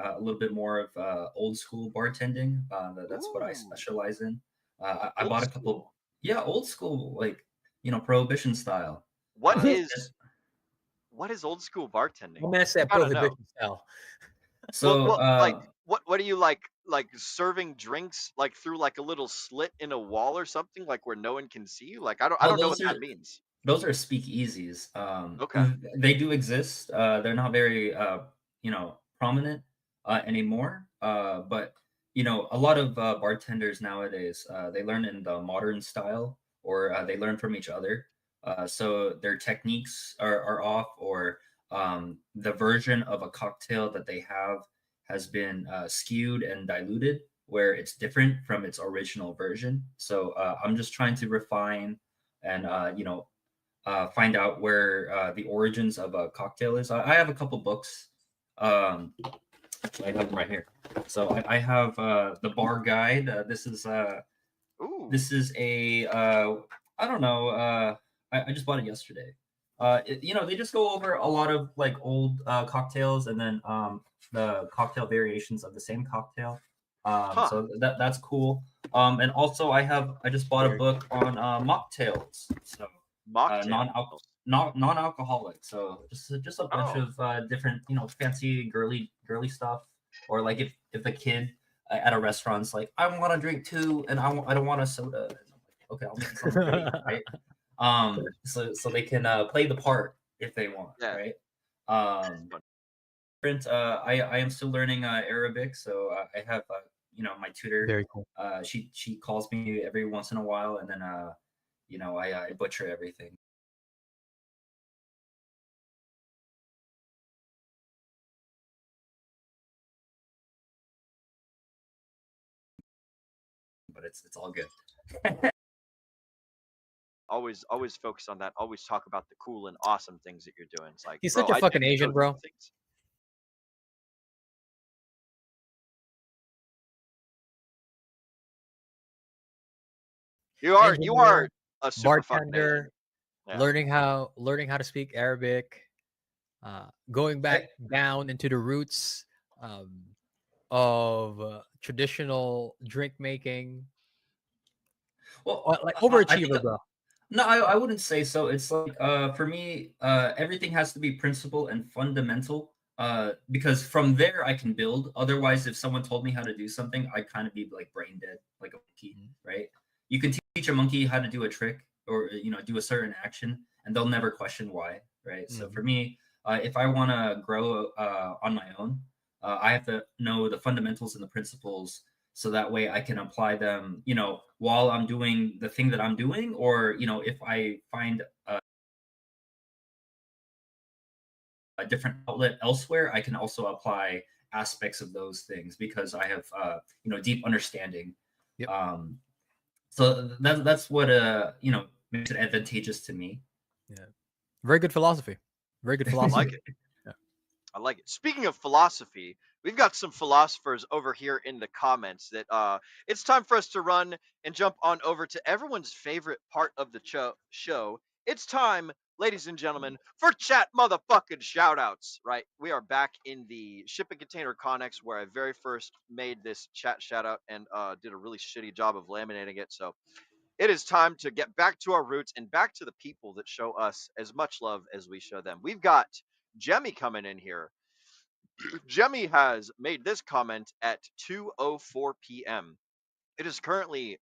a little bit more of old school bartending. That's what I Ooh, specialize in. I old bought a couple, school. yeah, old school, like prohibition style. What Just what is old school bartending? I'm gonna I say gotta know. prohibition style. so Like what do you like serving drinks like through like a little slit in a wall or something like where no one can see you? Like I oh, don't know what that means. those are speakeasies. Okay. They do exist. They're not very prominent anymore. But a lot of bartenders nowadays, they learn in the modern style, or they learn from each other. So their techniques are off, or the version of a cocktail that they have has been skewed and diluted, where it's different from its original version. So I'm just trying to refine and find out where the origins of a cocktail is. I have a couple books. Actually, I have them right here. So I have the bar guide. Ooh. This is a I don't know. I just bought it yesterday. They just go over a lot of like old cocktails, and then the cocktail variations of the same cocktail. Huh. So that's cool. And also I just bought a Very book on mocktails. So Mocktail. non-alcoholic. So just a bunch Oh. of different fancy girly stuff. Or like if a kid at a restaurant's like, I want a drink too, and I don't want a soda. And I'm like, okay, I'll make you something great, right? So they can play the part if they want, Yeah. right? That's Um, fun. different. I am still learning Arabic, so I have my tutor. very cool. She calls me every once in a while, and then I butcher everything. But it's all good. Always focus on that. Always talk about the cool and awesome things that you're doing. It's like, He's bro, such a I fucking do Asian, those bro. things. You are Engineer, a super fucking Asian. bartender, Yeah. learning how to speak Arabic, going back down into the roots um, of traditional drink making. Well, Like I think overachiever, bro. no, I wouldn't say so. It's like for me, everything has to be principle and fundamental. Because from there I can build. Otherwise, if someone told me how to do something, I'd kind of be like brain dead, like a monkey, Mhm. right? You can teach a monkey how to do a trick, or do a certain action, and they'll never question why, right? So for Mhm. me, if I want to grow on my own, I have to know the fundamentals and the principles, so that way I can apply them, while I'm doing the thing that I'm doing, or if I find a different outlet elsewhere, I can also apply aspects of those things because I have deep understanding. Yep. So that's what makes it advantageous to me. Yeah. Very good philosophy. Very good I philosophy. like it. Yeah. I like it. Speaking of philosophy, we've got some philosophers over here in the comments that it's time for us to run and jump on over to everyone's favorite part of the show. It's time, ladies and gentlemen, for chat motherfucking shoutouts, right? We are back in the shipping container Connex where I very first made this chat shoutout and did a really shitty job of laminating it. So it is time to get back to our roots and back to the people that show us as much love as we show them. We've got Jemmy coming in here. Jemmy has made this comment at 2:04 p.m. It is currently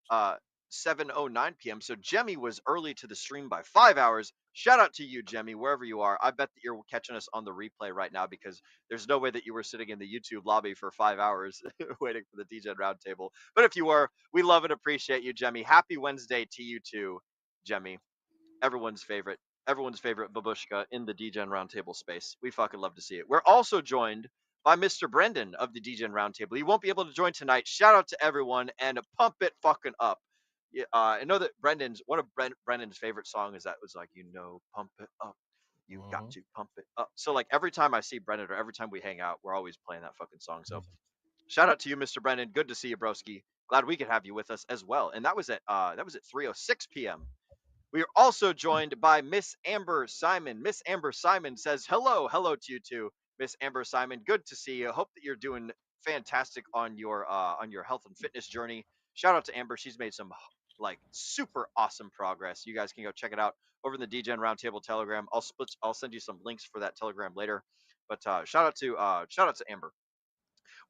7:09 p.m. So Jemmy was early to the stream by 5 hours. Shout out to you, Jemmy, wherever you are. I bet that you're catching us on the replay right now because there's no way that you were sitting in the YouTube lobby for 5 hours waiting for the DJ roundtable. But if you were, we love and appreciate you, Jemmy. Happy Wednesday to you too, Jemmy. Everyone's favorite, everyone's favorite babushka in the DGen Roundtable space. We fucking love to see it. We're also joined by Mr. Brendan of the DGen Roundtable. He won't be able to join tonight. Shout out to everyone and pump it fucking up. Yeah, I know that one of Brendan's favorite song is that was like, pump it up. You got Mhm. to pump it up. So like every time I see Brendan or every time we hang out, we're always playing that fucking song. So shout out to you, Mr. Brendan. Good to see you, broski. Glad we could have you with us as well. And that was at 3:06 p.m. We are also joined by Miss Amber Simon. Miss Amber Simon says, hello to you two. Miss Amber Simon. Good to see you. Hope that you're doing fantastic on your health and fitness journey. Shout out to Amber. She's made some like super awesome progress. You guys can go check it out over in the DGen Roundtable Telegram. I'll send you some links for that Telegram later. But shout out to Amber.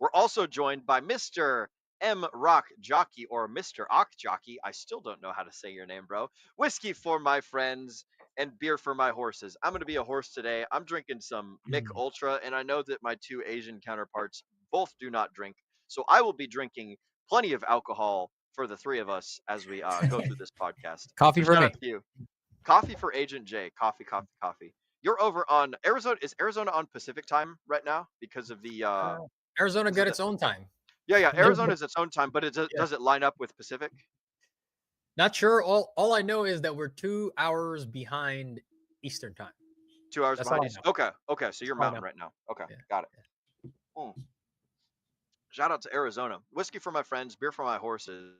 We're also joined by Mr. M Rock Jockey or Mr. Ock Jockey. I still don't know how to say your name, bro. Whiskey for my friends and beer for my horses. I'm going to be a horse today. I'm drinking some Mick Mm. Ultra, and I know that my two Asian counterparts both do not drink. So I will be drinking plenty of alcohol for the three of us as we go through this podcast. Coffee So for shout me. out to you. Coffee for Agent J. Coffee, coffee, coffee. You're over on Arizona. Is Arizona on Pacific time right now because of the Uh, Arizona because of got the its own time. yeah, yeah. They're, Arizona is its own time, but yeah. does it line up with Pacific? Not sure. All I know is that we're 2 hours behind Eastern time. 2 hours That's all behind I East. know. Okay, okay. So That's you're all I mountain know. right now. Okay, Yeah. got it. Mm. Shout out to Arizona. Whiskey for my friends, beer for my horses.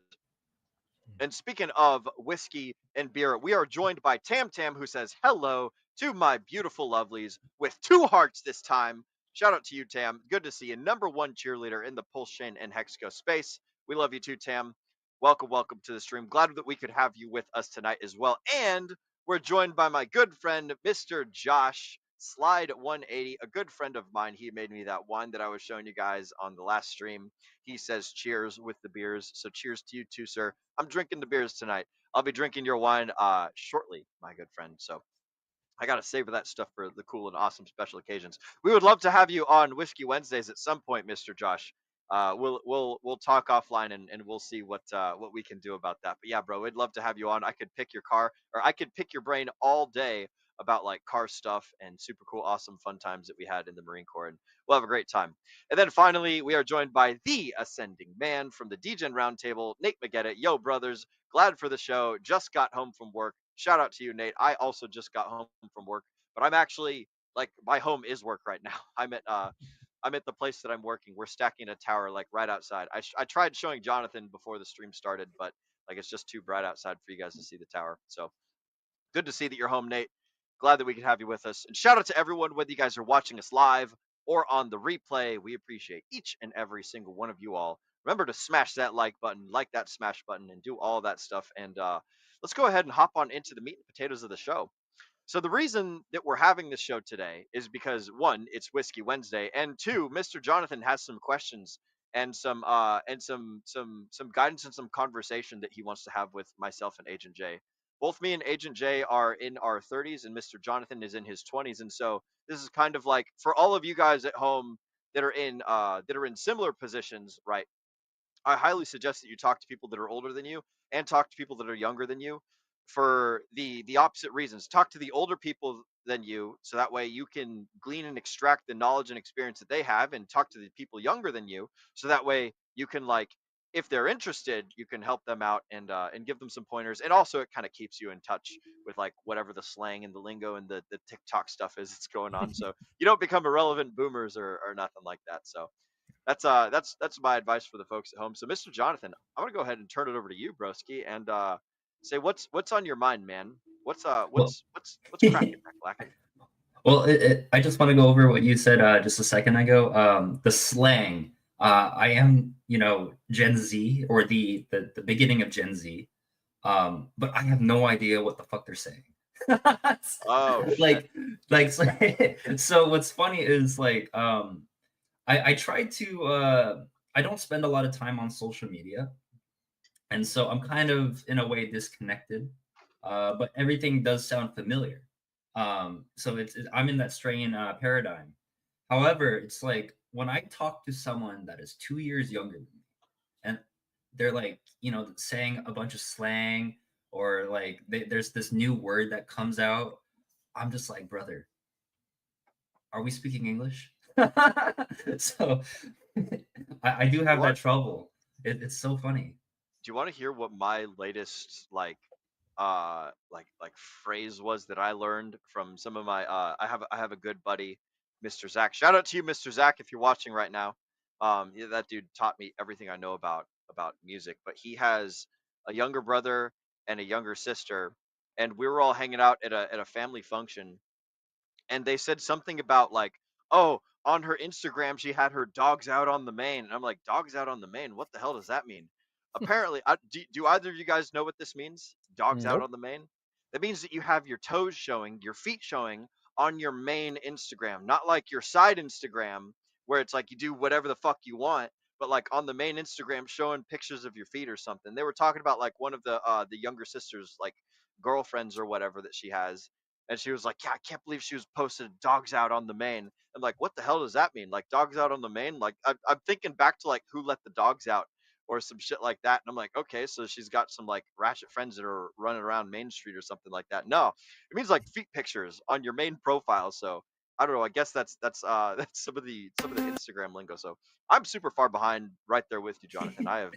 And speaking of whiskey and beer, we are joined by Tam Tam, who says hello to my beautiful lovelies with two hearts this time. Shout out to you, Tam. Good to see you. Number one cheerleader in the Pulse Chain and Hexco space. We love you too, Tam. Welcome, welcome to the stream. Glad that we could have you with us tonight as well. And we're joined by my good friend, Mr. Josh Slide 180, a good friend of mine. He made me that wine that I was showing you guys on the last stream. He says cheers with the beers. So cheers to you too, sir. I'm drinking the beers tonight. I'll be drinking your wine shortly, my good friend. So I gotta savor that stuff for the cool and awesome special occasions. We would love to have you on Whiskey Wednesdays at some point, Mr. Josh. We'll talk offline and we'll see what we can do about that. But yeah, bro, we'd love to have you on. I could pick your car or I could pick your brain all day about like car stuff and super cool, awesome, fun times that we had in the Marine Corps, and we'll have a great time. And then finally, we are joined by the ascending man from the DGen Roundtable, Nate McGetta. Yo, brothers, glad for the show. Just got home from work. Shout out to you, Nate. I also just got home from work, but I'm actually like my home is work right now. I'm at the place that I'm working. We're stacking a tower like right outside. I tried showing Jonathan before the stream started, but like it's just too bright outside for you guys to see the tower. So good to see that you're home, Nate. Glad that we could have you with us. And shout out to everyone, whether you guys are watching us live or on the replay. We appreciate each and every single one of you all. Remember to smash that like button, like that smash button, and do all that stuff. And let's go ahead and hop on into the meat and potatoes of the show. So the reason that we're having this show today is because one, it's Whiskey Wednesday, and two, Mr. Jonathan has some questions and some guidance and some conversation that he wants to have with myself and Agent J. Both me and Agent J are in our 30s, and Mr. Jonathan is in his 20s, and so this is kind of like for all of you guys at home that are in similar positions, right? I highly suggest that you talk to people that are older than you and talk to people that are younger than you for the opposite reasons. Talk to the older people than you so that way you can glean and extract the knowledge and experience that they have, and talk to the people younger than you so that way you can like if they're interested you can help them out and give them some pointers, and also it kind of keeps you in touch with like whatever the slang and the lingo and the TikTok stuff is that's going on, so you don't become irrelevant boomers or nothing like that. So that's my advice for the folks at home. So, Mr. Jonathan, I'm gonna go ahead and turn it over to you, broski, and say what's on your mind, man. What's Well, what's cracking, lacking? I just want to go over what you said just a second ago. The slang. I am, Gen Z or the beginning of Gen Z, but I have no idea what the fuck they're saying. Oh shit. like, so, so what's funny is like, I try to. I don't spend a lot of time on social media, and so I'm kind of in a way disconnected. But everything does sound familiar. So I'm in that strain paradigm. However, it's like when I talk to someone that is 2 years younger than me, and they're like, saying a bunch of slang or like there's this new word that comes out. I'm just like, brother, are we speaking English? So I do You have that want trouble. It's so funny. do you want to hear what my latest like phrase was that I learned from some of my I have a good buddy, Mr. Zach. Shout out to you, Mr. Zach, if you're watching right now. Yeah, that dude taught me everything I know about music. But he has a younger brother and a younger sister, and we were all hanging out at a family function, and they said something about like, oh, on her Instagram she had her dogs out on the main, and I'm like, dogs out on the main? What the hell does that mean? Apparently, do either of you guys know what this means? Dogs out Nope. on the main. That means that you have your toes showing, your feet showing on your main Instagram, not like your side Instagram where it's like you do whatever the fuck you want, but like on the main Instagram showing pictures of your feet or something. They were talking about like one of the younger sisters, like girlfriends or whatever that she has, and she was like, "Yeah, I can't believe she was posted dogs out on the main." I'm like, "What the hell does that mean? Like dogs out on the main?" Like I'm thinking back to like Who Let the Dogs Out or some shit like that, and I'm like, okay, so she's got some like ratchet friends that are running around Main Street or something like that. No, it means like feet pictures on your main profile. So I don't know. I guess that's that's some of the Instagram lingo. So I'm super far behind, right there with you, Jonathan. I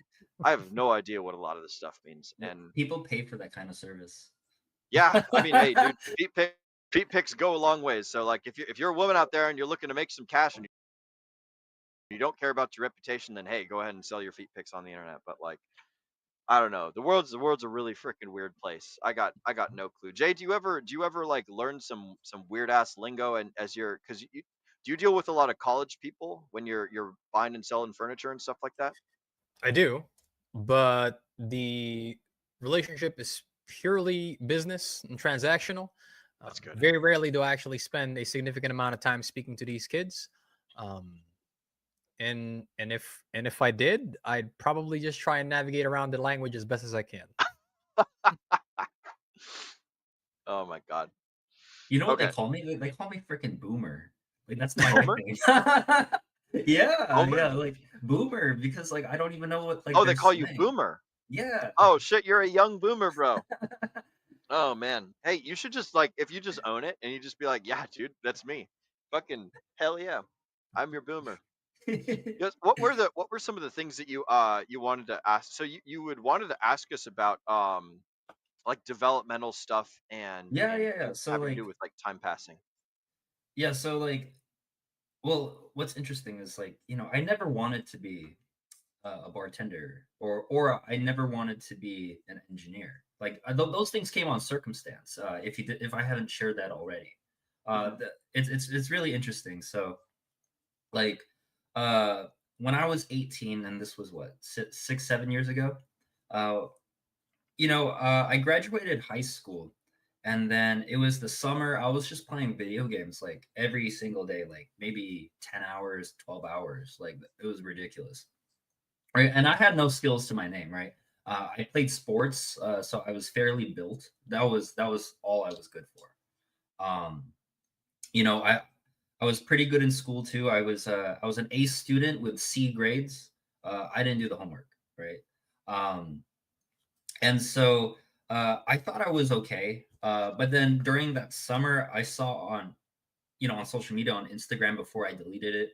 have no idea what a lot of this stuff means, Well, and people pay for that kind of service. yeah, I mean, hey, dude, feet pics go a long ways. So like, if you're a woman out there and you're looking to make some cash and you don't care about your reputation, then hey, go ahead and sell your feet pics on the internet. But like, I don't know. The world's a really freaking weird place. I got no clue. Jay, do you ever like learn some weird ass lingo, and as you're because you do you deal with a lot of college people when you're buying and selling furniture and stuff like that? I do, but the relationship is purely business and transactional. That's good. Very rarely do I actually spend a significant amount of time speaking to these kids. Um, and if I did, I'd probably just try and navigate around the language as best as I can. Oh my god. You know what they Okay, call me? They call me freaking boomer. Like that's my Homer. nickname. Yeah, Homer. yeah, like boomer because like I don't even know what like Oh, they their call you slang. Boomer. Yeah. Oh shit, you're a young Boomer, bro. Oh man. Hey, you should just like if you just own it and you just be like, yeah, dude, that's me. Fucking hell yeah. I'm your Boomer. Yes. What were some of the things that you wanted to ask? So you would wanted to ask us about like developmental stuff and Yeah, and yeah, yeah. and So having to do like with like time passing. yeah, so like well, what's interesting is like, I never wanted to be a bartender or I never wanted to be an engineer. Like those things came on circumstance. If I haven't shared that already, Hmm. it's really interesting. So like uh, when I was 18, and this was what 6 7 years ago, uh, I graduated high school, and then it was the summer. I was just playing video games like every single day, like maybe 10 hours, 12 hours. Like it was ridiculous, right? And I had no skills to my name, right? I played sports, so I was fairly built. That was all I was good for. Um, you know, I was pretty good in school too. I was an A student with C grades. I didn't do the homework, right? Um, and so I thought I was okay. But then during that summer, I saw on social media on Instagram before I deleted it,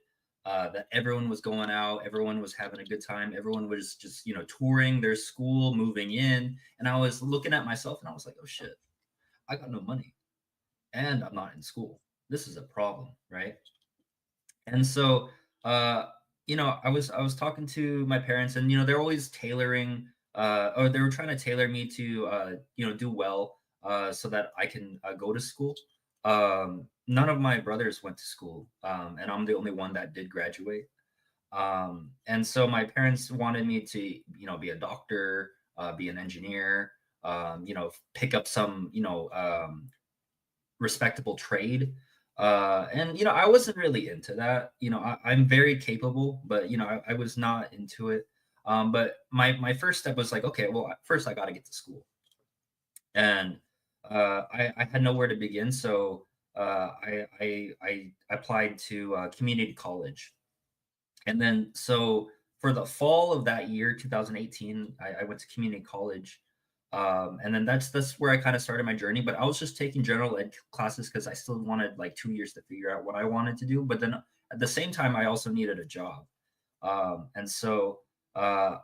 that everyone was going out, everyone was having a good time, everyone was just touring their school, moving in, and I was looking at myself and I was like, oh shit, I got no money and I'm not in school. This is a problem, right? And so, I was talking to my parents, and they're always tailoring, or they were trying to tailor me to, do well, so that I can go to school. None of my brothers went to school, and I'm the only one that did graduate. And so my parents wanted me to, be a doctor, be an engineer, pick up some, respectable trade. And I wasn't really into that. I'm very capable, but I was not into it. But my first step was like, okay, well, first I got to get to school, and I had nowhere to begin, so I applied to community college, and then so for the fall of that year, 2018, I went to community college. And then that's where I kind of started my journey. But I was just taking general ed classes because I still wanted like 2 years to figure out what I wanted to do. But then at the same time, I also needed a job. And so I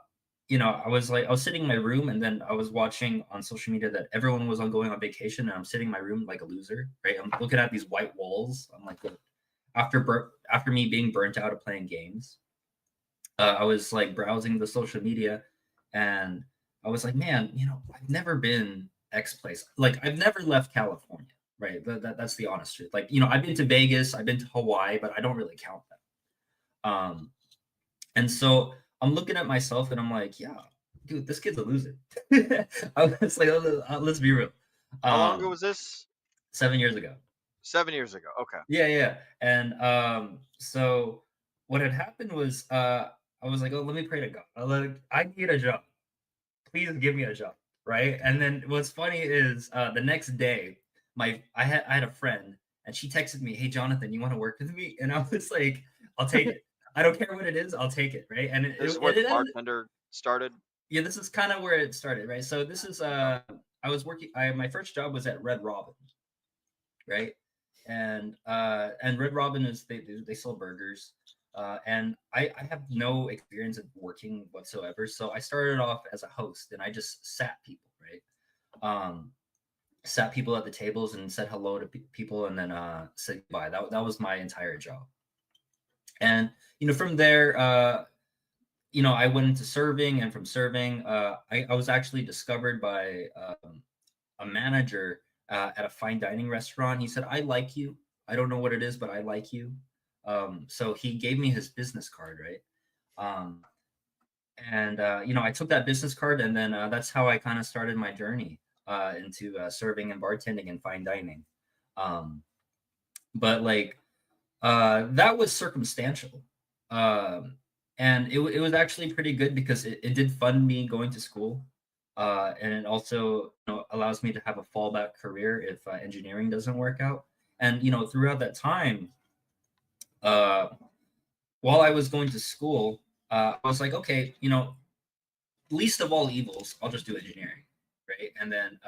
was sitting in my room, and then I was watching on social media that everyone was on going on vacation, and I'm sitting in my room like a loser, right? I'm looking at these white walls. I'm like, look, after me being burnt out of playing games, I was like browsing the social media, and I was like, man, I've never been X place. Like I've never left California. right? That's the honest truth. Like, I've been to Vegas, I've been to Hawaii, but I don't really count that. And so I'm looking at myself and I'm like, yeah, dude, this kid's a loser. I was like, let's be real. How long ago Um, was this? 7 years ago. 7 years ago. Okay. Yeah, yeah. And so what had happened was I was like, oh, let me pray to God. I need a job. Please give me a job. Right. And then what's funny is the next day, I had a friend and she texted me, hey Jonathan, you want to work with me? And I was like, I'll take it. I don't care what it is, I'll take it. Right. And This is where the it ended, bartender started. yeah, this is kind of where it started, right? So this is Okay. I was working my first job was at Red Robin, right? And Red Robin is they sell burgers. And I have no experience of working whatsoever. So I started off as a host and I just sat people, right? Um, Sat people at the tables and said hello to people and then said goodbye. That was my entire job. And from there, I went into serving, and from serving, I was actually discovered by a manager at a fine dining restaurant. He said, "I like you. I don't know what it is, but I like you." So he gave me his business card, right? Um, and I took that business card, and then that's how I kind of started my journey into serving and bartending and fine dining. Um, but like that was circumstantial. And it was actually pretty good because it did fund me going to school. And it also allows me to have a fallback career if engineering doesn't work out. And throughout that time, uh, while I was going to school, I was like, okay, least of all evils, I'll just do engineering, right? And then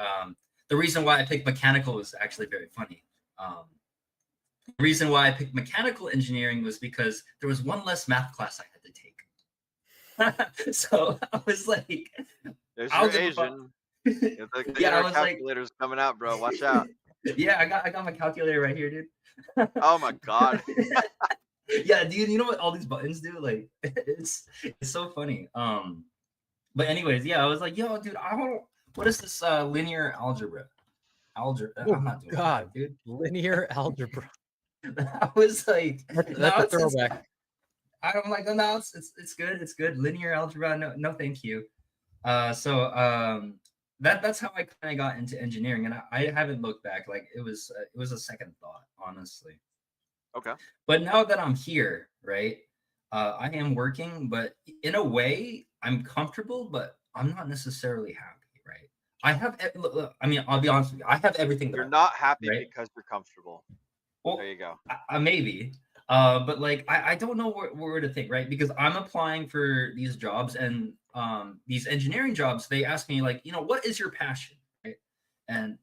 the reason why I picked mechanical is actually very funny. Um, the reason why I picked mechanical engineering was because there was one less math class I had to take. So I was like, There's your algebra. Asian. The Yeah, I inner was like, calculator's coming out, bro. Watch out. yeah, I got my calculator right here, dude. Oh my god. Yeah, dude, you know what all these buttons do? Like, it's so funny. But anyways, yeah, I was like, yo, dude, I don't. What is this linear algebra? Algebra. Oh I'm not doing God, that, dude. linear algebra. I was like, no, That's a it's throwback. I'm like, oh, no, it's good, it's good. Linear algebra, no, no, thank you. So that's how I kind of got into engineering, and I haven't looked back. Like it was a second thought, honestly. Okay. But now that I'm here, right, I am working, but in a way, I'm comfortable, but I'm not necessarily happy, right? Look, I mean, I'll be honest with you, I have everything that You're I want, not happy right? because you're comfortable. There Well, you go. maybe. But like, I don't know where to think, right? Because I'm applying for these jobs and these engineering jobs. They ask me like, what is your passion, right? And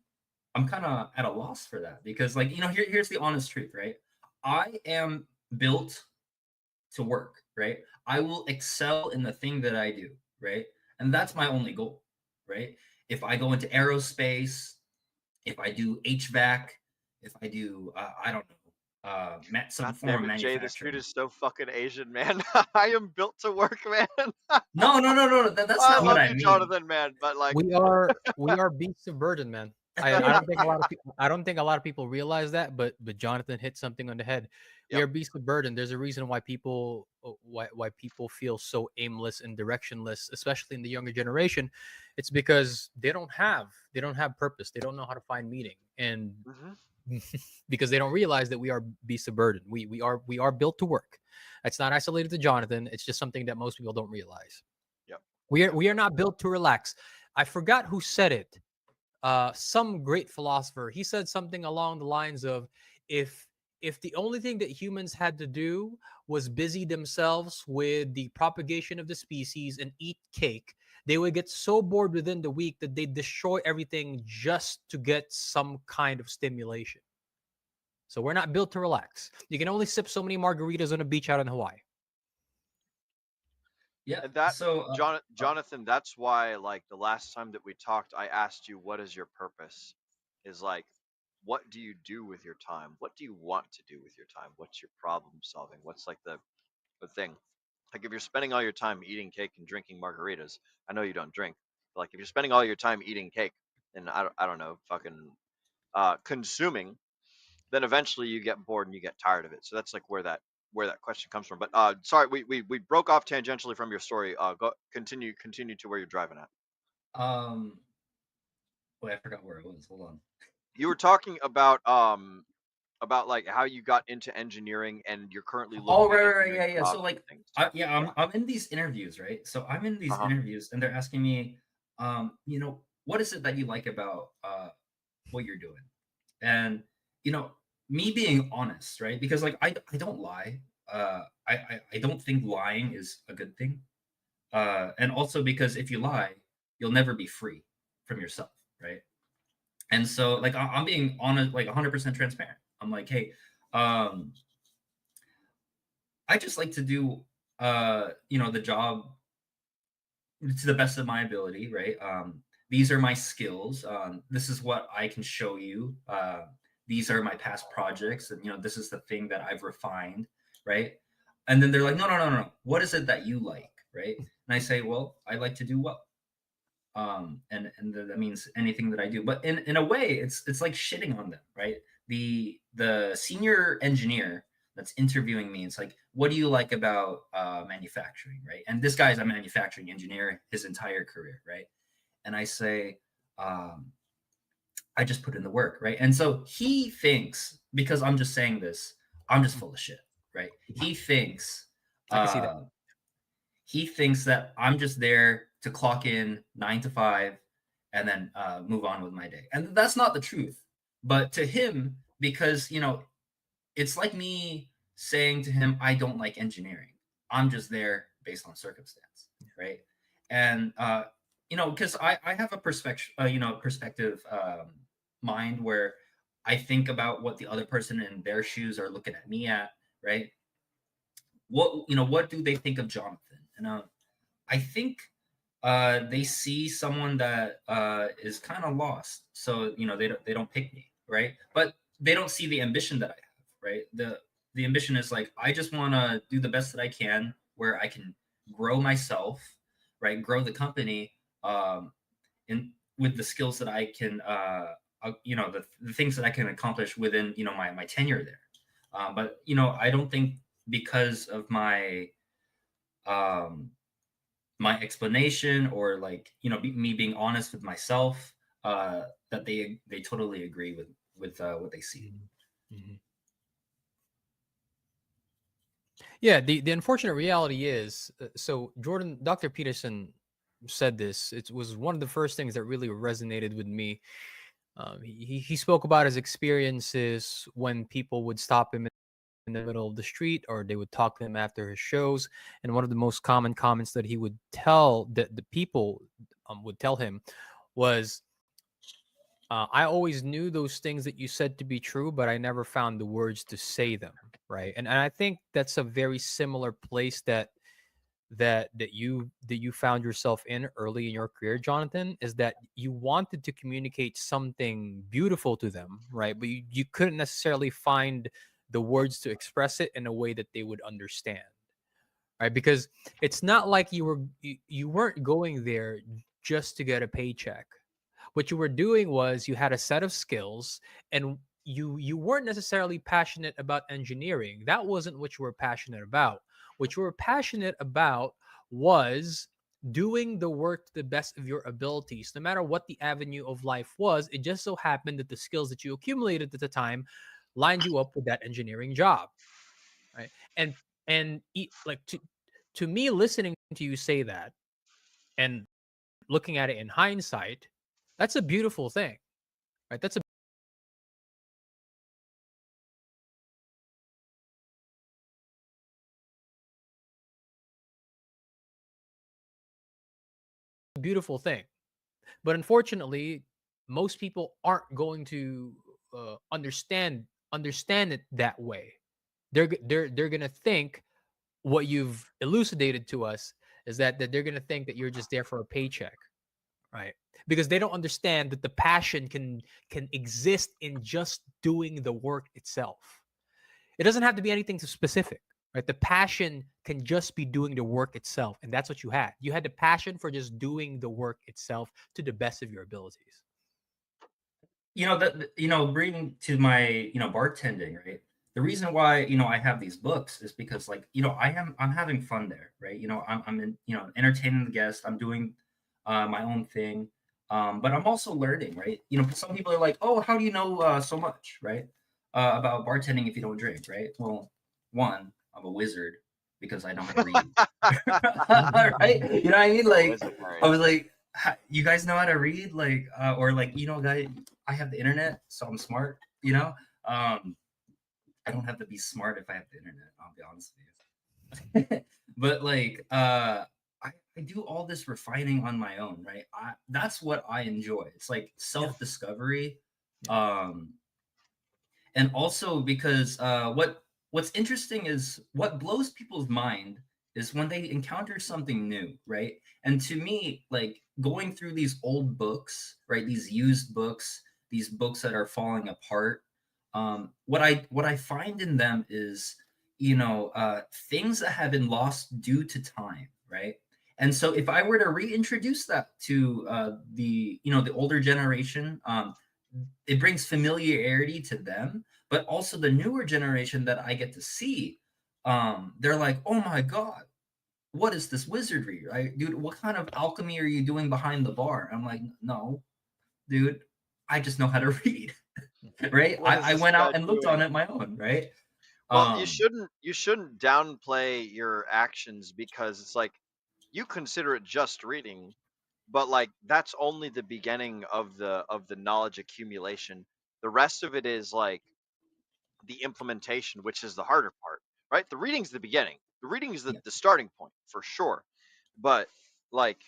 I'm kind of at a loss for that because, like, here's the honest truth, right? I am built to work, right? I will excel in the thing that I do, right? And that's my only goal, right? If I go into aerospace, if I do HVAC, if I do, I don't know, some God form damn of it, Jay. This dude manufacturing. is so fucking Asian, man. I am built to work, man. No, no, no, no, no. That's I not what love I you, mean. Jonathan, man. But like, We are beasts of burden, man. I don't think a lot of people realize that, but Jonathan hit something on the head. We yep. are beasts of burden. There's a reason why people feel so aimless and directionless, especially in the younger generation. It's because they don't have purpose. They don't know how to find meaning, and Hmm. because they don't realize that we are beasts of burden. We are built to work. It's not isolated to Jonathan. It's just something that most people don't realize. Yep. We are Yep. we are not built to relax. I forgot who said it. Some great philosopher. He said something along the lines of, if if the only thing that humans had to do was busy themselves with the propagation of the species and eat cake, they would get so bored within the week that they destroy everything just to get some kind of stimulation. So we're not built to relax. You can only sip so many margaritas on a beach out in Hawaii. Yeah. And that, So, Jonathan, that's why, like, the last time that we talked, I asked you, what is your purpose? Is like, what do you do with your time? What do you want to do with your time? What's your problem solving? What's like the thing? Like, if you're spending all your time eating cake and drinking margaritas, I know you don't drink, but like, if you're spending all your time eating cake and I don't know, fucking consuming, then eventually you get bored and you get tired of it. So that's like where that question comes from. But sorry, we broke off tangentially from your story. Go continue to where you're driving at. Um, wait, I forgot where it was. Hold on. You were talking about like how you got into engineering and you're currently Oh, looking at right, engineering yeah, yeah. So jobs and like, things. yeah, Yeah. I'm in these interviews, right? So I'm in Uh these huh. interviews, and they're asking me, what is it that you like about what you're doing? And you know, me being honest, right? Because like I don't lie. I don't think lying is a good thing. And also because if you lie, you'll never be free from yourself, right? And so like I'm being honest, like 100% transparent. I'm like, hey, um, I just like to do the job to the best of my ability, right? These are my skills. This is what I can show you. These are my past projects, and this is the thing that I've refined, right? And then they're like, no, no, no, no, no. What is it that you like, right? And I say, well, I like to do well. And that means anything that I do. But in a way, it's like shitting on them, right? The senior engineer that's interviewing me, it's like, what do you like about manufacturing, right? And this guy's a manufacturing engineer his entire career, right? And I say, um, I just put in the work, right? And so he thinks because I'm just saying this, I'm just full of shit, right? I can see that. Uh, he thinks that I'm just there to clock in 9 to 5 and then move on with my day. And that's not the truth. But to him, because, it's like me saying to him, I don't like engineering. I'm just there based on circumstance. Right. And, because I have a perspective mind where I think about what the other person in their shoes are looking at me at. Right. What do they think of Jonathan? And I think they see someone that is kind of lost, so they don't pick me, right? But they don't see the ambition that I have, right? The ambition is like I just want to do the best that I can, where I can grow myself, right? Grow the company, in with the skills that I can, the things that I can accomplish within my tenure there. But I don't think because of um my explanation or like me being honest with myself that they totally agree with what they see. Mhm. Mhm. Yeah, the unfortunate reality is, so Jordan, Dr. Peterson said this. It was one of the first things that really resonated with me. He spoke about his experiences when people would stop him in the middle of the street or they would talk to him after his shows. And one of the most common comments that he would tell that the people would tell him was, I always knew those things that you said to be true, but I never found the words to say them. Right. And I think that's a very similar place that you found yourself in early in your career, Jonathan, is that you wanted to communicate something beautiful to them, right? But you couldn't necessarily find the words to express it in a way that they would understand, right? Because it's not like you weren't going there just to get a paycheck. What you were doing was you had a set of skills, and you weren't necessarily passionate about engineering. That wasn't what you were passionate about. What you were passionate about was doing the work to the best of your abilities, no matter what the avenue of life was. It just so happened that the skills that you accumulated at the time lined you up with that engineering job, right? Like, to me, listening to you say that and looking at it in hindsight, that's a beautiful thing, right? That's a beautiful thing. But unfortunately, most people aren't going to understand it that way. They're gonna think what you've elucidated to us is that they're gonna think that you're just there for a paycheck, right? Because they don't understand that the passion can exist in just doing the work itself. It doesn't have to be anything too specific, right? The passion can just be doing the work itself, and that's what you had. You had the passion for just doing the work itself to the best of your abilities. bringing to my, bartending, right? The reason why, I have these books is because, like, I'm having fun there, right? I'm in, entertaining the guests. I'm doing my own thing. But I'm also learning, right? Some people are like, "Oh, how do you know so much, right? About bartending if you don't drink, right?" Well, one, I'm a wizard because I know how to read. Right? You know what I mean? The Like, I wizardry. was like, You guys know how to read?" Like, or like, guys, I have the internet, so I'm smart. Um, I don't have to be smart if I have the internet. I'll be honest with you. But like, I do all this refining on my own, right? That's what I enjoy. It's like Yeah. self discovery. Yeah. Um, and also because what's interesting is what blows people's mind is when they encounter something new, right? And to me, like going through these old books, right, these used books, these books that are falling apart, what I find in them is, things that have been lost due to time, right? And so if I were to reintroduce that to the older generation, it brings familiarity to them, but also the newer generation that I get to see. They're like, "Oh my god, what is this wizardry, right, dude? What kind of alchemy are you doing behind the bar?" I'm like, "No, dude, I just know how to read." Right? What is I this went guy out and looked on doing? it my own, right? Well, you Um, shouldn't you shouldn't downplay your actions because it's like you consider it just reading, but like that's only the beginning of the knowledge accumulation. The rest of it is like the implementation, which is the harder part, right? The reading's the beginning. The reading is yeah. the starting point for sure. But like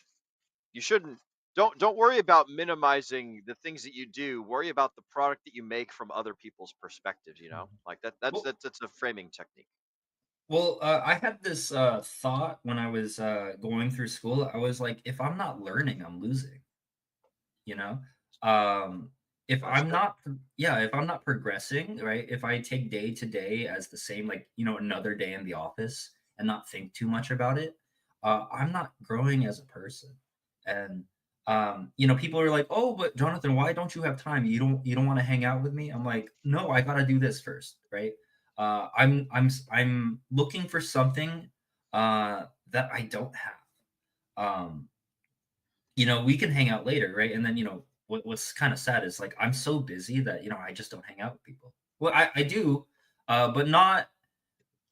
you shouldn't don't worry about minimizing the things that you do. Worry about the product that you make from other people's perspectives, you know? Like Well, that's a framing technique. I had this thought when I was going through school. I was like, if I'm not learning, I'm losing. you know um if That's I'm good. not yeah, if I'm not progressing, right, if I take day to day as the same, like, another day in the office and not think too much about it, I'm not growing as a person. And people are like, "Oh, but Jonathan, why don't you have time? You don't want to hang out with me?" I'm like, "No, I gotta do this first, right?" I'm looking for something that I don't have. um we can hang out later, right? And then, what's kind of sad is, like, I'm so busy that, I just don't hang out with people. Well, I do, but not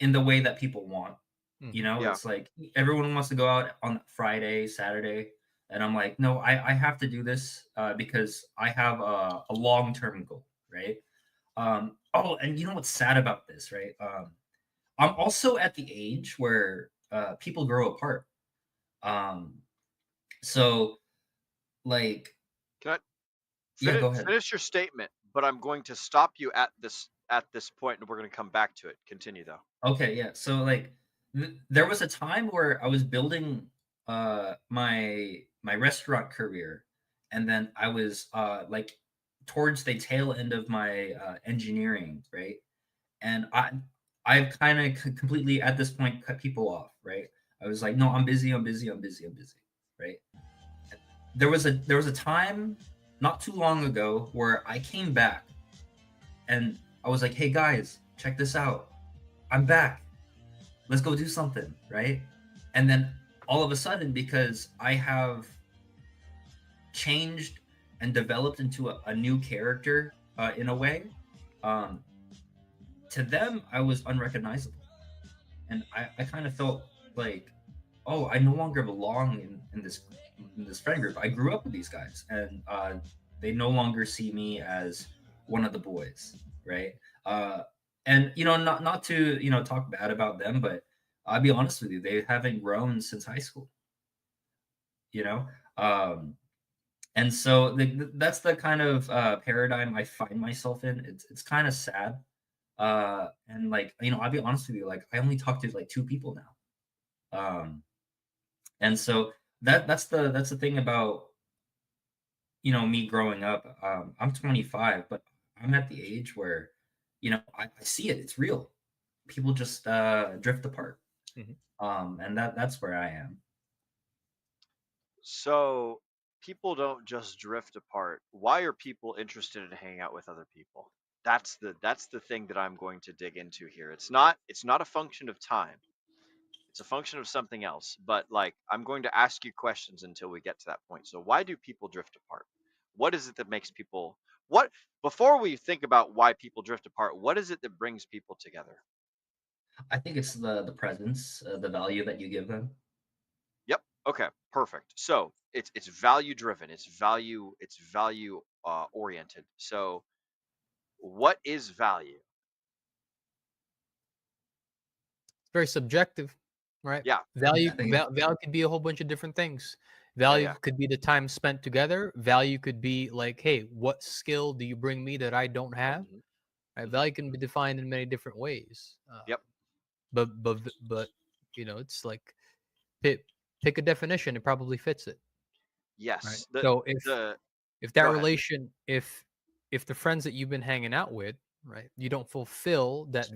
in the way that people want. Yeah. It's like everyone wants to go out on Friday, Saturday, and I'm like, no, I have to do this because I have a long term goal, right? Oh, and you know what's sad about this, right? I'm also at the age where people grow apart. Um, so like, Can I yeah, go ahead. finish your statement, but I'm going to stop you at this point and we're going to come back to it. Continue though. Okay, yeah. So like there was a time where I was building my restaurant career, and then I was like towards the tail end of my engineering, right? And I've kind of completely at this point cut people off, right? I was like, "No, I'm busy, I'm busy, I'm busy, I'm busy." Right? There was a time not too long ago where I came back and I was like, "Hey guys, check this out. I'm back. Let's go do something," right? And then all of a sudden, because I have changed and developed into a new character in a way, um, to them I was unrecognizable, and I kind of felt like, oh, I no longer belong in this friend group. I grew up with these guys, and they no longer see me as one of the boys, right? Uh, and not to talk bad about them, but I'll be honest with you, they haven't grown since high school. You know, um, and so that's the kind of paradigm I find myself in. It's kind of sad, and like I'll be honest with you, like I only talk to like two people now. And so that's the thing about me growing up. I'm 25, but I'm at the age where I see it. It's real. People just drift apart. Mhm. And that's where I am. So people don't just drift apart. Why are people interested in hanging out with other people? That's the thing that I'm going to dig into here. It's not a function of time. It's a function of something else. But like I'm going to ask you questions until we get to that point. So why do people drift apart? What is it that makes people what before we think about why people drift apart, what is it that brings people together? I think it's the presence, the value that you give them. Yep. Okay. Perfect. So it's value driven. It's value oriented. So what is value? Very subjective, right? Yeah. Value, Yeah, I think value could be a whole bunch of different things. Yeah. Value Yeah. could be the time spent together. Value could be like, hey, what skill do you bring me that I don't have? Hmm. Right? Hmm. Value can be defined in many different ways. Yep. But it's like pick pick a definition. It probably fits it, right? Yes. So The if that Go ahead. relation, if the friends that you've been hanging out with, right, you don't fulfill that.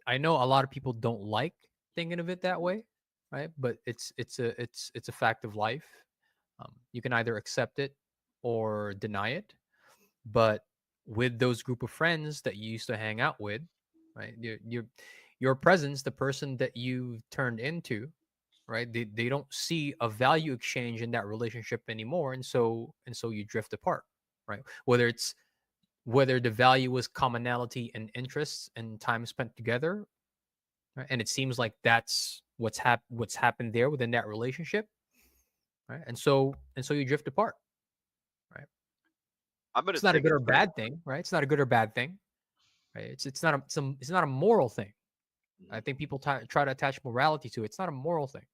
I know a lot of people don't like thinking of it that way, right? But it's a fact of life. You can either accept it or deny it. But with those group of friends that you used to hang out with, right, your presence, the person that you turned into, right, they don't see a value exchange in that relationship anymore, and so you drift apart, right? Whether the value was commonality and interests and time spent together, right? And it seems like that's what's happened there within that relationship, right? And so you drift apart, right? I'm going to It's not a take good it or to bad thing, right? It's not a good or bad thing, right? It's not a moral thing. I Mhm. think people try to attach morality to it. It's not a moral thing,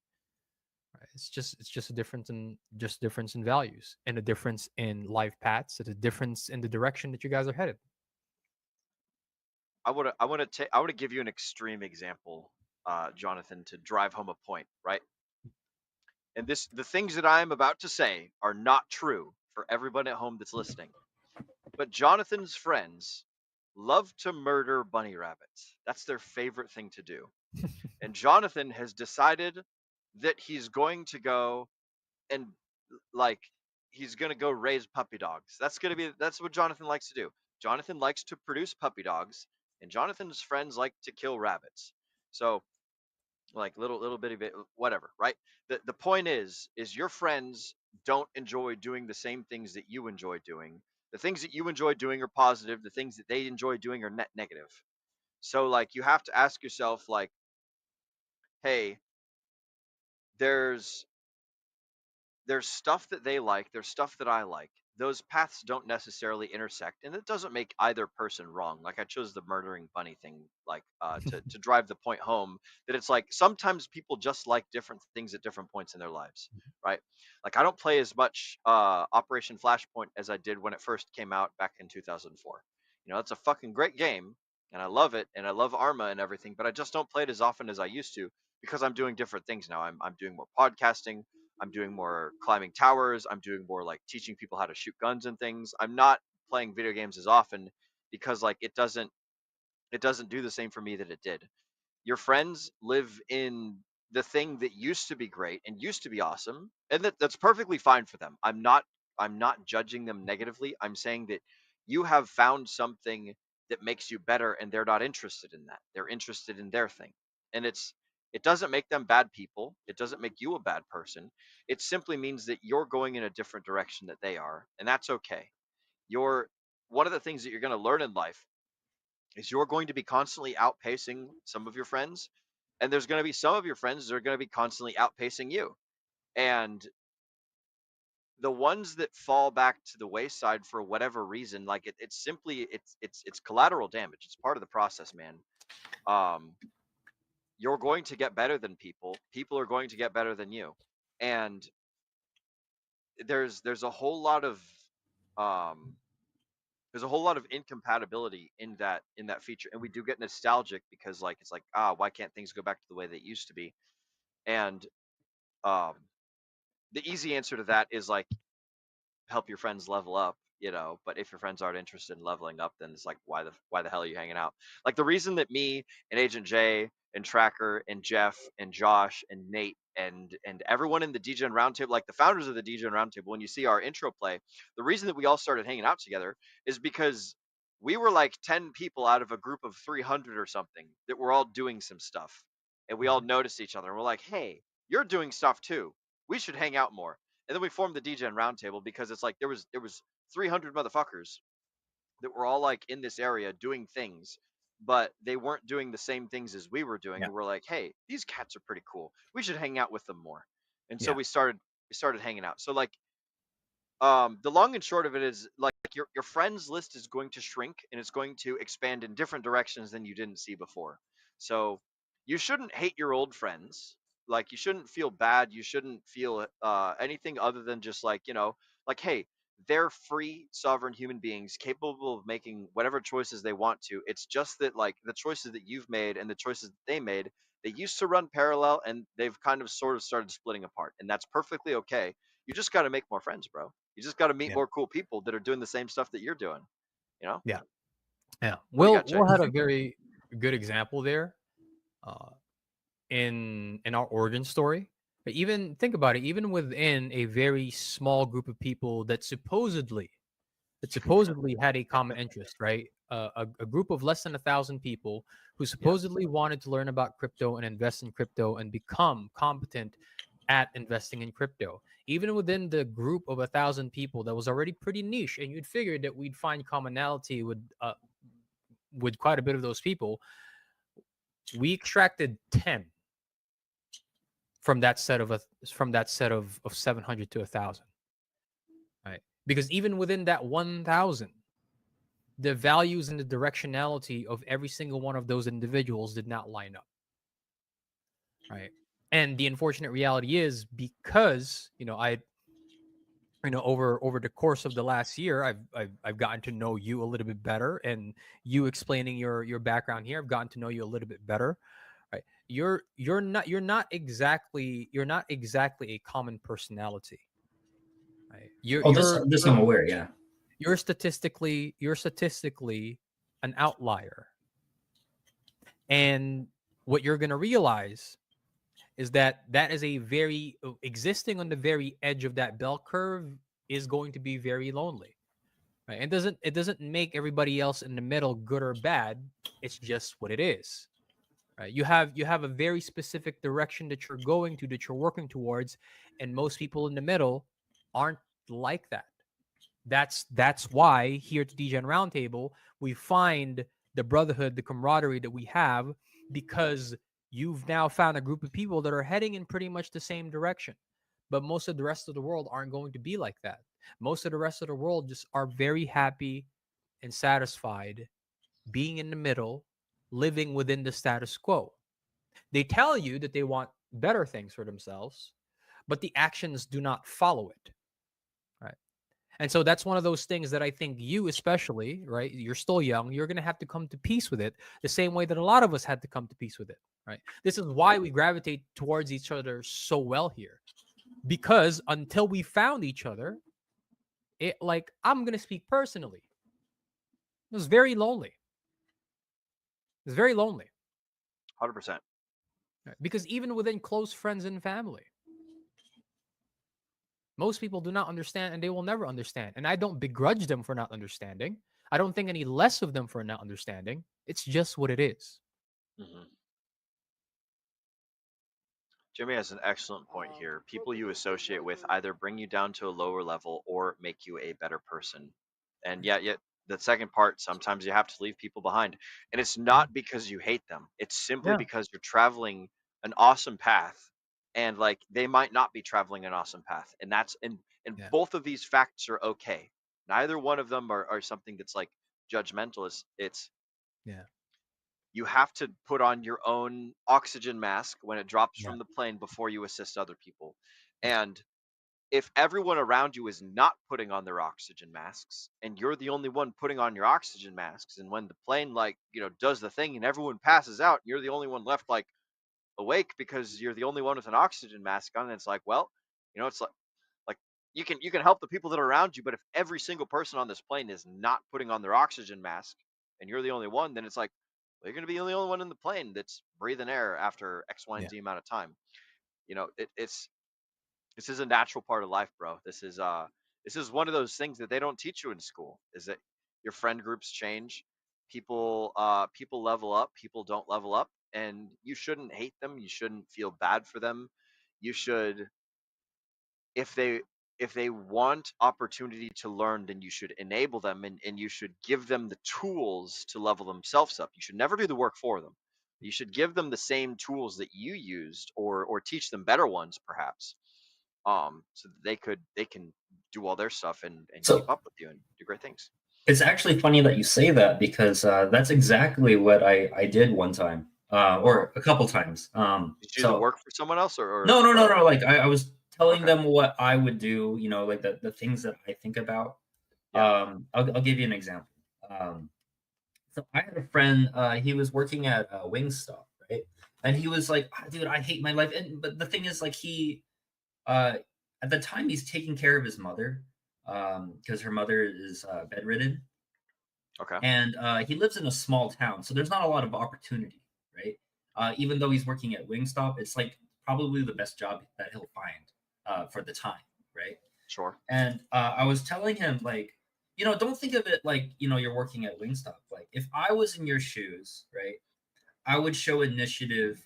right? It's just a difference in values and a difference in life paths. It's a difference in the direction that you guys are headed. I want to give you an extreme example, Jonathan, to drive home a point, right? And the things that I am about to say are not true for everyone at home that's listening. But Jonathan's friends love to murder bunny rabbits. That's their favorite thing to do. And Jonathan has decided that he's going to go and like he's going to go raise puppy dogs. That's what Jonathan likes to do. Jonathan likes to produce puppy dogs, and Jonathan's friends like to kill rabbits. So like little bitty bit whatever, right? The point is your friends don't enjoy doing the same things that you enjoy doing. The things that you enjoy doing are positive, the things that they enjoy doing are net negative. So like you have to ask yourself like, hey, there's there's stuff that they like, there's stuff that I like. Those paths don't necessarily intersect, and it doesn't make either person wrong. Like I chose the murdering bunny thing, like to drive the point home that it's like sometimes people just like different things at different points in their lives, right? Like I don't play as much Operation Flashpoint as I did when it first came out back in 2004. You know, it's a fucking great game, and I love it, and I love Arma and everything, but I just don't play it as often as I used to because I'm doing different things now. I'm doing more podcasting. I'm doing more climbing towers. I'm doing more like teaching people how to shoot guns and things. I'm not playing video games as often because like it doesn't do the same for me that it did. Your friends live in the thing that used to be great and used to be awesome, and that's perfectly fine for them. I'm not judging them negatively. I'm saying that you have found something that makes you better and they're not interested in that. They're interested in their thing. And it doesn't make them bad people. It doesn't make you a bad person. It simply means that you're going in a different direction that they are, and that's okay. You're One of the things that you're going to learn in life is you're going to be constantly outpacing some of your friends, and there's going to be some of your friends that are going to be constantly outpacing you. And the ones that fall back to the wayside for whatever reason, like it's simply it's collateral damage. It's part of the process, man. um you're going to get better than people are going to get better than you. And there's a whole lot of um there's a whole lot of incompatibility in that feature, and we do get nostalgic because like it's like, why can't things go back to the way they used to be? And um the easy answer to that is like help your friends level up, but if your friends aren't interested in leveling up, then it's like, why the hell are you hanging out? Like the reason that me and Agent J and Tracker and Jeff and Josh and Nate and everyone in the Degen Roundtable, like the founders of the Degen Roundtable. When you see our intro play, the reason that we all started hanging out together is because we were like 10 people out of a group of 300 or something that were all doing some stuff, and we all Mhm. noticed each other and we're like, hey, you're doing stuff too, we should hang out more. And then we formed the Degen Roundtable because it's like there was 300 motherfuckers that were all like in this area doing things, but they weren't doing the same things as we were doing. Yeah. And we're like, hey, these cats are pretty cool, we should hang out with them more. And so Yeah. we started hanging out. So like, the long and short of it is like your friends list is going to shrink and it's going to expand in different directions than you didn't see before. So you shouldn't hate your old friends. Like, you shouldn't feel bad. You shouldn't feel anything other than just like, like, hey, they're free, sovereign human beings capable of making whatever choices they want to. It's just that like the choices that you've made and the choices that they made, they used to run parallel and they've kind of sort of started splitting apart. And that's perfectly okay. You just got to make more friends, bro. You just got to meet Yeah. more cool people that are doing the same stuff that you're doing. You know? Yeah. Yeah. What do you got, Will Jay? had a very good example there. Uh, in our origin story. But even think about it, even within a very small group of people that supposedly had a common interest, right? A group of less than 1,000 people who Yeah. supposedly wanted to learn about crypto and invest in crypto and become competent at investing in crypto. Even within the group of 1,000 people, that was already pretty niche, and you'd figure that we'd find commonality with quite a bit of those people. We extracted 10 from that set of 700 to 1,000, right? Because even within that 1,000, the values and the directionality of every single one of those individuals did not line up, right? And the unfortunate reality is, because over the course of the last year, I've gotten to know you a little bit better, and you explaining your background here, I've gotten to know you a little bit better, right? You're not exactly a common personality, right? You're Oh, this you're this you're I'm aware. Yeah. you're statistically an outlier. And what you're going to realize is that that is a very existing on the very edge of that bell curve is going to be very lonely, right? It doesn't make everybody else in the middle good or bad. It's just what it is, right? You have a very specific direction that you're going to, that you're working towards, and most people in the middle aren't like that. That's why here at the DGen Roundtable, we find the brotherhood, the camaraderie that we have, because you've now found a group of people that are heading in pretty much the same direction. But most of the rest of the world aren't going to be like that. Most of the rest of the world just are very happy and satisfied being in the middle, living within the status quo. They tell you that they want better things for themselves, but the actions do not follow it. Right. And so that's one of those things that I think you, especially, right? You're still young. You're going to have to come to peace with it the same way that a lot of us had to come to peace with it, right? This is why we gravitate towards each other so well here, because until we found each other, I'm going to speak personally. It was very lonely. It was very lonely, 100%. right? Because even within close friends and family, most people do not understand, and they will never understand. And I don't begrudge them for not understanding. I don't think any less of them for not understanding. It's just what it is. Hmm. Jimmy has an excellent point here. People you associate with either bring you down to a lower level or make you a better person. And yet the second part, sometimes you have to leave people behind. And it's not because you hate them. It's simply Yeah. because you're traveling an awesome path, and like they might not be traveling an awesome path. And that's and Yeah. both of these facts are okay. Neither one of them are something that's like judgmental. It's Yeah. you have to put on your own oxygen mask when it drops Yeah. from the plane before you assist other people. Yeah. And if everyone around you is not putting on their oxygen masks and you're the only one putting on your oxygen masks, and when the plane like, does the thing and everyone passes out, and you're the only one left like awake because you're the only one with an oxygen mask on, and it's like, well, it's like you can help the people that are around you, but if every single person on this plane is not putting on their oxygen mask and you're the only one, then it's like, Well, you're going to be the only one in the plane that's breathing air after X, Y, and Yeah. Z amount of time. It's this is a natural part of life, bro. This is one of those things that they don't teach you in school. Is that your friend groups change, people level up, people don't level up, and you shouldn't hate them. You shouldn't feel bad for them. You should, if they want opportunity to learn, then you should enable them, and you should give them the tools to level themselves up. You should never do the work for them. You should give them the same tools that you used, or teach them better ones, perhaps, so that they can do all their stuff and keep So up with you and do great things. it's actually funny that you say that because that's exactly what I did one time, Uh-huh. or a couple times. Did you do the So work for someone else, no, no, no, no. Like I was telling okay, them what I would do, like the things that I think about. yeah, I'll give you an example. Um, so I had a friend. He was working at Wingstop, right? And he was like, "Ah, dude, I hate my life." And but the thing is, like, uh, at the time he's taking care of his mother, because her mother is bedridden, okay, and he lives in a small town, so there's not a lot of opportunity, right? Even though he's working at Wingstop, it's like probably the best job that he'll find for the time, right? sure, And I was telling him, like, don't think of it like, you're working at Wingstop. Like, if I was in your shoes, right, I would show initiative,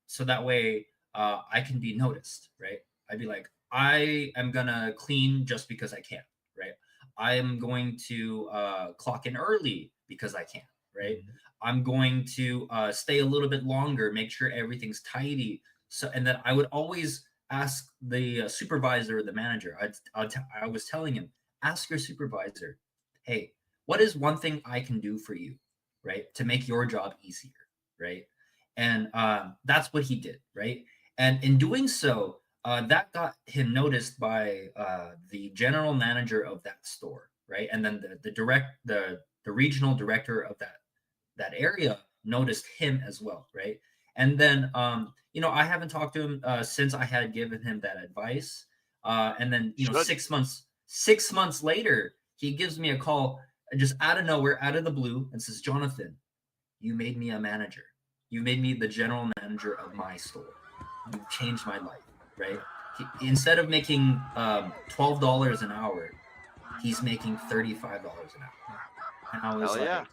so that way I can be noticed, right? I'd be like, I am gonna clean just because I can, right? I am going to clock in early because I can, right? Mhm. I'm going to stay a little bit longer, make sure everything's tidy. So, and then I would always ask the supervisor or the manager. I was telling him, ask your supervisor, hey, what is one thing I can do for you, right, to make your job easier, right? And that's what he did, right? And in doing so, that got him noticed by the general manager of that store, right? And then the regional director of that area noticed him as well, right? And then I haven't talked to him since I had given him that advice. And then should, 6 months later, he gives me a call just out of nowhere, out of the blue, and says, "Jonathan, you made me a manager. You made me the general manager of my store. You've changed my life," right? Instead of making $12 an hour, he's making $35 an hour. And I was hell yeah, like,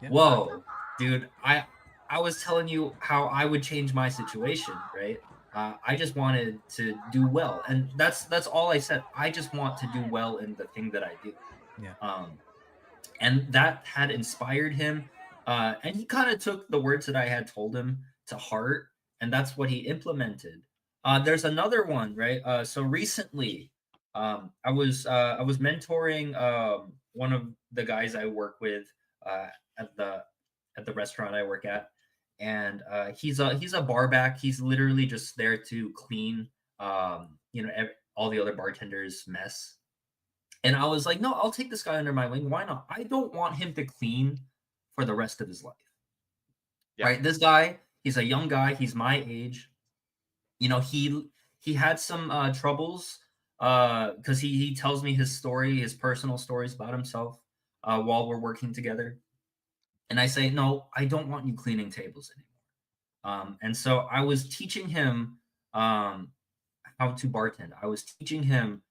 Yeah. whoa, dude, I was telling you how I would change my situation, right? I just wanted to do well, and that's all I said. I just want to do well in the thing that I do. Yeah. Um, and that had inspired him. And he kind of took the words that I had told him to heart, and that's what he implemented. There's another one, right? So recently, I was mentoring one of the guys I work with uh, at the restaurant I work at, and he's a bar back. He's literally just there to clean, all the other bartenders' mess. And I was like, no, I'll take this guy under my wing. Why not? I don't want him to clean for the rest of his life, yeah, right? This guy, he's a young guy. He's my age. He had some troubles because he tells me his story, his personal stories about himself while we're working together. And I say, no, I don't want you cleaning tables anymore. And so I was teaching him um, how to bartend. I was teaching him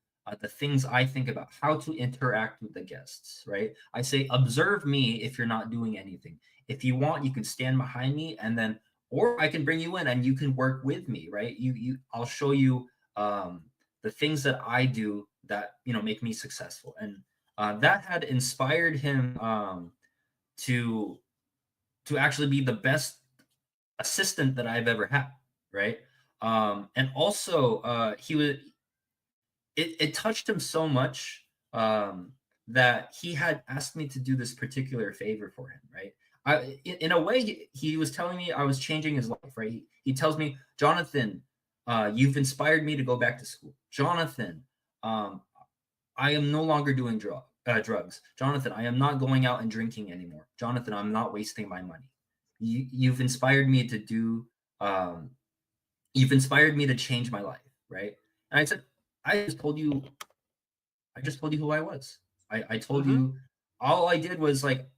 the things I think about, how to interact with the guests, right? I say, observe me if you're not doing anything. If you want, you can stand behind me and then, or I can bring you in and you can work with me, right? I'll show you the things that I do that, make me successful. And that had inspired him to, to actually be the best assistant that I've ever had, right? And also, it touched him so much that he had asked me to do this particular favor for him, right? In a way, he was telling me I was changing his life, right? He tells me, Jonathan, you've inspired me to go back to school. Jonathan, um, I am no longer doing drugs. Jonathan, I am not going out and drinking anymore. Jonathan, I'm not wasting my money. You've inspired me to do. Um, you've inspired me to change my life, right? And I said, I just told you, I just told you who I was. I told mm-hmm, you, all I did was like,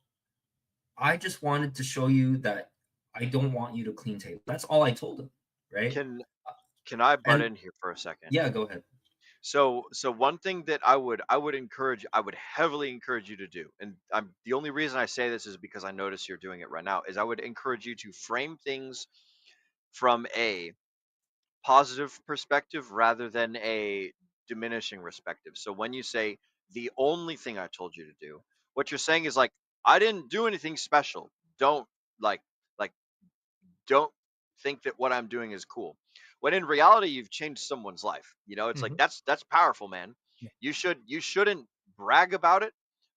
I just wanted to show you that I don't want you to clean tables. That's all I told him, right? Can can I butt And in here for a second? yeah, go ahead. So one thing that I would heavily encourage you to do, and I'm the only reason I say this is because I notice you're doing it right now, is I would encourage you to frame things from a positive perspective rather than a diminishing perspective. So when you say the only thing I told you to do, what you're saying is like, I didn't do anything special. Don't like like don't think that what I'm doing is cool. When in reality, you've changed someone's life. You know, it's like Mhm. that's powerful, man. Yeah. You shouldn't brag about it,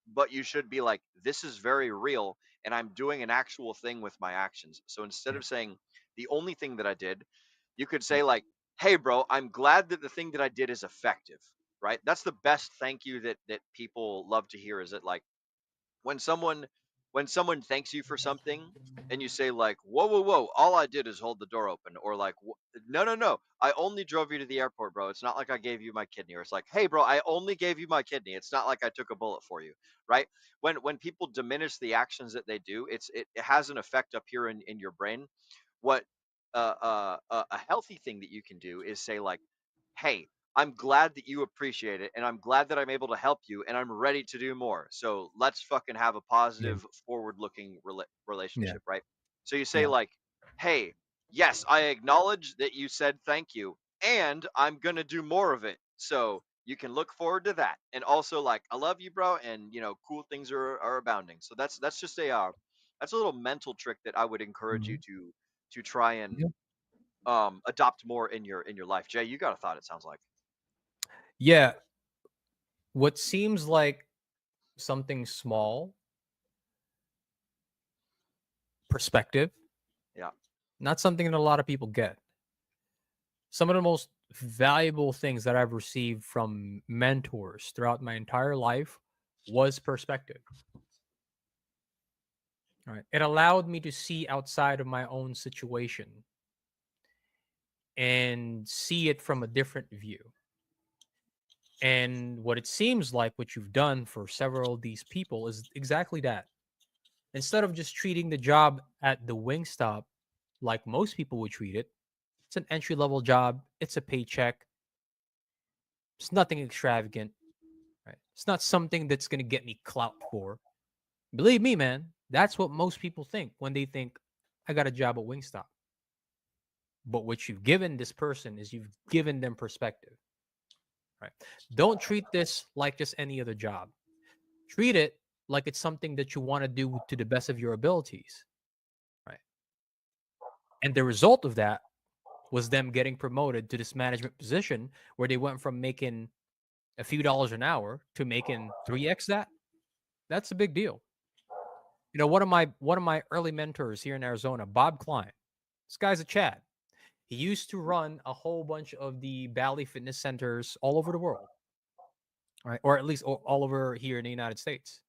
but you should be like, this is very real, and I'm doing an actual thing with my actions. So instead Yeah. of saying the only thing that I did, you could Yeah. say like, hey, bro, I'm glad that the thing that I did is effective. Right? That's the best thank you that people love to hear. Is that like when someone thanks you for something and you say like, whoa, whoa, whoa, all I did is hold the door open, or like, no, no, no, I only drove you to the airport, bro, it's not like I gave you my kidney. Or it's like, hey, bro, I only gave you my kidney, it's not like I took a bullet for you. Right? When people diminish the actions that they do, it has an effect up here in your brain. What a healthy thing that you can do is say like, hey, I'm glad that you appreciate it, and I'm glad that I'm able to help you, and I'm ready to do more. So let's fucking have a Yeah. positive, forward-looking Yeah. relationship, right? So you say Yeah. like, "Hey, yes, I acknowledge that you said thank you, and I'm gonna do more of it." So you can look forward to that, and also like, "I love you, bro," and cool things are abounding. So that's just a that's a little mental trick that I would encourage you Mhm. to try and Yeah. adopt more in your life. Jay, you got a thought? It sounds like. Yeah. What seems like something small, perspective, Yeah. not something that a lot of people get. Some of the most valuable things that I've received from mentors throughout my entire life was perspective. Right. It allowed me to see outside of my own situation and see it from a different view. And what it seems like what you've done for several of these people is exactly that. Instead of just treating the job at the wing stop like most people would treat it, it's an entry level job, it's a paycheck, it's nothing extravagant, right? It's not something that's going to get me clout for. Believe me, man, that's what most people think when they think I got a job at Wingstop. But what you've given this person is you've given them perspective, right? Don't treat this like just any other job. Treat it like it's something that you want to do to the best of your abilities, right? And the result of that was them getting promoted to this management position where they went from making a few dollars an hour to making 3x that. That's a big deal. One of my early mentors here in Arizona, Bob Klein. This guy's a Chad. He used to run a whole bunch of the Bally fitness centers all over the world, right? Or at least all over here in the United States.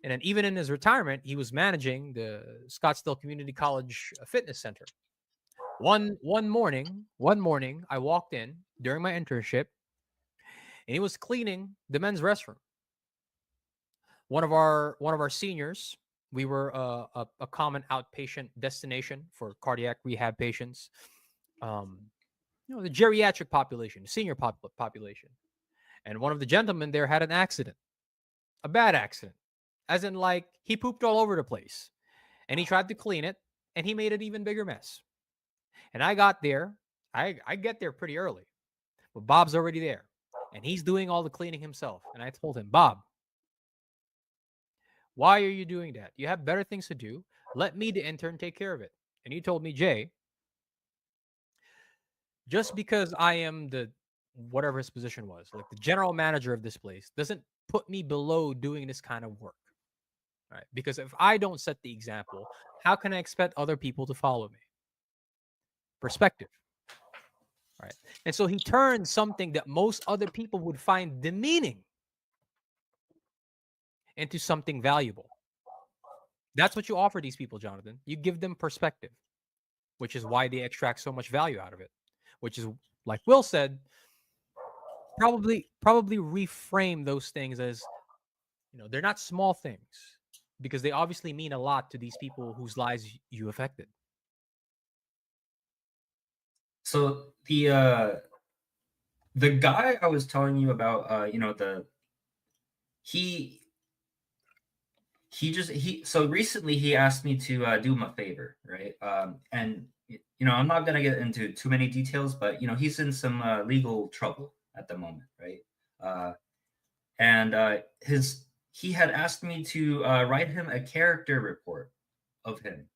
And then even in his retirement, he was managing the Scottsdale Community College Fitness Center. One morning, I walked in during my internship, and he was cleaning the men's restroom. One of our seniors, we were a common outpatient destination for cardiac rehab patients. Um, the geriatric population, the senior population. And one of the gentlemen there had an accident, a bad accident, as in like he pooped all over the place, and he tried to clean it, and he made an even bigger mess. And I got there. I get there pretty early, but Bob's already there, and he's doing all the cleaning himself. And I told him, Bob, why are you doing that? You have better things to do. Let me, the intern, take care of it. And he told me, Jay, just because I am the whatever his position was, like the general manager of this place, doesn't put me below doing this kind of work. Right? Because if I don't set the example, how can I expect other people to follow me? Perspective. Right. And so he turned something that most other people would find demeaning into something valuable. That's what you offer these people, Jonathan. You give them perspective, which is why they extract so much value out of it. Which is, like Will said, probably reframe those things as, they're not small things. because they obviously mean a lot to these people whose lives you affected. So the guy I was telling you about, he he so recently he asked me to do him a favor, right? And I'm not gonna get into too many details, but he's in some legal trouble at the moment, right? Uh, and his he had asked me to write him a character report of him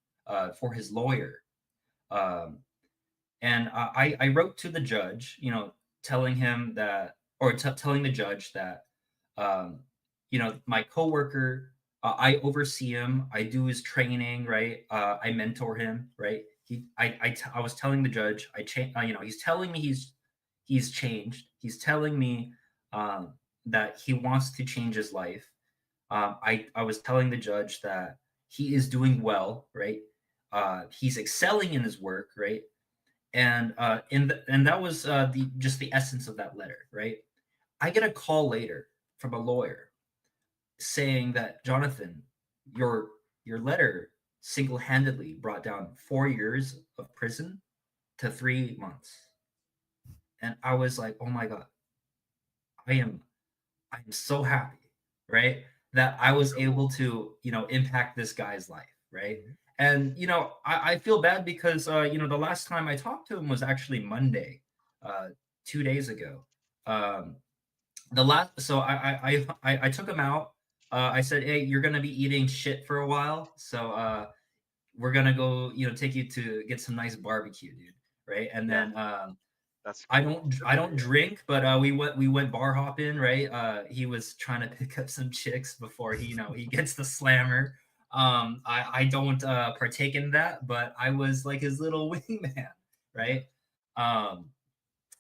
for his lawyer. Um, and I wrote to the judge, telling him that, or telling the judge that, um, my coworker, I oversee him, I do his training, right? I mentor him, right? I was telling the judge, he's telling me he's changed. He's telling me um, that he wants to change his life. I was telling the judge that he is doing well, right? He's excelling in his work, right? And that was the just the essence of that letter, right? I get a call later from a lawyer saying that, Jonathan, your letter single-handedly brought down 4 years of prison to 3 months. And I was like, oh my god, I am I'm so happy, right? That I was able to, impact this guy's life, right? Mhm. And I feel bad because the last time I talked to him was actually Monday, uh, 2 days ago. Um, the last so I took him out. I said, hey, you're gonna be eating shit for a while, so we're gonna go, take you to get some nice barbecue, dude, right? And Yeah, then that's I cool. don't Good I for don't you. drink, but we went bar hopping, right? He was trying to pick up some chicks before he gets the slammer. I don't partake in that, but I was like his little wingman, right? Um,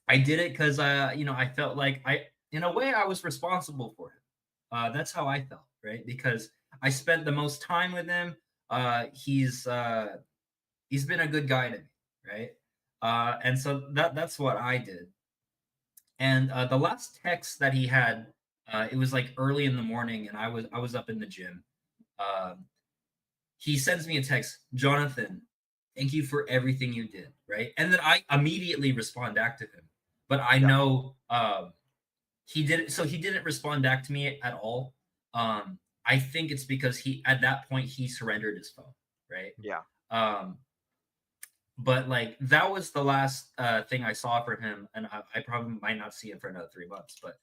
I did it because I felt like in a way I was responsible for him. That's how I felt, right? Because I spent the most time with him. He's been a good guy to me, right? And so that's what I did. And the last text that he had, it was like early in the morning, and I was up in the gym. Um, he sends me a text, Jonathan, thank you for everything you did, right? And then I immediately respond back to him, but I Yeah, know he didn't. So he didn't respond back to me at all. I think it's because he at that point he surrendered his phone, right? yeah. Um, but like that was the last thing I saw from him, and I probably might not see him for another 3 months. But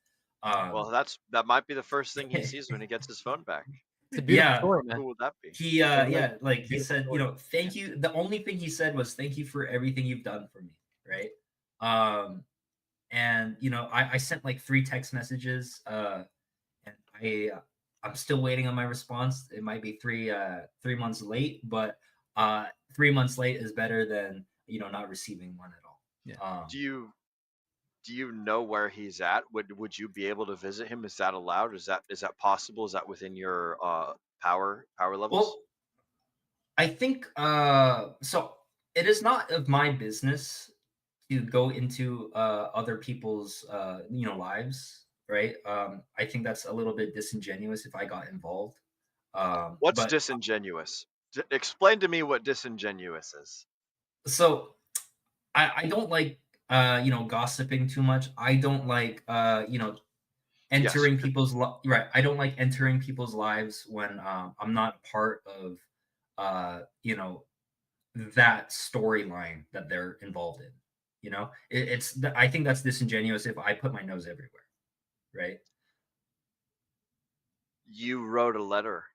Well, um, that might be the first thing he sees when he gets his phone back. It's a beautiful yeah, How story, man. cool would that be? It really yeah, like is a he beautiful said, story. thank you. The only thing he said was thank you for everything you've done for me, right? Um, and I sent like 3 text messages, and I'm still waiting on my response. It might be 3 months late, but 3 months late is better than not receiving one at all. Yeah. Do you do you know where he's at? Would you be able to visit him? Is that allowed? Is that possible? Is that within your power levels? Well, I think so. It is not of my business to go into other people's lives, right? I think that's a little bit disingenuous if I got involved. What's But disingenuous? Explain to me what disingenuous is. so I don't like gossiping too much. I don't like Yes, entering people's right. I don't like entering people's lives when I'm not a part of that storyline that they're involved in. I think that's disingenuous if I put my nose everywhere, right? you wrote a letter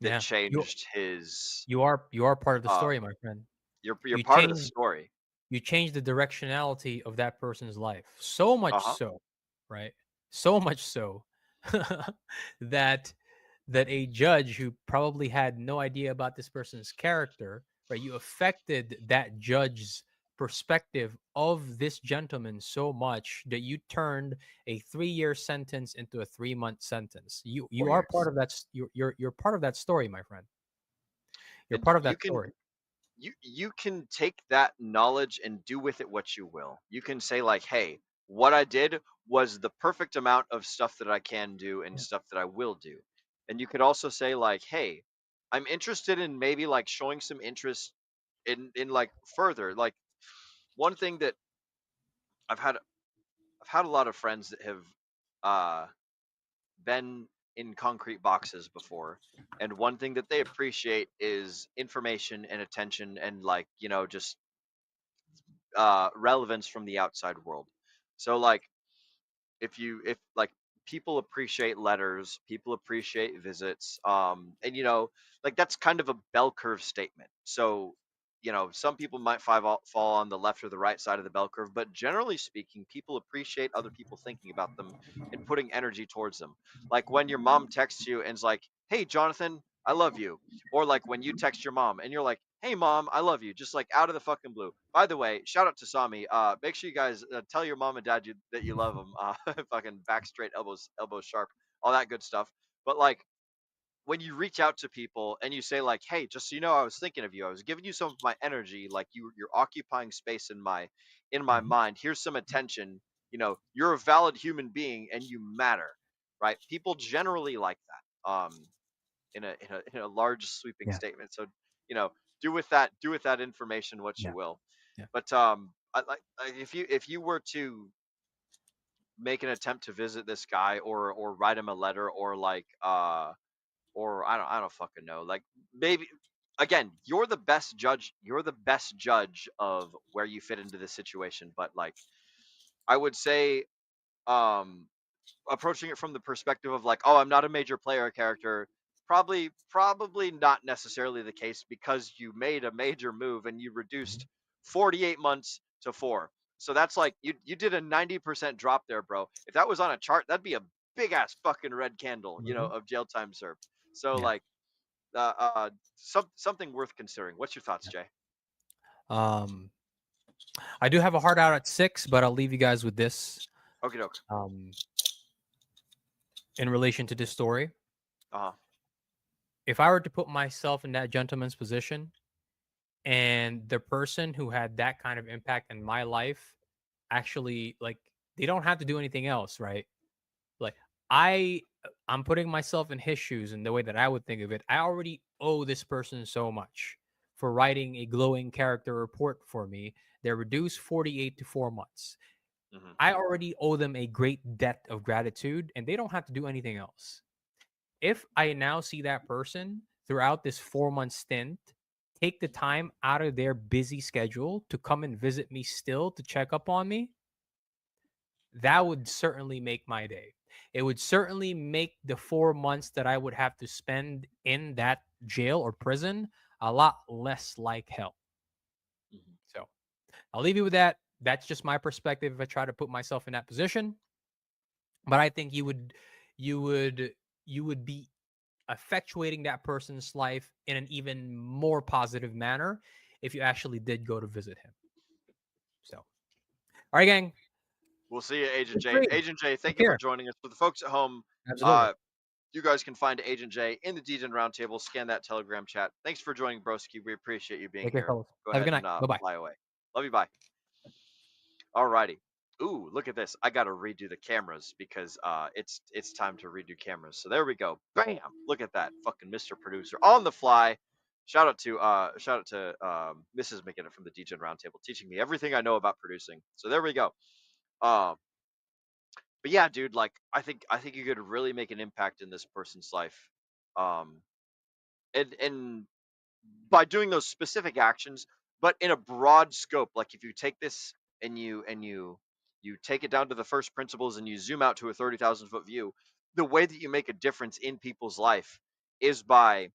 that Yeah. You changed his. you are part of the Uh, story, my friend. you're You part of the changed story. you changed the directionality of that person's life. So Uh much huh. so, right? So much so that a judge who probably had no idea about this person's character, right? You affected that judge's perspective of this gentleman so much that you turned a 3-year sentence into a 3-month sentence. You four you are part years. of that. You're part of that story, my friend. You're And part of you that can story. you can take that knowledge and do with it what you will. You can say like, "Hey, what I did was the perfect amount of stuff that I can do and Yeah. stuff that I will do." And you could also say like, hey, I'm interested in maybe like showing some interest in like further. Like one thing that I've had I've had a lot of friends that have uh been in concrete boxes before, and one thing that they appreciate is information and attention and like, just relevance from the outside world. So like if like people appreciate letters, people appreciate visits, and like that's kind of a bell curve statement. So some people might fall on the left or the right side of the bell curve, but generally speaking, people appreciate other people thinking about them and putting energy towards them. Like when your mom texts you and is like, hey Jonathan, I love you. Or like when you text your mom and you're like, hey mom, I love you, just like out of the fucking blue. By the way, shout out to Sami. Make sure you guys tell your mom and dad that you love them. Fucking back straight, elbows sharp, all that good stuff. But like when you reach out to people and you say like, hey, just so you know, I was thinking of you, I was giving you some of my energy, like you're occupying space in my Mhm. mind, here's some attention. You're a valid human being and you matter, right? People generally like that, in a large sweeping Yeah. statement. So you know do with that information what you Yeah. will. Yeah. But like if you were to make an attempt to visit this guy or write him a letter or like or I don't fucking know. Like maybe again, you're the best judge of where you fit into this situation, but like I would say um approaching it from the perspective of like, oh, I'm not a major player character, probably not necessarily the case because you made a major move and you Mhm. reduced 48 months to 4. So that's like you did a 90% drop there, bro. If that was on a chart, that'd be a big ass fucking red candle, Mhm. of jail time served. So Yeah. like something worth considering. What's your thoughts, Yeah. Jay? Um, I do have a hard out at 6, but I'll leave you guys with this. Okay, doke. Um, in relation to this story, Uh-huh. if I were to put myself in that gentleman's position, and the person who had that kind of impact in my life actually, like, they don't have to do anything else, right? Like, I'm putting myself in his shoes, and the way that I would think of it, I already owe this person so much for writing a glowing character report for me. They're reduced 48 to 4 months. Hmm. I already owe them a great debt of gratitude, and they don't have to do anything else. If I now see that person throughout this 4 month stint take the time out of their busy schedule to come and visit me still to check up on me, that would certainly make my day. It would certainly make the 4 months that I would have to spend in that jail or prison a lot less like hell. Hmm. So I'll leave you with that. That's just my perspective if I try to put myself in that position. But I think you would, you would be effectuating that person's life in an even more positive manner if you actually did go to visit him. So, all right, gang. We'll see you, Agent Good J. trade. Agent J, thank Take you for care. joining us. For the folks at home, Absolutely. uh, you guys can find Agent J in the Degen Roundtable. Scan that Telegram chat. Thanks for joining, Broski. We appreciate you being Take care, here. fellas. Go Have a ahead good and night. Bye bye. fly away. Love you. Bye. Alrighty. Ooh, look at this. I gotta redo the cameras because it's time to redo cameras. So there we go. Bam! Look at that. Fucking Mr. Producer on the fly. Shout out to Mrs. McGinnis from the Degen Roundtable teaching me everything I know about producing. So there we go. Um but yeah, dude, like I think you could really make an impact in this person's life. Um and by doing those specific actions, but in a broad scope. Like if you take this and you take it down to the first principles and you zoom out to a 30,000 foot view, the way that you make a difference in people's life is by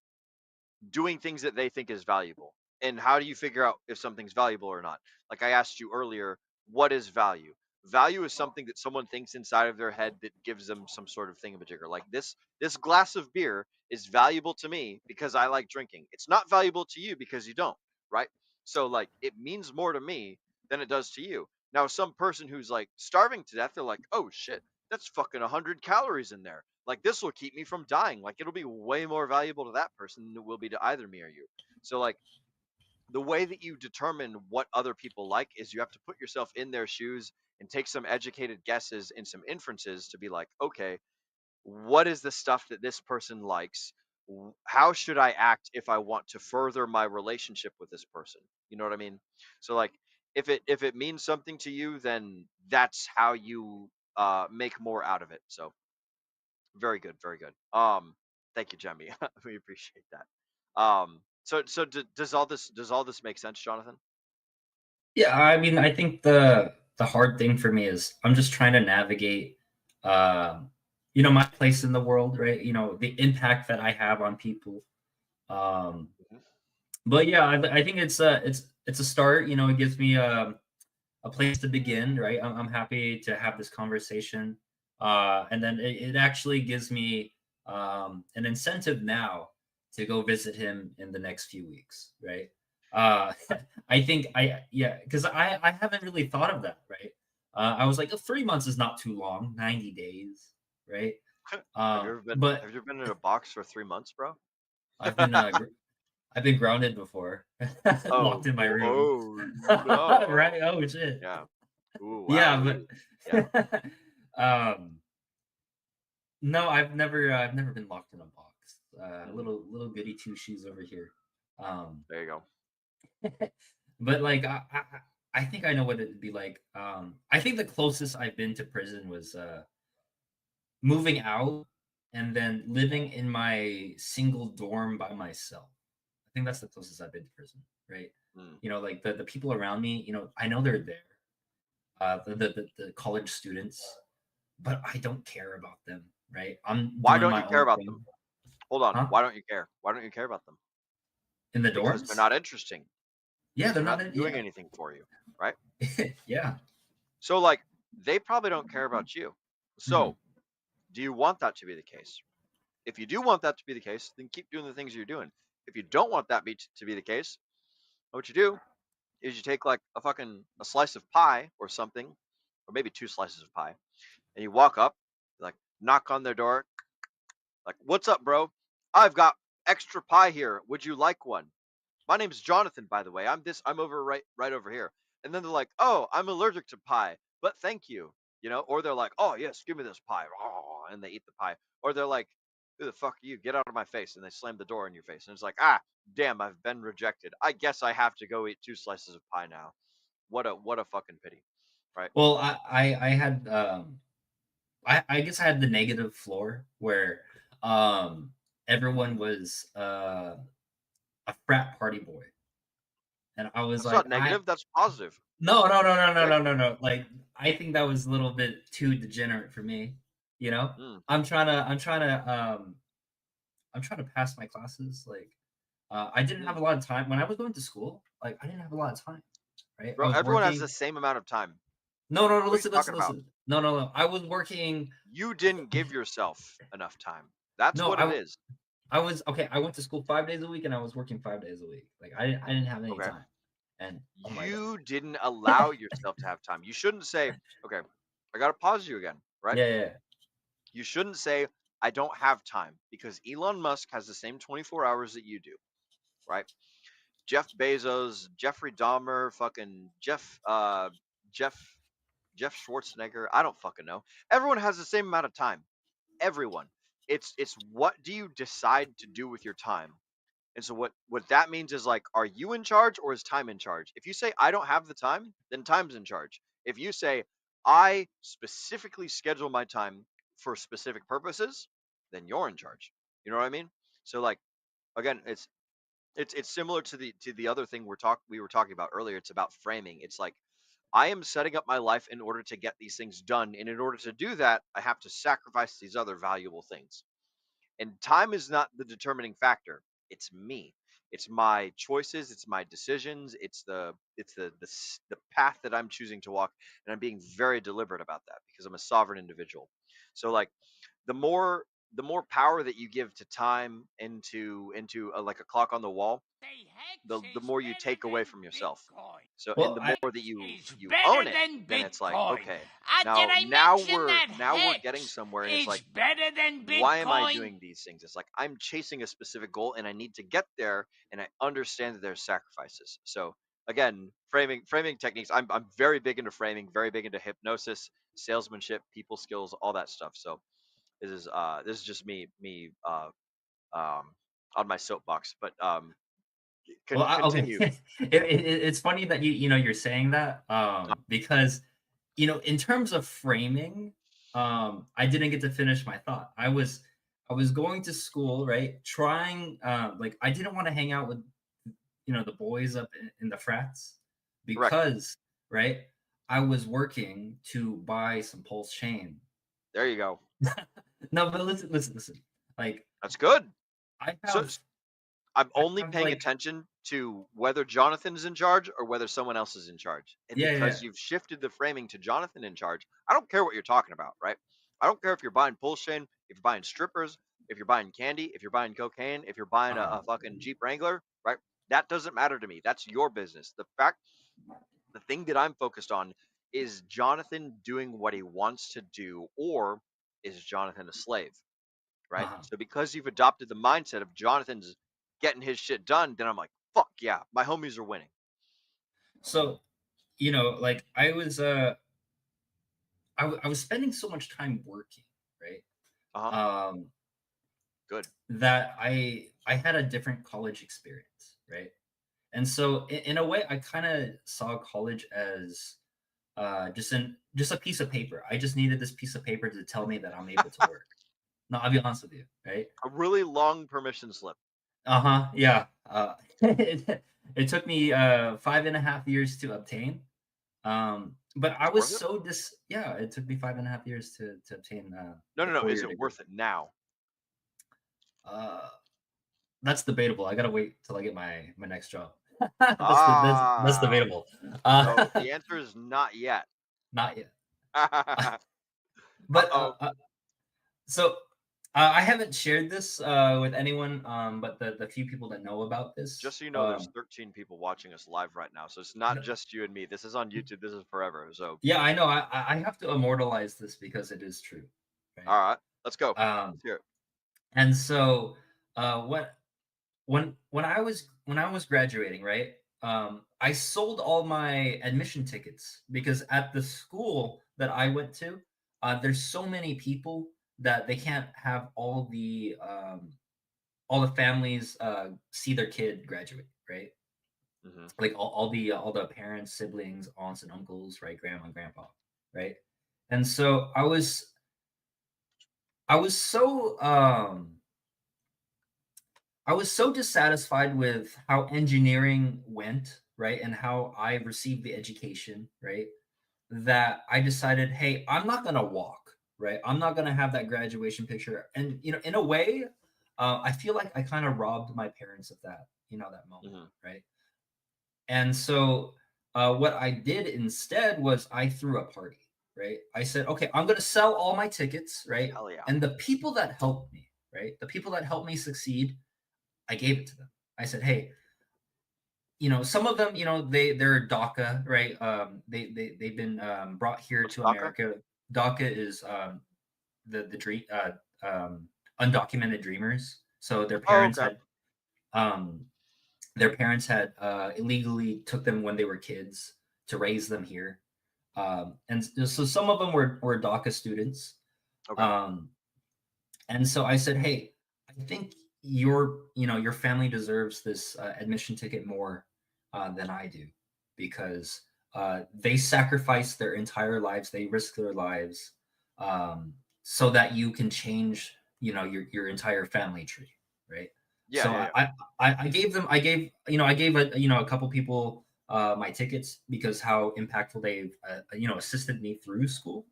doing things that they think is valuable. And how do you figure out if something's valuable or not? Like I asked you earlier, what is value? Value is something that someone thinks inside of their head that gives them some sort of thingamajigger. Like this glass of beer is valuable to me because I like drinking. It's not valuable to you because you don't, right? So like it means more to me than it does to you. Now, some person who's like starving to death, they're like, oh shit, that's fucking 100 calories in there. Like this will keep me from dying. Like it'll be way more valuable to that person than it will be to either me or you. So like the way that you determine what other people like is you have to put yourself in their shoes and take some educated guesses and some inferences to be like, okay, what is the stuff that this person likes? How should I act if I want to further my relationship with this person? You know what I mean? So like, if it means something to you, then that's how you make more out of it. So very good, very good. Thank you, Jemmy. We appreciate that. Does all this make sense, Jonathan? Yeah, I mean, I think the hard thing for me is I'm just trying to navigate, my place in the world, right? The impact that I have on people. Um, Mhm. but yeah, I think it's a start. It gives me a place to begin, right? I'm happy to have this conversation, and then it actually gives me an incentive now to go visit him in the next few weeks, right? Uh, I think yeah, because I haven't really thought of that, right? I was like, 3 months is not too long, 90 days, right? But Have you ever been in a box for 3 months, bro? I've been I've been grounded before, Oh, locked in my room, oh right? no. Oh shit. Yeah. Ooh, Yeah, wow. but Yeah. um, no, I've never been locked in a box. Mm, Little goody two shoes over here. Um, there you go. but like I think I know what it'd be like. I think the closest I've been to prison was moving out and then living in my single dorm by myself. I think that's the closest I've been to prison, right? Mm. Like the people around me, I know they're there. The college students, but I don't care about them, right? I'm Why doing don't you my care own about them? thing. Hold on. Huh? Why don't you care? Why don't you care about them? In the Because they're dorms? not interesting. Yeah, Because they're they're not not in, doing yeah. anything for you, right? Yeah. So like they probably don't care about you. Mhm. So, do you want that to be the case? If you do want that to be the case, then keep doing the things you're doing. If you don't want that to be the case, what you do is you take like a slice of pie or something, or maybe two slices of pie, and you walk up, like knock on their door, like, "What's up, bro? I've got extra pie here. Would you like one? My name's Jonathan, by the way. I'm over right over here." And then they're like, "Oh, I'm allergic to pie, but thank you." Or they're like, "Oh, yes, give me this pie." Oh, and they eat the pie. Or they're like, "Who the fuck are you? Get out of my face." And they slam the door in your face. And it's like, "Ah, damn, I've been rejected. I guess I have to go eat two slices of pie now." What a fucking pity, right? Well, I had I guess I had the negative floor where um everyone was a frat party boy. And I was That's like, not I negative, that's positive, no, no, no, no, no, right? no, no, no. Like I think that was a little bit too degenerate for me, you know? Mm, I'm trying to pass my classes. Like I didn't mm. have a lot of time when I was going to school. Like I didn't have a lot of time, right? I Bro, was everyone has the working. same amount of time. No, no, no. What are you Listen, talking listen, about? listen. No, no, no. I was working. You didn't give yourself enough time. That's No, what it is. I was okay. I went to school 5 days a week, and I was working 5 days a week. Like I didn't have any Okay. time. And oh my god. You didn't allow yourself to have time. You shouldn't say, okay, I got to pause you again, right? Yeah, yeah, yeah. You shouldn't say, I don't have time because Elon Musk has the same 24 hours that you do, right? Jeff Bezos, Jeffrey Dahmer, fucking Jeff, Jeff Schwarzenegger. I don't fucking know. Everyone has the same amount of time. Everyone. It's what do you decide to do with your time? And so what that means is like, are you in charge or is time in charge? If you say I don't have the time, then time's in charge. If you say I specifically schedule my time for specific purposes, then you're in charge. You know what I mean? So like again, it's similar to the other thing we were talking about earlier. It's about framing. It's like I am setting up my life in order to get these things done, and in order to do that, I have to sacrifice these other valuable things. And time is not the determining factor. It's me. It's my choices. It's my decisions. It's the path that I'm choosing to walk, and I'm being very deliberate about that because I'm a sovereign individual. So like the more the more power that you give to time into like a clock on the wall, Say Hex the is more you better take away than from yourself. Bitcoin. So and Well, the I more that you Is you own better it, than then it's like Bitcoin. okay, Did now I now mention we're that now we're getting Hex somewhere, and it's is like better than why am I Bitcoin? doing these things? It's like I'm chasing a specific goal and I need to get there, and I understand that there's sacrifices. So again, framing techniques. I'm very big into framing, very big into hypnosis, salesmanship, people skills, all that stuff. So This is just me um on my soapbox, but Well, okay. continue. It's funny that you're saying that because in terms of framing, I didn't get to finish my thought. I was going to school, right? Trying like I didn't want to hang out with the boys up in the frats Correct. because right I was working to buy some pulse chain. There you go. No, but listen. Like That's good. I So have I'm I only have paying like attention to whether Jonathan is in charge or whether someone else is in charge. And yeah. because you've shifted the framing to Jonathan in charge, I don't care what you're talking about, right? I don't care if you're buying bullshit, if you're buying strippers, if you're buying candy, if you're buying cocaine, if you're buying Uh-huh. a fucking Jeep Wrangler, right? That doesn't matter to me. That's your business. The thing that I'm focused on is Jonathan doing what he wants to do, or is Jonathan a slave? Right? Uh-huh. So because you've adopted the mindset of Jonathan's getting his shit done, then I'm like, fuck yeah, my homies are winning. So, like I was spending so much time working, right? Uh huh. Um, Good. that I had a different college experience, right? And so in a way, I kind of saw college as just a piece of paper. I just needed this piece of paper to tell me that I'm able to work. No, I'll be honest with you, right? A really long permission slip. Uh-huh. Yeah. It took me 5.5 years to obtain. But I Is it was worth it? so yeah, it took me 5.5 years to obtain No, the no, no. Is 4 year it degree. worth it now? Uh that's debatable. I gotta wait till I get my next job. That's Ah, debatable. so the answer is not yet. Not yet. Uh But oh. so I haven't shared this with anyone, but the few people that know about Just this, so you know, there's 13 people watching us live right now, so it's not no- just you and me. This is on YouTube. This is forever. So, yeah, I know. I have to immortalize this because it is true, right? all right, let's go. Um, Let's hear it. and so what when I was graduating, right? I sold all my admission tickets because at the school that I went to, there's so many people that they can't have all the families see their kid graduate, right? Hmm. Like all the parents, siblings, aunts and uncles, right? Grandma, grandpa, right? And so I was so I was so dissatisfied with how engineering went, right? And how I received the education, right? That I decided, hey, I'm not gonna walk, right? I'm not gonna have that graduation picture. And in a way, I feel like I kind of robbed my parents of that moment, Hmm. right? And so what I did instead was I threw a party, right? I said, okay, I'm gonna sell all my tickets, right? Hell yeah. And the people that helped me, right? The people that helped me succeed, I gave it to them. I said, "Hey, some of them, they're DACA, right? They've been brought here What's to DACA? America. DACA is the dream undocumented dreamers. So Oh, okay. um, their parents had illegally took them when they were kids to raise them here, and so some of them were DACA students. Okay. Um, And so I said, "Hey, I think your family deserves this admission ticket more than I do because they sacrificed their entire lives, they risked their lives so that you can change, your entire family tree, right?" Yeah, So yeah, I yeah. I, I gave them, I gave a couple people my tickets because how impactful they've assisted me through school.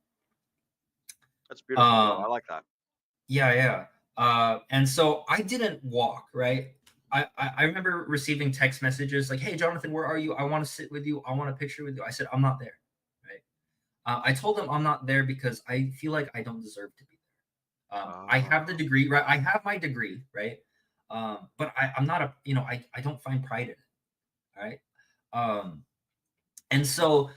That's beautiful, bro. I Um, like that. yeah, yeah. And so I didn't walk, right? I remember receiving text messages like, "Hey, Jonathan, where are you? I want to sit with you. I want a picture with you." I said, "I'm not there." Right? I told them I'm not there because I feel like I don't deserve to be there. I have the Oh. degree, right? I have my degree, right? But I'm not I don't find pride in it. All right. Um, and so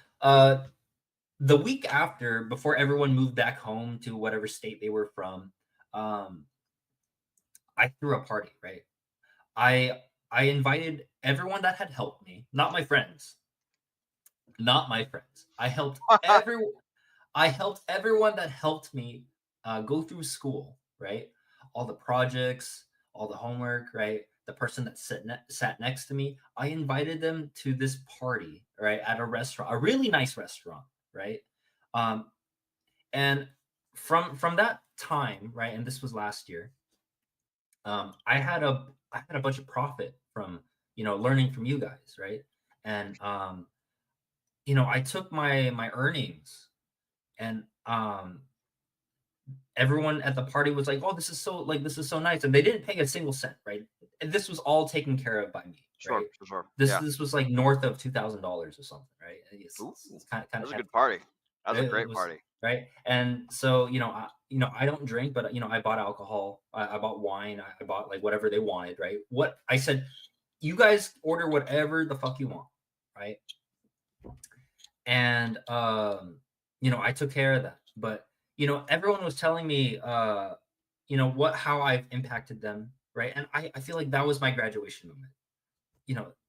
the week after, before everyone moved back home to whatever state they were from, um, I threw a party, right? I invited everyone that had helped me, not my friends, not my friends. I helped everyone that helped me go through school, right? All the projects, all the homework, right? The person that sat next to me, I invited them to this party, right, at a restaurant, a really nice restaurant, right? Um, and from that time, right, and this was last year, I had a bunch of profit from learning from you guys, right? And I took my earnings, and everyone at the party was like, "Oh, this is so nice," and they didn't pay a single cent, right? And this was all taken care of by me, Sure, right? sure, sure. This Yeah. this was like north of $2,000 or something, right? Ooh, It's kind of that's a good hefty. party. That was a It great was party. right, and so I don't drink, but I bought alcohol, I bought wine, I bought like whatever they wanted, right? What I said, you guys order whatever the fuck you want, right? And I took care of that. But everyone was telling me how I've impacted them, right? And I feel like that was my graduation moment.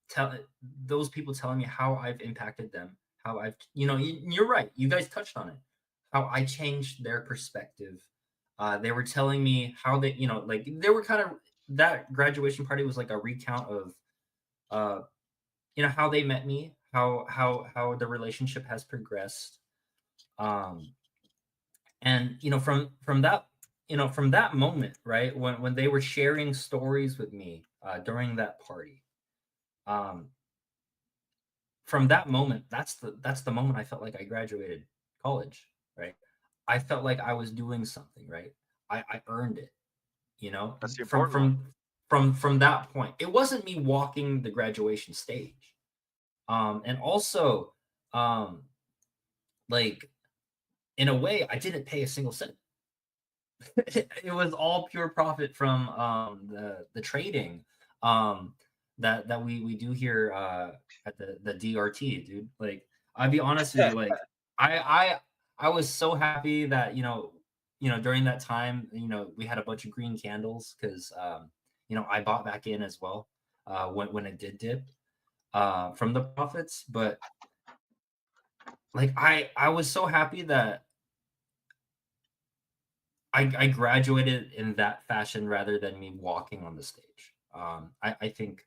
Tell those people telling me how I've impacted them, how you're right. You guys touched on it. How I changed their perspective. They were telling me how like they were kind of that graduation party was like a recount of uh, how they met me, how the relationship has progressed. Um, and from that moment, right, when they were sharing stories with me during that party, um, from that moment, that's the moment I felt like I graduated college, right? I felt like I was doing something, right? I earned it, That's the from important one. that point. It wasn't me walking the graduation stage. And also, um, like in a way, I didn't pay a single cent. It was all pure profit from the trading um that we do here at the DRT, dude. Like I'll be honest with you, like I I I was so happy that during that time, we had a bunch of green candles because I bought back in as well when it did dip from the profits. But like I was so happy that I graduated in that fashion rather than me walking on the stage. I think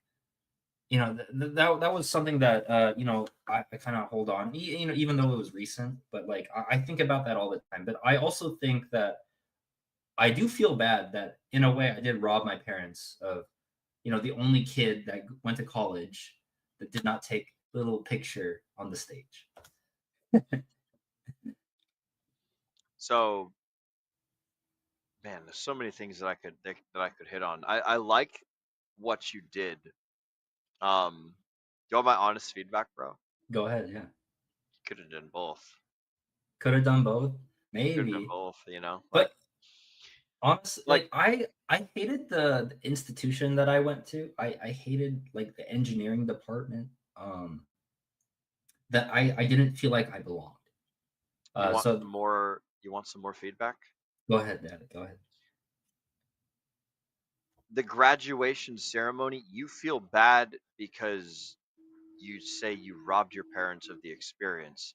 that was something that I kind of hold on. Even though it was recent, but like I think about that all the time. But I also think that I do feel bad that in a way I did rob my parents of the only kid that went to college that did not take a little picture on the stage. So, man, there's so many things that I could hit on. I like what you did. Do you want my honest feedback, bro? Go ahead, yeah. You could have done both. Could have done both, You could have done maybe. both. But honestly, Like like I hated the institution that I went to. I hated like the engineering department. That I didn't feel like I belonged. you want So some more. You want some more feedback? go ahead, Dad. Go ahead. The graduation ceremony, you feel bad because you say you robbed your parents of the experience.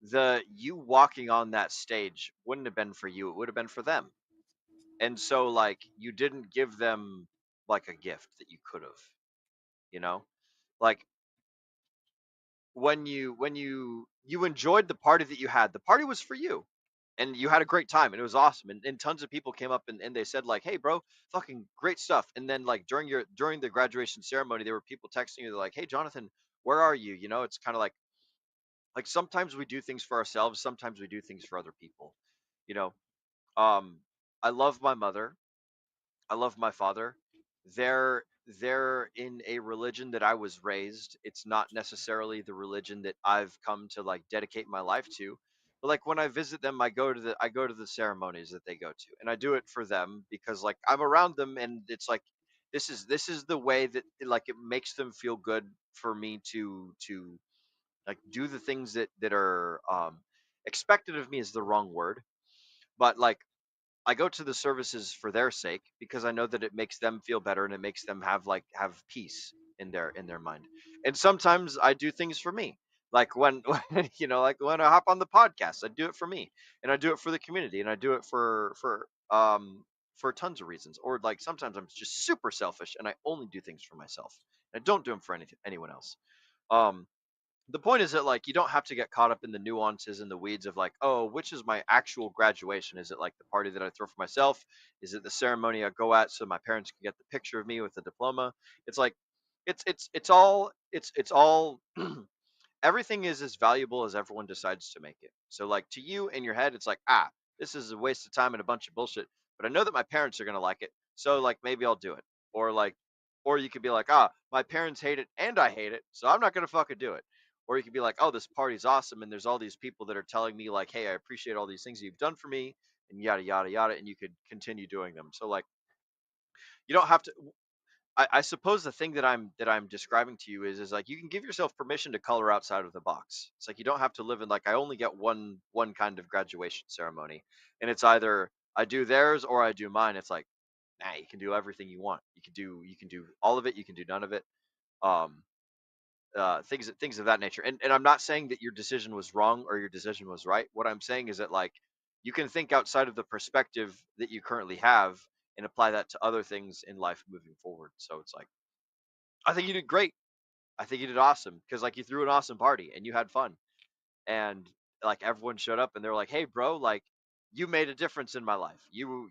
The you walking on that stage wouldn't have been for you, it would have been for them. And so like you didn't give them like a gift that you could have, you know? Like when you enjoyed the party that you had, the party was for you. And you had a great time and it was awesome. And tons of people came up and they said like, hey bro, fucking great stuff. And then like during the graduation ceremony, there were people texting you, they're like, hey Jonathan, where are you? It's kind of like sometimes we do things for ourselves, sometimes we do things for other people. You know, um, I love my mother. I love my father. They're in a religion that I was raised. It's not necessarily the religion that I've come to like dedicate my life to. But like when I visit them, I go to the ceremonies that they go to. And I do it for them because like I'm around them and it's like this is the way that like it makes them feel good for me to like do the things that are expected of me is the wrong word, but like I go to the services for their sake because I know that it makes them feel better and it makes them have peace in their mind. And sometimes I do things for me. Like when like when I hop on the podcast, I do it for me, and I do it for the community, and I do it for tons of reasons. Or like sometimes I'm just super selfish and I only do things for myself. And I don't do them for anyone else. Um, the point is that like you don't have to get caught up in the nuances and the weeds of like, oh, which is my actual graduation? Is it like the party that I throw for myself? Is it the ceremony I go at so my parents can get the picture of me with the diploma? It's like it's all everything is as valuable as everyone decides to make it. So like to you in your head, it's like, this is a waste of time and a bunch of bullshit. But I know that my parents are gonna like it. So like maybe I'll do it. Or like or you could be like, my parents hate it and I hate it, so I'm not gonna fucking do it. Or you could be like, oh, this party's awesome and there's all these people that are telling me like, hey, I appreciate all these things you've done for me and yada yada yada, and you could continue doing them. So like you don't have to I suppose the thing that I'm describing to you is like you can give yourself permission to color outside of the box. It's like you don't have to live in like I only get one kind of graduation ceremony, and it's either I do theirs or I do mine. It's like nah, you can do everything you want. You can do all of it. You can do none of it. Um, things of that nature. And I'm not saying that your decision was wrong or your decision was right. What I'm saying is that like you can think outside of the perspective that you currently have and apply that to other things in life moving forward. So it's like I think you did great. I think you did awesome because like you threw an awesome party and you had fun and like everyone showed up and they were like, "Hey, bro, like you made a difference in my life. You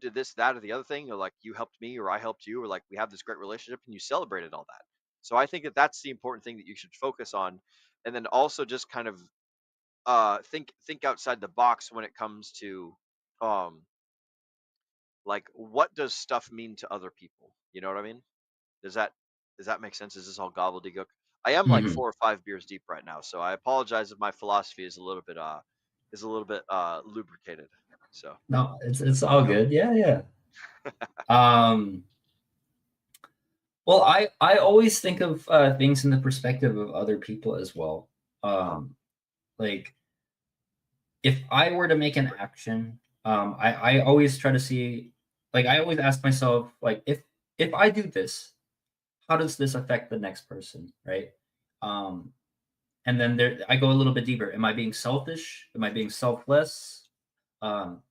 did this, that, or the other thing, or like you helped me, or I helped you, or like we have this great relationship, and you celebrated all that." So I think that that's the important thing that you should focus on, and then also just kind of think outside the box when it comes to um like what does stuff mean to other people. You know what I mean? Does that does that make sense? Is this all gobbledygook? I am like Mhm. 4 or 5 beers deep right now, so I apologize if my philosophy is a little bit lubricated. So No, it's all no. good. Yeah, yeah. Um, well, I always think of things in the perspective of other people as well. Uh-huh. Like if I were to make an action, I always try to see, like I always ask myself, like if I do this, how does this affect the next person, right? Um, and then there, I go a little bit deeper. Am I being selfish? Am I being selfless? Um,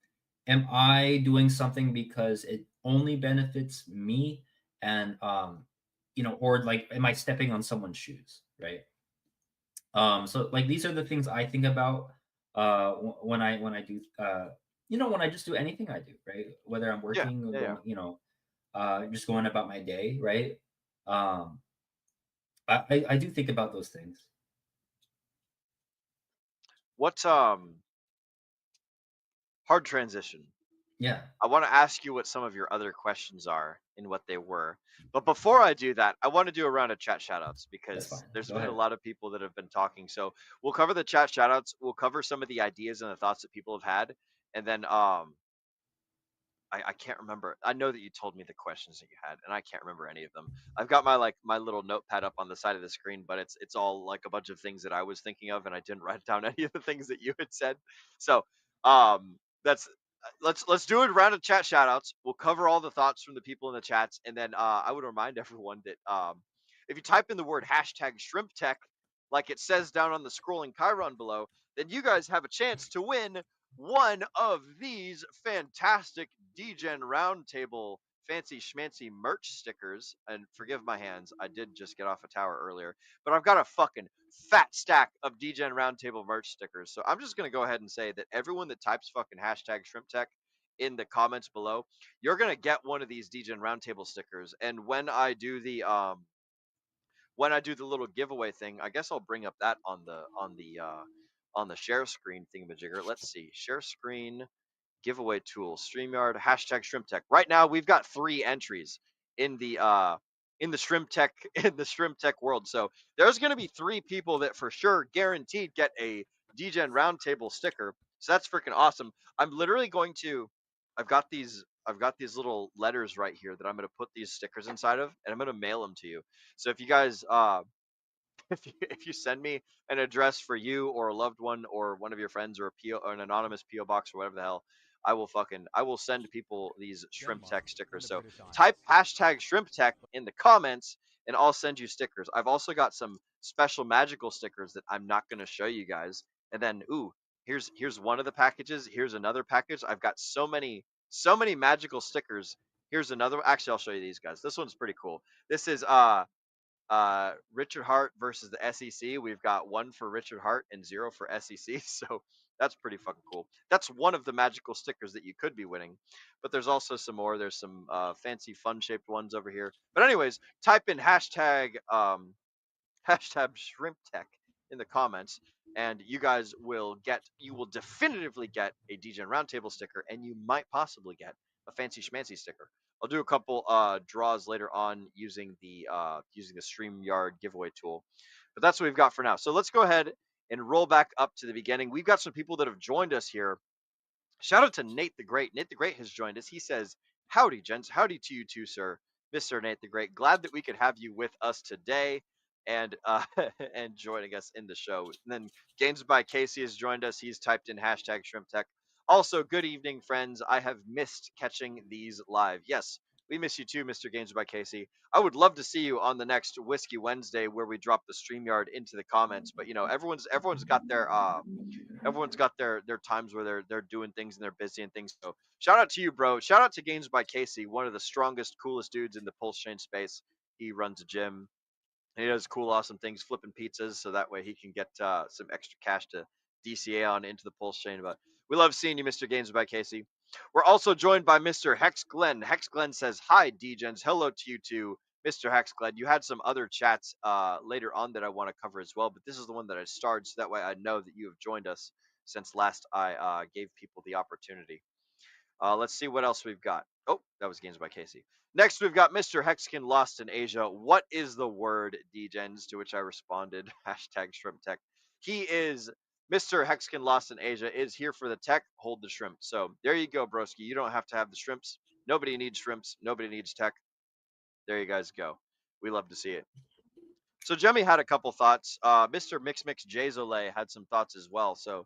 am I doing something because it only benefits me? And or like, am I stepping on someone's shoes, right? So like these are the things I think about when I do when I just do anything I do, right? Whether I'm Yeah, working or yeah, yeah. going, just going about my day, right? Um, I do think about those things. What's hard transition? Yeah, I want to ask you what some of your other questions are and what they were. But before I do that, I want to do a round of chat shoutouts that's because fine. there's Go been a ahead. lot of people that have been talking. So we'll cover the chat shoutouts. We'll cover some of the ideas and the thoughts that people have had. And then I can't remember. I know that you told me the questions that you had, and I can't remember any of them. I've got my little notepad up on the side of the screen, but it's all like a bunch of things that I was thinking of, and I didn't write down any of the things that you had said. So that's let's do a round of chat shoutouts. We'll cover all the thoughts from the people in the chats, and then I would remind everyone that if you type in the word hashtag shrimp tech, like it says down on the scrolling Chiron below, then you guys have a chance to win one of these fantastic Degen Roundtable fancy schmancy merch stickers. And forgive my hands, I did just get off a tower earlier, but I've got a fucking fat stack of Degen Roundtable merch stickers. So I'm just gonna go ahead and say that everyone that types fucking hashtag Shrimp Tech in the comments below, you're gonna get one of these Degen Roundtable stickers. And when I do the little giveaway thing, I guess I'll bring up that on the share screen thingamajigger. Let's see, share screen giveaway tool, StreamYard, hashtag Shrimp Tech. Right now, we've got 3 entries in the Shrimp Tech in the Shrimp Tech world. So there's going to be 3 people that for sure guaranteed get a DGen Roundtable sticker. So that's freaking awesome. I'm literally going to. I've got these little letters right here that I'm going to put these stickers inside of, and I'm going to mail them to you. So if you guys if you send me an address for you or a loved one or one of your friends or a PO or an anonymous PO box or whatever the hell, I will send people these shrimp tech stickers. So type hashtag shrimp tech in the comments and I'll send you stickers. I've also got some special magical stickers that I'm not going to show you guys. And then, ooh, here's one of the packages. Here's another package. I've got so many magical stickers. Here's another. Actually, I'll show you these guys. This one's pretty cool. This is Richard Hart versus the SEC. We've got one for Richard Hart and zero for SEC. So that's pretty fucking cool. That's one of the magical stickers that you could be winning. But there's also some more. There's some fancy fun shaped ones over here. But anyways, type in hashtag hashtag shrimp tech in the comments, and you will definitively get a DGen roundtable sticker, and you might possibly get a fancy schmancy sticker. I'll do a couple draws later on using the StreamYard giveaway tool, but that's what we've got for now. So let's go ahead and roll back up to the beginning. We've got some people that have joined us here. Shout out to Nate the Great. Nate the Great has joined us. He says, "Howdy, gents. Howdy to you too, sir, Mister Nate the Great. Glad that we could have you with us today, and and joining us in the show." And then Games by Casey has joined us. He's typed in hashtag Shrimp Tech. Also, good evening, friends. I have missed catching these live. Yes, we miss you too, Mr. Games by Casey. I would love to see you on the next Whiskey Wednesday where we drop the StreamYard into the comments. But you know, everyone's got their times where they're doing things and they're busy and things. So shout out to you, bro. Shout out to Games by Casey, one of the strongest, coolest dudes in the pulse chain space. He runs a gym. And he does cool, awesome things, flipping pizzas, so that way he can get some extra cash to DCA on into the pulse chain. But we love seeing you, Mr. Games by Casey. We're also joined by Mr. Hex Glenn. Hex Glenn says, "Hi, DGens. Hello to you too, Mr. Hex Glenn. You had some other chats later on that I want to cover as well, but this is the one that I starred, so that way I know that you have joined us since last I gave people the opportunity." Let's see what else we've got. Oh, that was Games by Casey. Next, we've got Mr. Hexkin Lost in Asia. What is the word, Dgens? To which I responded, hashtag shrimp tech. He is Mr. Hexkin Lost in Asia is here for the tech. Hold the shrimp. So there you go, broski. You don't have to have the shrimps. Nobody needs shrimps. Nobody needs tech. There you guys go. We love to see it. So Jemmy had a couple thoughts. Mr. Mix Mix Jazole had some thoughts as well. So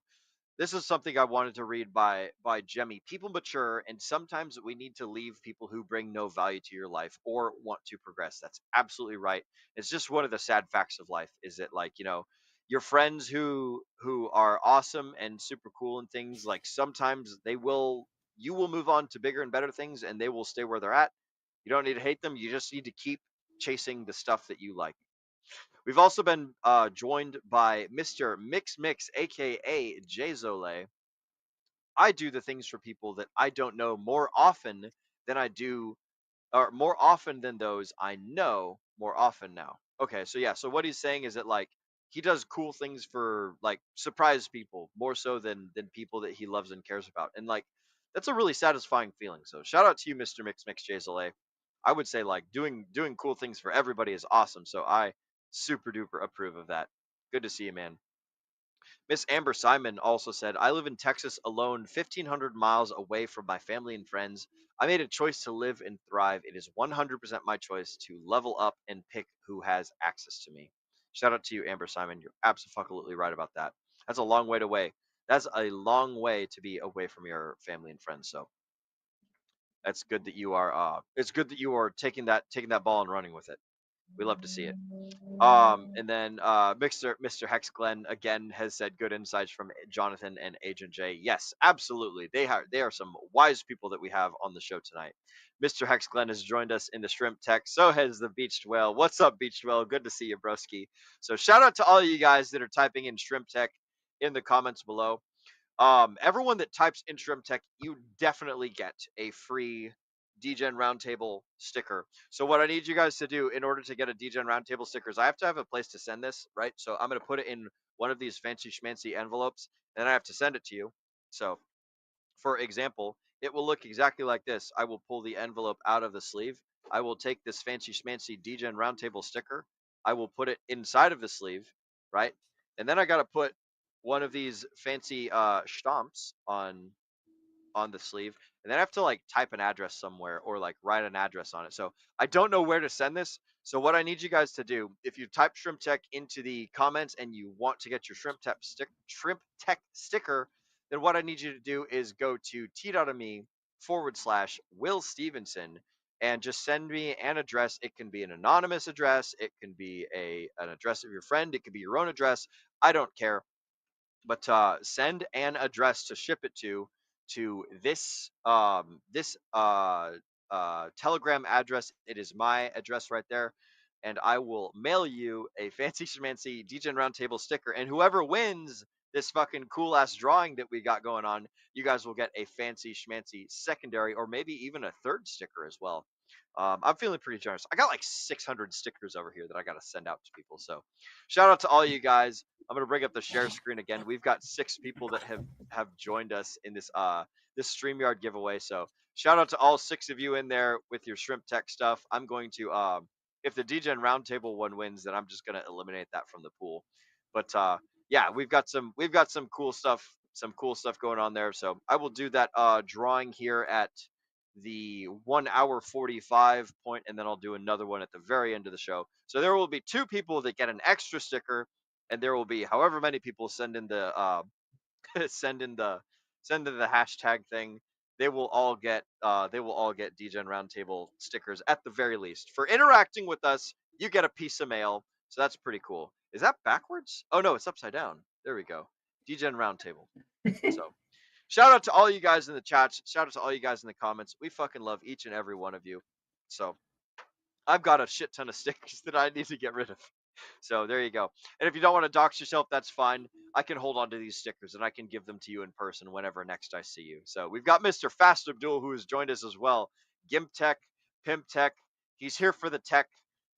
this is something I wanted to read by Jemmy. People mature, and sometimes we need to leave people who bring no value to your life or want to progress. That's absolutely right. It's just one of the sad facts of life. Is that, like, you know, your friends who are awesome and super cool and things, like, sometimes you will move on to bigger and better things, and they will stay where they're at. You don't need to hate them. You just need to keep chasing the stuff that you like. We've also been joined by Mr. Mix Mix, aka Jzole. I do the things for people that I don't know more often than I do, or more often than those I know more often now. Okay, so yeah, so what he's saying is that, like, he does cool things for, like, surprise people more so than people that he loves and cares about, and, like, that's a really satisfying feeling. So shout out to you, Mr. Mix Mix Jzole. I would say, like, doing cool things for everybody is awesome. So I super duper approve of that. Good to see you, man. Miss Amber Simon also said, "I live in Texas alone, 1,500 miles away from my family and friends. I made a choice to live and thrive. It is 100% my choice to level up and pick who has access to me." Shout out to you, Amber Simon. You're absolutely right about that. That's a long way to wait. That's a long way to be away from your family and friends. So that's good that you are. It's good that you are taking that ball and running with it. We love to see it. And then Mr. Hex Glenn again has said good insights from Jonathan and Agent J. Yes, absolutely. They are some wise people that we have on the show tonight. Mr. Hex Glenn has joined us in the Shrimp Tech. So has the Beached Whale. What's up, Beached Whale? Good to see you, broski. So shout out to all of you guys that are typing in Shrimp Tech in the comments below. Everyone that types in Shrimp Tech, you definitely get a free DGen Roundtable sticker. So what I need you guys to do in order to get a DGen Roundtable sticker is I have to have a place to send this, right? So I'm going to put it in one of these fancy schmancy envelopes, and I have to send it to you. So, for example, it will look exactly like this. I will pull the envelope out of the sleeve. I will take this fancy schmancy DGen Roundtable sticker. I will put it inside of the sleeve, right? And then I got to put one of these fancy stamps on the sleeve, and then I have to, like, type an address somewhere or, like, write an address on it. So I don't know where to send this. So what I need you guys to do, if you type Shrimp Tech into the comments and you want to get your Shrimp Tech sticker, then what I need you to do is go to t.me /Will Stevenson. and just send me an address. It can be an anonymous address, it can be an address of your friend, it could be your own address. I don't care, but send an address to ship it to this Telegram address. It is my address right there, and I will mail you a fancy schmancy Degen Roundtable sticker. And whoever wins this fucking cool ass drawing that we got going on, you guys will get a fancy schmancy secondary, or maybe even a third sticker as well. I'm feeling pretty generous. I got like 600 stickers over here that I got to send out to people. So, shout out to all you guys. I'm gonna bring up the share screen again. We've got 6 people that have joined us in this StreamYard giveaway. So shout out to all 6 of you in there with your shrimp tech stuff. I'm going to if the DGen roundtable one wins, then I'm just gonna eliminate that from the pool. But yeah, we've got some cool stuff going on there. So I will do that drawing here at the 1 hour 45 point, and then I'll do another one at the very end of the show. So there will be 2 people that get an extra sticker, and there will be however many people send in the send in the send in the hashtag thing. They will all get DGen Roundtable stickers at the very least for interacting with us. You get a piece of mail, so that's pretty cool. Is that backwards? Oh no, it's upside down. There we go. DGen Roundtable. So shout out to all you guys in the chats. Shout out to all you guys in the comments. We fucking love each and every one of you. So I've got a shit ton of stickers that I need to get rid of. So there you go. And if you don't want to dox yourself, that's fine. I can hold on to these stickers and I can give them to you in person whenever next I see you. So we've got Mr. Fast Abdul who has joined us as well. Gimp Tech, Pimp Tech. He's here for the tech.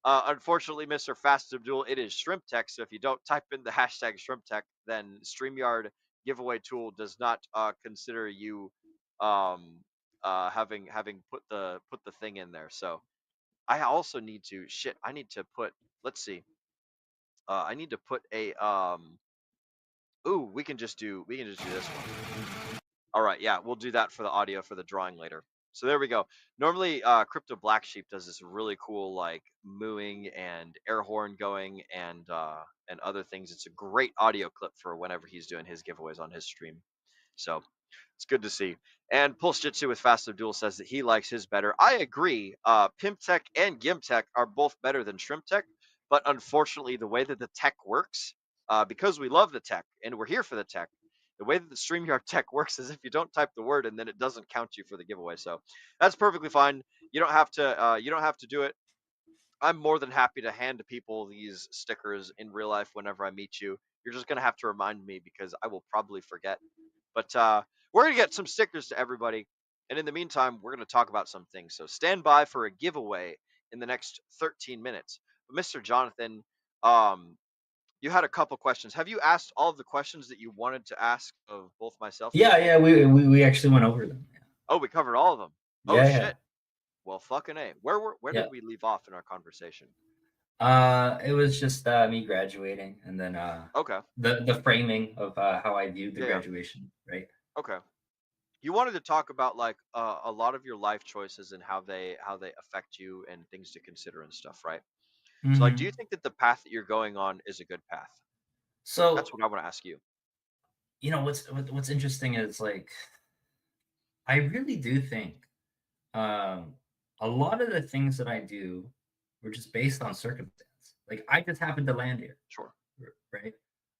Unfortunately, Mr. Fast Abdul, it is Shrimp Tech. So if you don't type in the hashtag Shrimp Tech, then StreamYard giveaway tool does not consider you having put the thing in there. So I also need to shit. I need to put. Let's see. I need to put a Ooh, we can just do this one. All right, yeah, we'll do that for the audio for the drawing later. So there we go. Normally, Crypto Black Sheep does this really cool like mooing and air horn going and other things. It's a great audio clip for whenever he's doing his giveaways on his stream. So it's good to see. And Pulse Jitsu with Fast Abdul says that he likes his better. I agree. Pimp Tech and Gimp Tech are both better than Shrimp Tech, but unfortunately, the way that the tech works, because we love the tech and we're here for the tech, the way that the StreamYard tech works is if you don't type the word and then it doesn't count you for the giveaway. So that's perfectly fine. You don't have to. You don't have to do it. I'm more than happy to hand people these stickers in real life whenever I meet you. You're just gonna have to remind me because I will probably forget. But we're going to get some stickers to everybody. And in the meantime, we're going to talk about some things. So stand by for a giveaway in the next 13 minutes. But Mr. Jonathan, um, you had a couple questions. Have you asked all of the questions that you wanted to ask of both myself and Yeah, Abdul? yeah, we actually went over them. Oh, we covered all of them. Oh, Yeah, yeah, shit. Well, fucking A. Where yeah. did we leave off in our conversation? It was just me graduating, and then Okay. the framing of how I viewed the Yeah, yeah. graduation, right? Okay. You wanted to talk about like a lot of your life choices and how they affect you and things to consider and stuff, right? So, like, do you Hmm. think that the path that you're going on is a good path? That's So what I want to ask you. what's interesting is like I really do think um, a lot of the things that I do were just based on circumstance. Like I just happened to land here, Sure. right?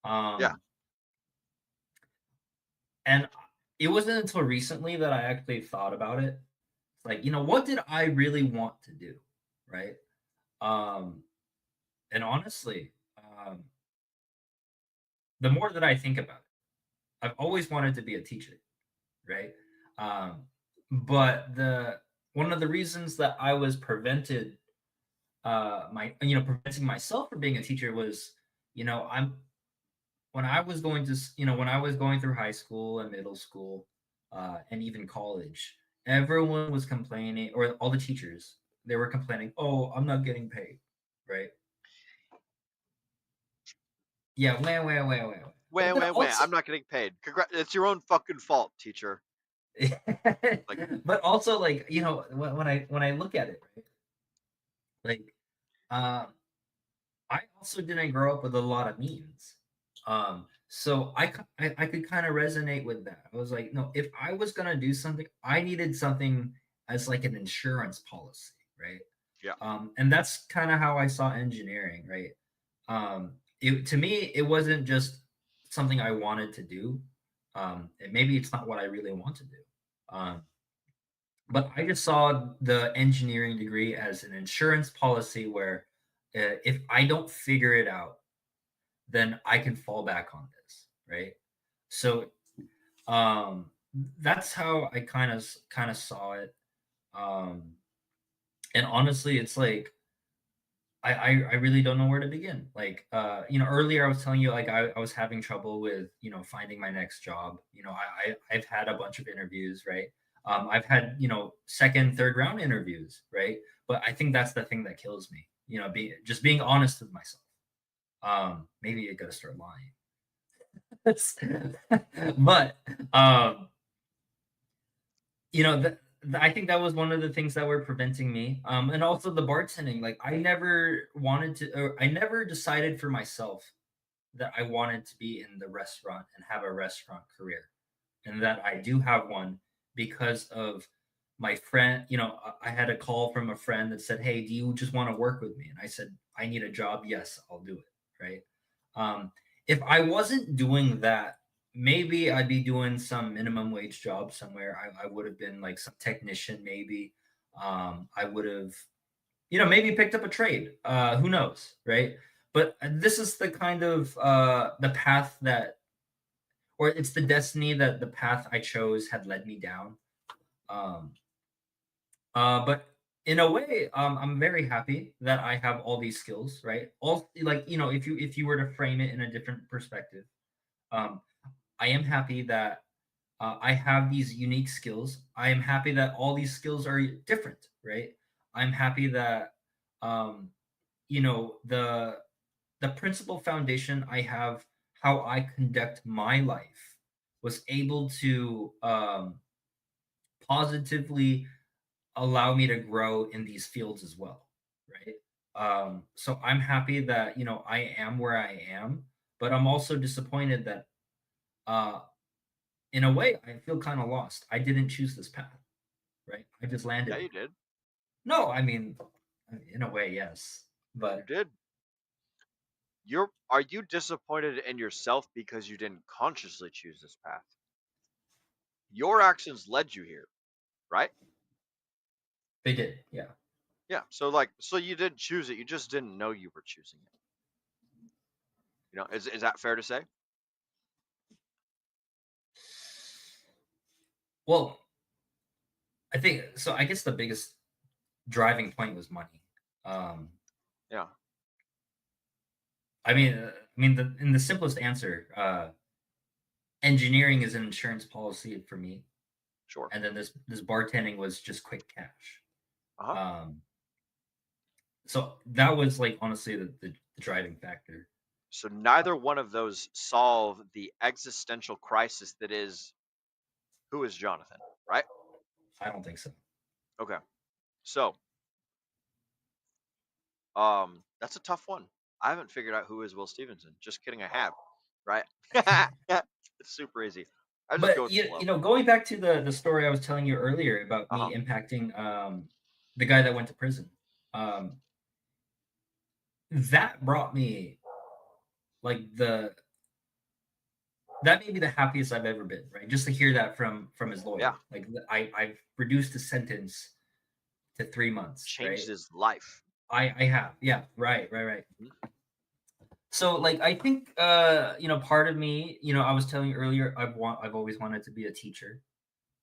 Yeah. Um, and it wasn't until recently that I actually thought about it. Like, what did I really want to do, right? Um, and honestly, the more that I think about it, I've always wanted to be a teacher, right? Um, but the one of the reasons that I was preventing myself from being a teacher was, I'm when I was going to, when I was going through high school and middle school, and even college, everyone was complaining, or all the teachers, they were complaining, "Oh, I'm not getting paid," right? Yeah, wait, wait, wait, wait, wait. But Wham, then wham, wham. also, I'm not getting paid. It's your own fucking fault, teacher. Like, but also, like, when I look at it, right? Like, um, I also didn't grow up with a lot of means. So I could kind of resonate with that. I was like, no, if I was gonna do something, I needed something as like an insurance policy, right? Yeah. And that's kind of how I saw engineering, right? To me, it wasn't just something I wanted to do. Maybe it's not what I really want to do. Um, but I just saw the engineering degree as an insurance policy where if I don't figure it out, then I can fall back on this, right? So um, that's how I kind of saw it. Um, and honestly, it's like I really don't know where to begin. Like earlier I was telling you like I was having trouble with finding my next job. I've had a bunch of interviews, right? I've had second, third round interviews, right? But I think that's the thing that kills me. Being honest with myself. Maybe I gotta start lying. But um, I think that was one of the things that were preventing me. And also the bartending. Like I never wanted to, or I never decided for myself that I wanted to be in the restaurant and have a restaurant career, and that I do have one because of my friend. I had a call from a friend that said, "Hey, do you just want to work with me?" And I said, "I need a job. Yes, I'll do it." Right. Um, if I wasn't doing that, maybe I'd be doing some minimum wage job somewhere. I would have been like some technician, maybe. I would have, maybe picked up a trade. Who knows, right? But this is the kind of the path that, or it's the destiny that the path I chose had led me down. Um, but in a way, I'm very happy that I have all these skills, right? All like if you were to frame it in a different perspective, um, I am happy that I have these unique skills. I am happy that all these skills are different, right? I'm happy that um, the principal foundation I have, how I conduct my life, was able to positively allow me to grow in these fields as well, right? So I'm happy that I am where I am, but I'm also disappointed that uh, in a way I feel kind of lost. I didn't choose this path, right? I just Yeah, landed you here. did. No, I mean, in a way, yes, You but did. Are you disappointed in yourself because you didn't consciously choose this path? Your actions led you here, right? they did, yeah. Yeah. So you didn't choose it. You just didn't know you were choosing it. Is that fair to say? Well, I think so. I guess the biggest driving point was money. Um, Yeah. in the simplest answer, engineering is an insurance policy for me, Sure. and then this bartending was just quick cash. Uh huh. Um, so that was like honestly the driving factor. So neither one of those solve the existential crisis that is, who is Jonathan, right? I don't think so. Okay. So, that's a tough one. I haven't figured out who is Will Stevenson. Just kidding, I have, right? It's super easy. I just go But with the flow. going back to the story I was telling you earlier about Uh huh. me impacting the guy that went to prison, um, that brought me like that made me the happiest I've ever been, right? Just to hear that from his Yeah. lawyer. Like I've reduced the sentence to 3 months, Changed right? his life. I have. Yeah, right. Mhm. So like I think part of me, I was telling you earlier, I've always wanted to be a teacher.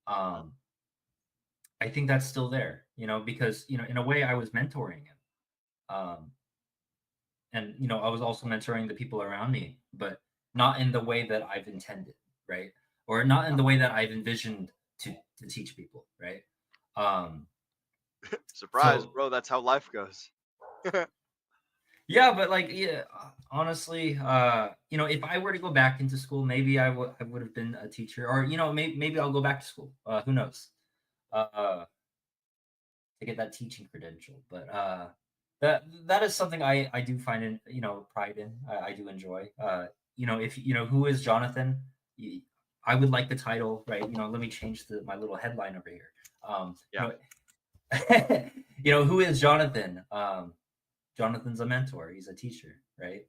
Mhm. Um I think that's still there, because in a way I was mentoring him. Um and I was also mentoring the people around me, but not in the way that I've intended, right? Or not in Yeah. the way that I've envisioned to teach people, right? um Surprise, so bro. That's how life goes. yeah, but like yeah, honestly, if I were to go back into school, maybe I would have been a teacher, or maybe I'll go back to school, who knows, uh to get that teaching credential. But that is something I do find in pride in. I do enjoy. If who is Jonathan, I would like the title, right? Let me change my little headline over here. Yeah. Who is Jonathan? Jonathan's a mentor. He's a teacher, right?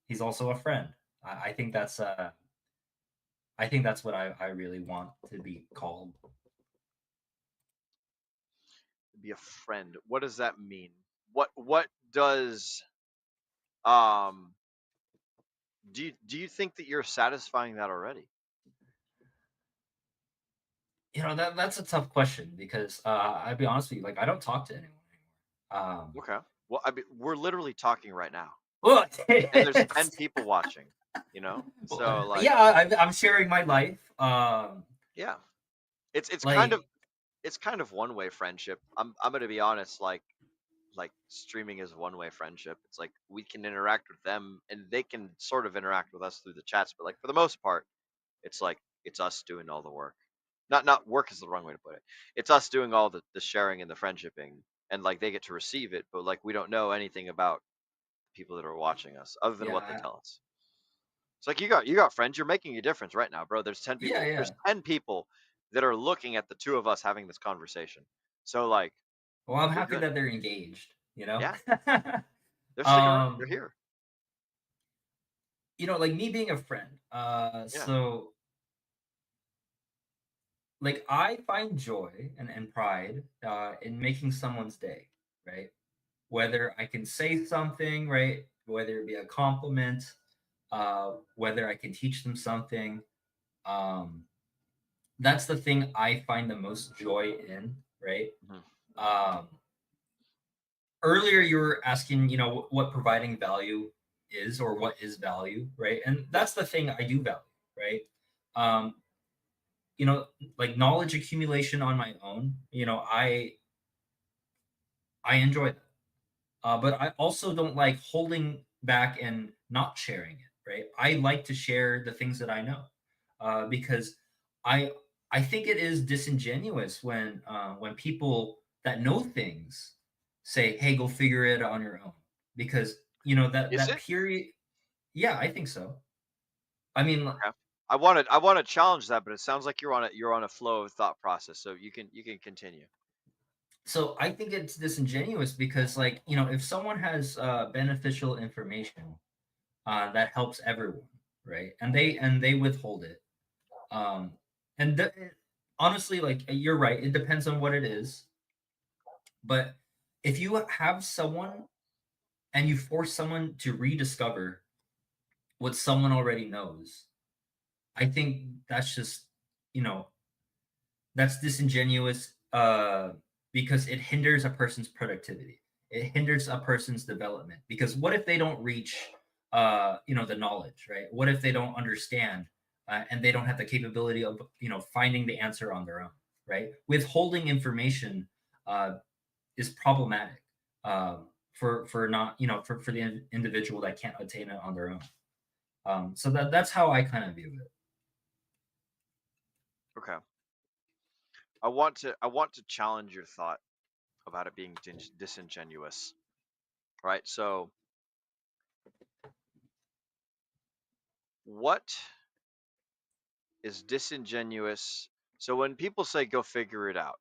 He's also a friend. I think that's what I really want to be called. Be a friend. What does that mean? What does um do you think that you're satisfying that already? That's a tough question because I'll be honest with you, like I don't talk to anyone anymore. Okay. Well, I mean, we're literally talking right now, Well, and there's 10 people watching. You know, so like, yeah, I'm sharing my life. yeah, it's kind of Like one way friendship. I'm gonna be honest, like streaming is one way friendship. It's like we can interact with them, and they can sort of interact with us through the chats, but like for the most part, it's like it's us doing all the work. Not work is the wrong way to put it. It's us doing all the sharing and the friendshipping, and like they get to receive it, but like we don't know anything about people that are watching us other than what they yeah, tell us. It's like you got friends. You're making a difference right now, bro. There's 10 yeah, people. yeah. There's 10 people that are looking at the two of us having this conversation. So like Well, I'm you're happy good. that they're engaged. Yeah, they're sticking around. They're um, here. like me being a friend. Yeah. So like I find joy and pride in making someone's day, right? Whether I can say something, right? Whether it be a compliment, whether I can teach them something. Um, that's the thing I find the most joy in, right? Mhm. Um, Earlier you were asking, what providing value is or what is value, right? And Yeah. that's the thing I do value, right? Um, you know, like knowledge accumulation on my own, I enjoy that. But I also don't like holding back and not sharing it, right? I like to share the things that I know, because I I think it is disingenuous when people that know things say, "Hey, go figure it out on your own," because that Is that it? period. Yeah, I think so. I mean, Okay. I want to challenge that, but it sounds like you're on a flow of thought process. So you can continue. so I think it's disingenuous because, like, if someone has beneficial information that helps everyone, right? And they withhold it. Um, and honestly, like you're right, it depends on what it is. But if you have someone and you force someone to rediscover what someone already knows, I think that's just you know that's disingenuous because it hinders a person's productivity. It hinders a person's development because what if they don't reach the knowledge, right? What if they don't understand and they don't have the capability of finding the answer on their own, right? Withholding information uh, is problematic for not for the individual that can't attain it on their own. So that's how I kind of view it. Okay. I want to challenge your thought about it being disingenuous. Right? So, what is disingenuous? So when people say go figure it out,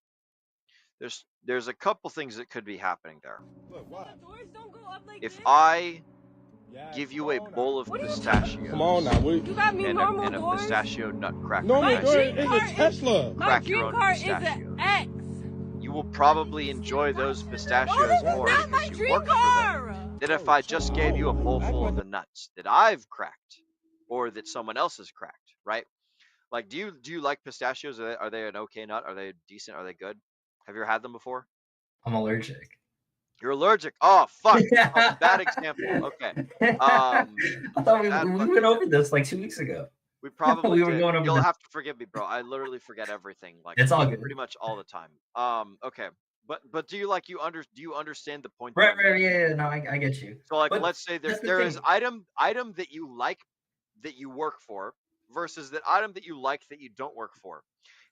there's a couple things that could be happening there. Look, why? Doors don't go up like If this. I Yeah, give come you a on now. bowl of What are you Come on now. pistachios You got me and a normal and a doors. pistachio nut cracker, Normal My and I door say dream is you a car is Tesla. my crack your dream own car is an pistachios, X. you will probably enjoy those No, pistachios this is more not because my you dream worked for them car. than if Bro, I chill just gave out. you a Why you bowl acting full like of that? the nuts that I've cracked or that someone else has cracked, right? Like, do you like pistachios? Are they an okay nut? Are they decent? Are they good? Have you ever had them before? I'm allergic. You're allergic. Oh fuck. Oh, bad example. I Okay. Um, thought we, bad we fucking went over example. this like 2 weeks ago. We probably We were did. going over You'll this. have to forgive me, bro. I literally forget everything, like It's all pretty good. much all the time. Okay. But do you understand the point that Right, I'm right, making? yeah, yeah, no, I get you. So like But let's say there that's the there is thing. item that you like that you work for versus that item that you like that you don't work for.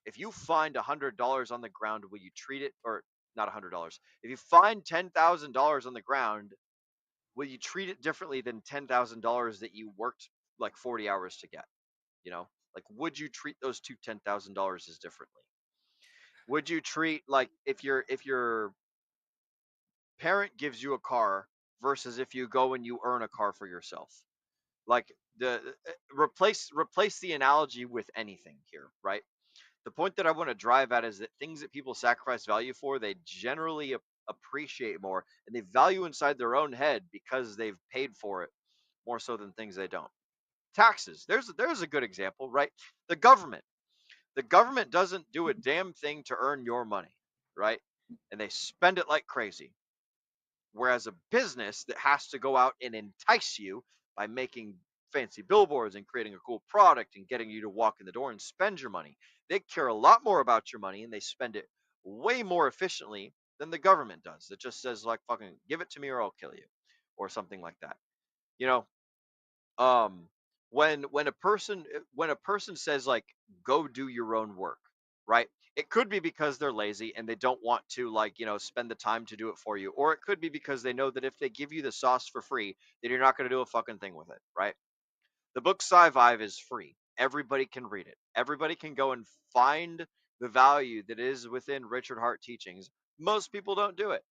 If you find $100 on the ground, will you treat it or not $100? If you find $10,000 on the ground, will you treat it differently than $10,000 that you worked like 40 hours to get? You know, like would you treat those two $10,000 as differently? Would you treat like if your parent gives you a car versus if you go and you earn a car for yourself? Like the replace the analogy with anything here, right? The point that I want to drive at is that things that people sacrifice value for, they generally appreciate more, and they value inside their own head because they've paid for it more so than things they don't. Taxes. There's a good example, right? The government. The government doesn't do a damn thing to earn your money, right? And they spend it like crazy. Whereas a business that has to go out and entice you by making fancy billboards and creating a cool product and getting you to walk in the door and spend your money, they care a lot more about your money and they spend it way more efficiently than the government does. It just says like fucking give it to me or I'll kill you or something like that. You know, um when a person says like go do your own work, right? It could be because they're lazy and they don't want to like spend the time to do it for you, or it could be because they know that if they give you the sauce for free then you're not going to do a fucking thing with it, right? The book Sci-Vive is free, everybody can read it, everybody can go and find the value that is within Richard Hart teachings. Most people don't do it,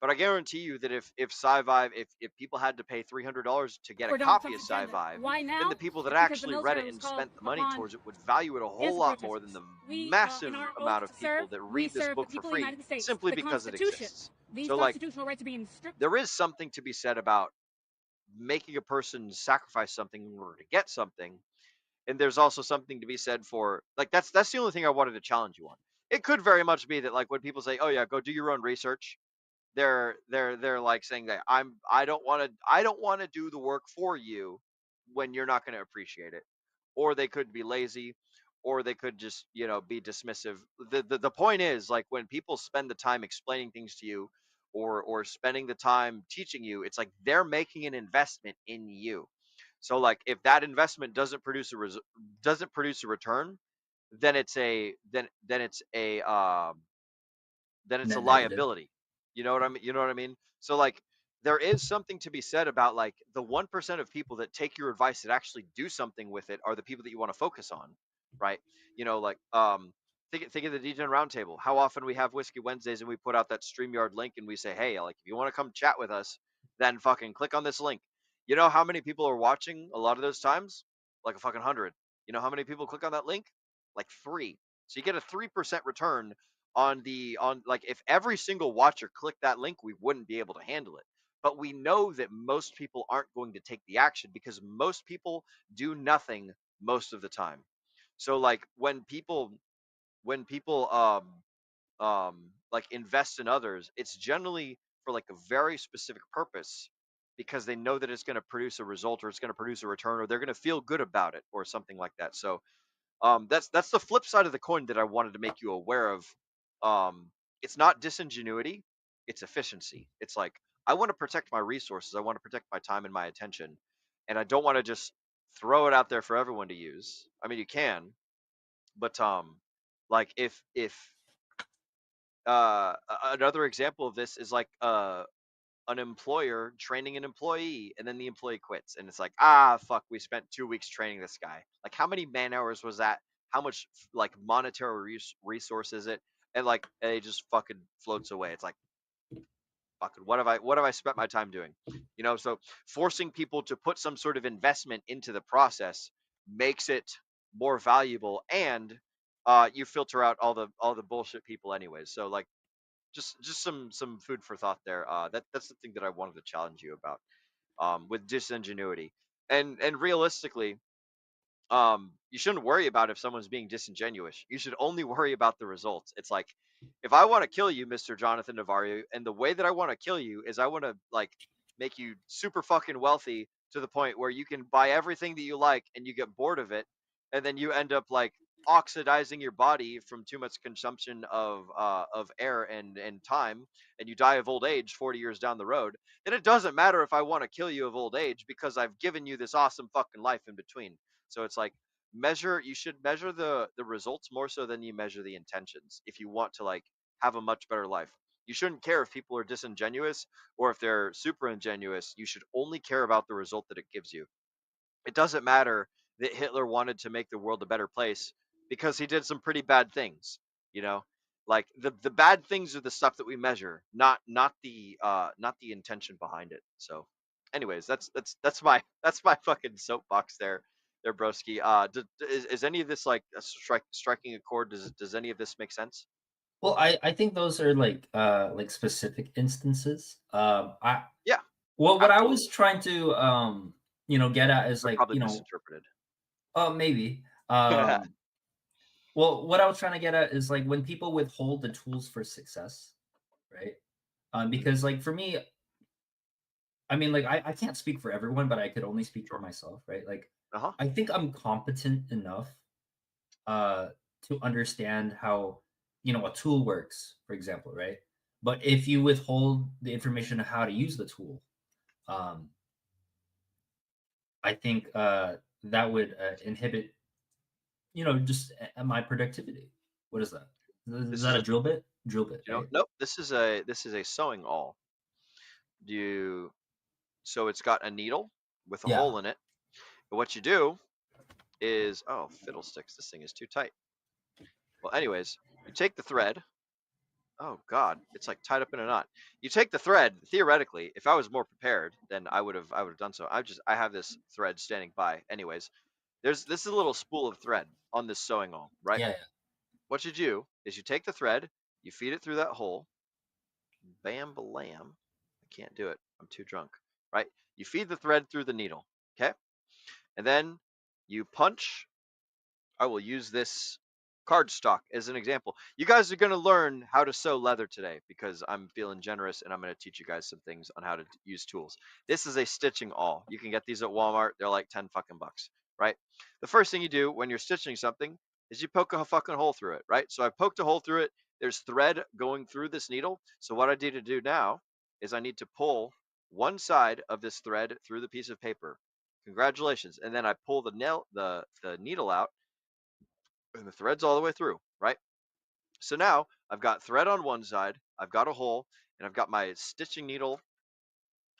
but I guarantee you that if Sci-Vive, if people had to pay $300 to get a For Donald copy of Trump's agenda. Sci-Vive, Why then now? the people that It's because the actually read military it was and called spent the money upon towards it would value it a whole innocent lot more than protesters. the We, in massive our oath amount to of serve, people that we read this serve the book for people of the free United States, simply the because it Constitution. exists. These So like constitutional rights are being stripped. there is something to be said about making a person sacrifice something in order to get something, and there's also something to be said for like that's the only thing I wanted to challenge you on. It could very much be that like when people say, "Oh yeah, go do your own research," they're like saying that I don't want to do the work for you when you're not going to appreciate it, or they could be lazy, or they could just be dismissive. The point is like when people spend the time explaining things to you or spending the time teaching you, it's like they're making an investment in you. So like if that investment doesn't produce a return, then it's a Net negative. liability. You know what I mean? You know what I mean? So like there is something to be said about like the 1% of people that take your advice that actually do something with it are the people that you want to focus on, right? Like think of the Degen Roundtable. How often we have Whiskey Wednesdays and we put out that StreamYard link and we say, hey, like if you want to come chat with us, then fucking click on this link. You know how many people are watching a lot of those times? Like a fucking 100. You know how many people click on that link? Like 3. So you get a 3% return on like if every single watcher clicked that link, we wouldn't be able to handle it. But we know that most people aren't going to take the action because most people do nothing most of the time. So like when people like invest in others, it's generally for like a very specific purpose because they know that it's going to produce a result or it's going to produce a return or they're going to feel good about it or something like that. So that's the flip side of the coin that I wanted to make you aware of. It's not disingenuity, it's efficiency. It's like I want to protect my resources, I want to protect my time and my attention, and I don't want to just throw it out there for everyone to use. I mean, you can, but like if another example of this is like an employer training an employee and then the employee quits and it's like fuck, we spent 2 weeks training this guy, like how many man hours was that, how much like monetary resource is it, and like it just fucking floats away. It's like fucking what have I spent my time doing, so forcing people to put some sort of investment into the process makes it more valuable, and you filter out all the bullshit people anyways. So like just some food for thought there. That's the thing that I wanted to challenge you about, with disingenuity, and realistically, you shouldn't worry about if someone's being disingenuous. You should only worry about the results. It's like if I want to kill you, Mr. Jonathan Navarro, and the way that I want to kill you is I want to like make you super fucking wealthy to the point where you can buy everything that you like and you get bored of it, and then you end up like oxidizing your body from too much consumption of air and time, and you die of old age 40 years down the road. Then it doesn't matter if I want to kill you of old age because I've given you this awesome fucking life in between. So it's like you should measure the results more so than you measure the intentions if you want to like have a much better life. You shouldn't care if people are disingenuous or if they're super ingenuous. You should only care about the result that it gives you. It doesn't matter that Hitler wanted to make the world a better place because he did some pretty bad things, you know? Like the bad things are the stuff that we measure, not the intention behind it. So, anyways, that's my that's my fucking soapbox there, broski. Is any of this like striking a chord? Does any of this make sense? Well, I think those are like specific instances. I Yeah, what I absolutely. was trying to get at is They're like, probably misinterpreted. maybe. Well, what I was trying to get at is like when people withhold the tools for success, right? Mhm. Because like for me, I mean, like I can't speak for everyone, but I could only speak for Sure. myself, right? Like Uh huh. I think I'm competent enough uh to understand how a tool works, for example, right? But if you withhold the information of how to use the tool, um, I think that would inhibit, just my productivity. What is that? Is This that is a a drill bit? Drill bit, you know right? nope. This is a sewing awl. You so it's got a needle with a Yeah. hole in it. And what you do is oh fiddlesticks, this thing is too tight. Well, anyways, you take the thread. Oh God, it's like tied up in a knot. You take the thread. Theoretically, if I was more prepared, then I would have done so. I have this thread standing by. Anyways, this is a little spool of thread on this sewing awl, right? Yeah, yeah. What you do is you take the thread, you feed it through that hole. Bam, balam. I can't do it. I'm too drunk. Right? You feed the thread through the needle. Okay, and then you punch. I will use this cardstock as an example. You guys are going to learn how to sew leather today because I'm feeling generous and I'm going to teach you guys some things on how to use tools. This is a stitching awl. You can get these at Walmart. They're like 10 fucking bucks, right? The first thing you do when you're stitching something is you poke a fucking hole through it, right? So I poked a hole through it. There's thread going through this needle. So what I need to do now is I need to pull one side of this thread through the piece of paper. Congratulations. And then I pull the needle out and the thread's all the way through, right? So now I've got thread on one side, I've got a hole, and I've got my stitching needle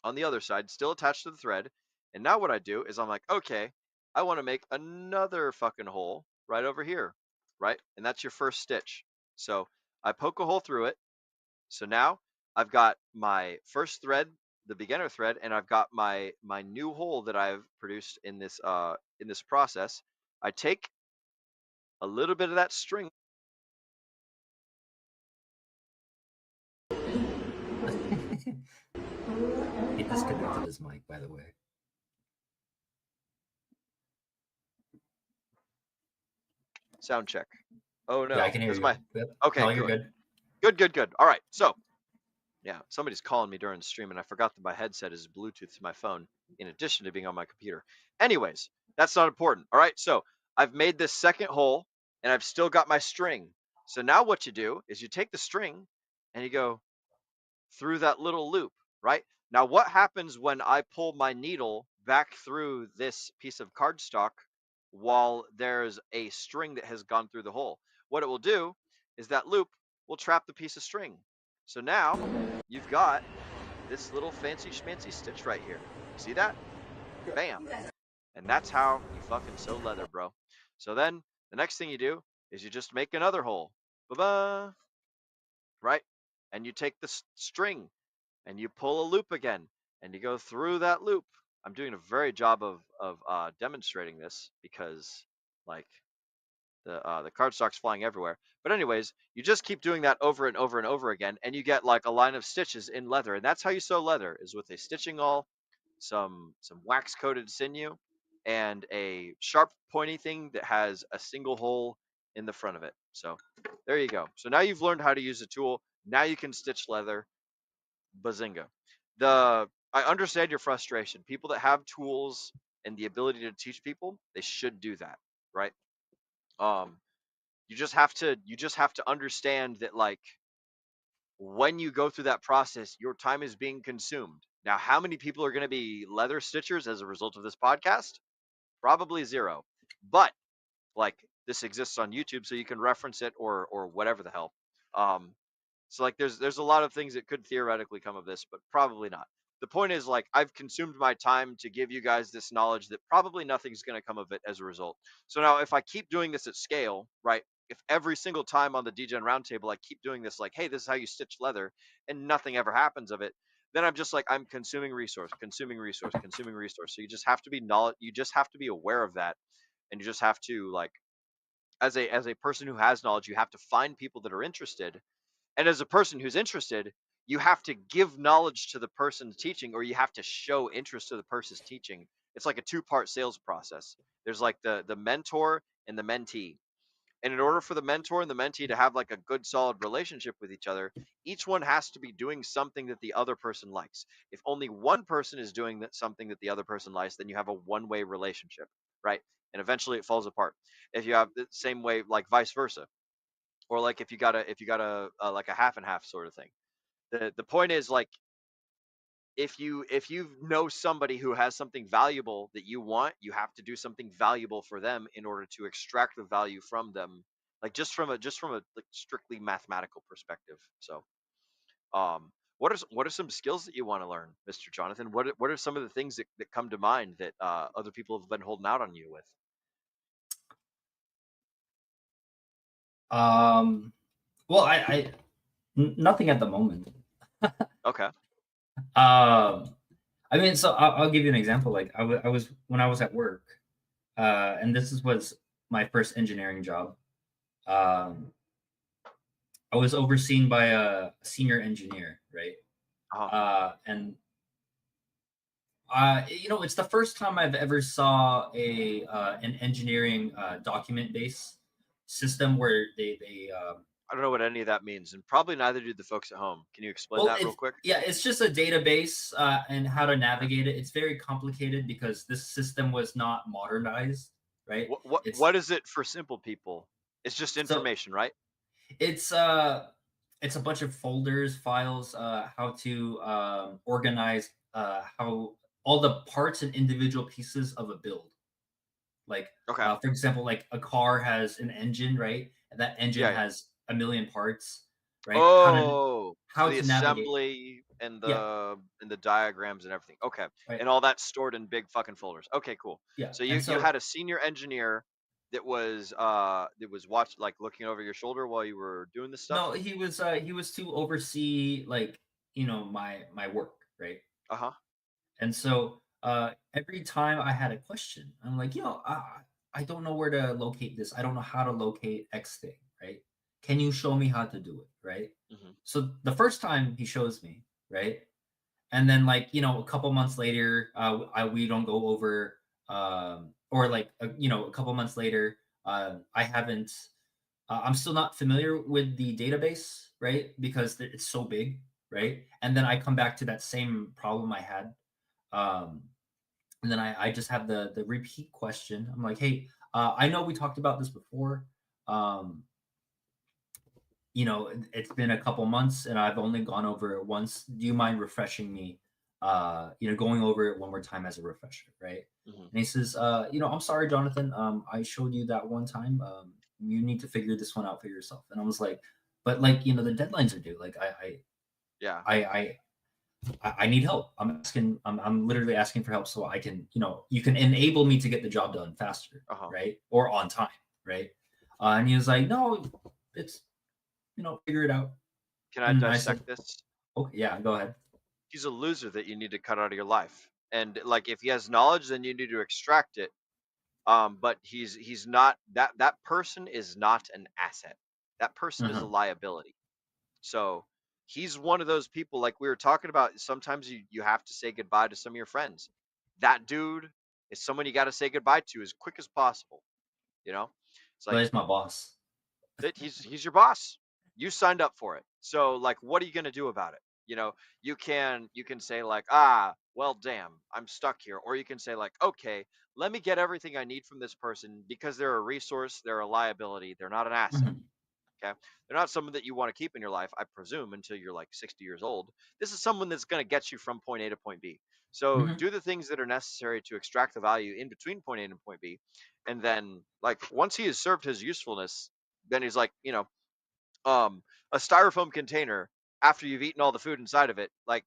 on the other side, still attached to the thread. And now what I do is I'm like, okay, I want to make another fucking hole right over here, right? And that's your first stitch. So I poke a hole through it. So now I've got my first thread, the beginner thread, and I've got my new hole that I've produced in this process. I take a little bit of that string. He disconnected his mic, by the way. Sound check. Oh Yeah, I no, can hear is you. my Yep. okay? No, you're Good, good. good, good, good. All right. So yeah, somebody's calling me during the stream, and I forgot that my headset is Bluetooth to my phone, in addition to being on my computer. Anyways, that's not important. All right. So I've made this second hole, and I've still got my string. So now what you do is you take the string, and you go through that little loop, right? Now, what happens when I pull my needle back through this piece of cardstock while there's a string that has gone through the hole? What it will do is that loop will trap the piece of string. So now you've got this little fancy schmancy stitch right here. You see that? Bam. And that's how you fucking sew leather, bro. So then the next thing you do is you just make another hole. Ba-ba, right? And you take the string and you pull a loop again and you go through that loop. I'm doing a very job of demonstrating this because like the cardstock's flying everywhere. But anyways, you just keep doing that over and over and over again, and you get like a line of stitches in leather, and that's how you sew leather is with a stitching awl, some wax coated sinew, and a sharp pointy thing that has a single hole in the front of it. So there you go. So now you've learned how to use a tool. Now you can stitch leather. Bazinga. I understand your frustration. People that have tools and the ability to teach people, they should do that, right? Um, you just have to understand that like when you go through that process, your time is being consumed. Now, how many people are going to be leather stitchers as a result of this podcast? Probably zero. But like this exists on YouTube, so you can reference it or whatever the hell. Um, so like there's a lot of things that could theoretically come of this, but probably not. The point is like I've consumed my time to give you guys this knowledge that probably nothing's going to come of it as a result. So now if I keep doing this at scale, right? if every single time on the Degen roundtable I keep doing this, like, hey, this is how you stitch leather, and nothing ever happens of it, then I'm just like, I'm consuming resource, consuming resource, consuming resource. So you just have to be knowledge. You just have to be aware of that, and you just have to, like, as a person who has knowledge, you have to find people that are interested, and as a person who's interested, you have to give knowledge to the person teaching, or you have to show interest to the person's teaching. It's like a two-part sales process. There's like the mentor and the mentee. And in order for the mentor and the mentee to have like a good solid relationship with each other, each one has to be doing something that the other person likes. If only one person is doing something that the other person likes, then you have a one-way relationship, right? And eventually it falls apart. If you have the same way, like vice versa, or like if you got a like a half and half sort of thing. The point is, like, if you know somebody who has something valuable that you want, you have to do something valuable for them in order to extract the value from them, like just from a like strictly mathematical perspective. So what are some skills that you want to learn, Mr. Jonathan? What are some of the things that come to mind that other people have been holding out on you with? Um, well, nothing at the moment. Okay. I mean, so I'll give you an example. Like I was when I was at work, and was my first engineering job. Um, I was overseen by a senior engineer, right? Uh-huh. And it's the first time I've ever saw an engineering document base system where they I don't know what any of that means, and probably neither do the folks at home. Can you explain well, that real it's quick? yeah, it's just a database and how to Okay. navigate it. It's very complicated because this system was not modernized, right? What what It's what is it for simple people? It's just so information, right? it's uh it's a bunch of folders, files, how to organize how all the parts and individual pieces of a build. Like, Okay. for example, like a car has an engine, right? And that engine Yeah, yeah. has a million parts, right? Oh, so How the to navigate. assembly and Yeah, the diagrams and everything. Okay. right. And all that stored in big fucking folders. Okay, cool. Yeah, So and you so had a senior engineer that was watch like looking over your shoulder while you were doing this no, stuff? he was to oversee like my work, right? Uh-huh. And so every time I had a question, I'm like, I don't know where to locate this. I don't know how to locate X thing, right? Can you show me how to do it, right? Hmm. So the first time he shows me, right? And then like, a couple months later, we don't go over or like a couple months later, I haven't I'm still not familiar with the database, right? Because it's so big, right? And then I come back to that same problem I had. Um, and then I just have the repeat question. I'm like, hey, I know we talked about this before. Um, it's been a couple months and I've only gone over it once. Do you mind refreshing me? Going over it one more time as a refresher, right? Hmm. And he says, I'm sorry, Jonathan. I showed you that one time. You need to figure this one out for yourself. And I was like, but like, the deadlines are due. Like, Yeah. I, I, I need help. I'm literally asking for help so I can, you can enable me to get the job done faster, Uh-huh. right? Or on time, right? And he was like, no, it's, figure it out. Can I And I said, dissect this? okay, yeah, go ahead. He's a loser that you need to cut out of your life. And like if he has knowledge, then you need to extract it. But he's not that person is not an asset. That person is a Uh-huh. liability. So he's one of those people, like we were talking about. Sometimes you have to say goodbye to some of your friends. That dude is someone you got to say goodbye to as quick as possible. You know, it's But like it's my boss. that he's your boss. You signed up for it. So like what are you going to do about it? You can say like, well damn, I'm stuck here, or you can say like, okay, let me get everything I need from this person because they're a resource, they're a liability, they're not an asset. Mhm. Okay. They're not someone that you want to keep in your life, I presume, until you're like 60 years old. This is someone that's going to get you from point A to point B. So Mhm. do the things that are necessary to extract the value in between point A and point B. And then, like, once he has served his usefulness, then he's like, um, a styrofoam container after you've eaten all the food inside of it, like,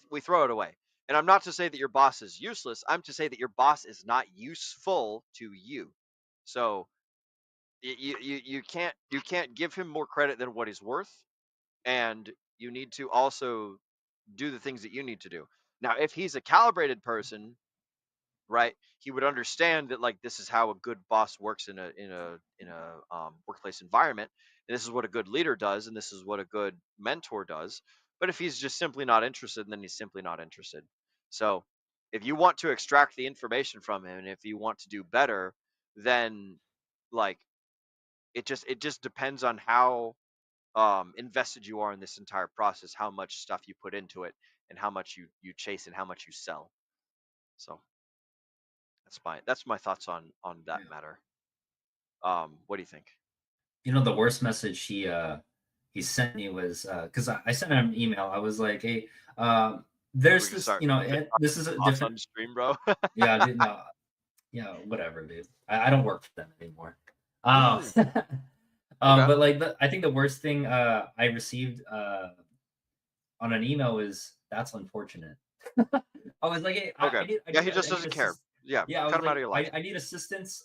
we throw it away. And I'm not to say that your boss is useless. I'm to say that your boss is not useful to you. So you can't give him more credit than what he's worth, and you need to also do the things that you need to do. Now, if he's a calibrated person, right, he would understand that like this is how a good boss works in a workplace environment, and this is what a good leader does, and this is what a good mentor does. But if he's just simply not interested, then he's simply not interested. So if you want to extract the information from him, and if you want to do better, then like it just depends on how invested you are in this entire process, how much stuff you put into it, and how much you chase and how much you sell. So that's my thoughts on that Yeah. matter. What do you think? You know, the worst message he sent me was because I sent him an email. I was like, hey, We there's can this, start you know, ripping on this is a boss on different. the stream, bro. Yeah, dude, no, yeah, whatever, dude. I don't work for them anymore. Um, Mm, okay. but like, I think the worst thing I received on an email is that's unfortunate. I was like, hey, Okay. Yeah, he just I need doesn't care. assist. Yeah, Yeah, I cut was him out of like, your life. I need assistance.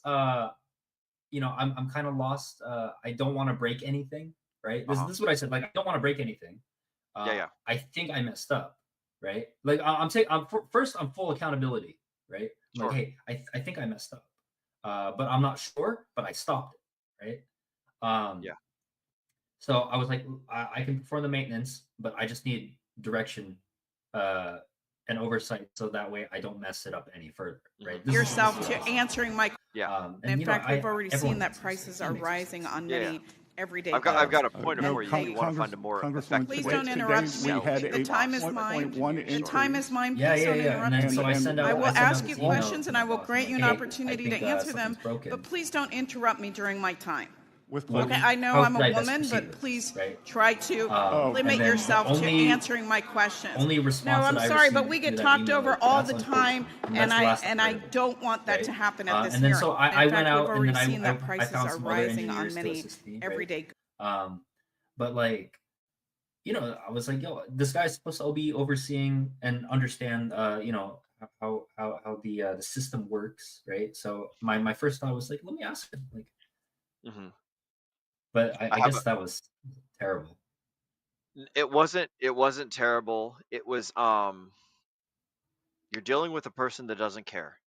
You know, I'm kind of lost. I don't want to break anything, right? Uh huh. This is what I said. Like, I don't want to break anything. Yeah, yeah. I think I messed up, right? Like, first, I'm full accountability, right? I'm like, Sure. hey, I think I messed up, but I'm not sure, but I stopped it, right? Um, Yeah. so I was like, I can perform the maintenance, but I just need direction uh, and oversight, so that way I don't mess it up any further, right? Hmm. This is Yourself what I to was saying. answering my. Yeah. And In you know, fact, we've already seen everyone that makes mistakes. prices He are makes rising mistakes. on Yeah, yeah. many everyday I've got goods. a pointer And for you if you they, want to find a more please effective way don't to interrupt me. sell to The your time boss. is But mine. The sure. time is mine. Yeah, Please yeah, don't yeah. And interrupt then me. so I will I send out ask this you email questions to and my I will boss. I'm grant like, you an hey, I opportunity to think answer something's them, broken. but please don't interrupt me during my time. What? Okay, I know How I'm should a I best woman, proceed but with this, please right? try to And limit then the yourself to answering my questions. only No, response that I'm I sorry, but received we through get that talked email over is all that's the time, unfortunate, and and that's the last I I heard of it, don't want that right? to happen at this And then hearing. so In I went fact, we've out and already then seen that I prices found are some other rising on engineers to many assist me, right? everyday. Um, but like you know, I was like, yo, this guy's supposed to be overseeing and understand, you know, how the system works, right? So my first thought was like, let me ask him, like, Hmm. but I I have guess that was terrible. it wasn't terrible. It was you're dealing with a person that doesn't care.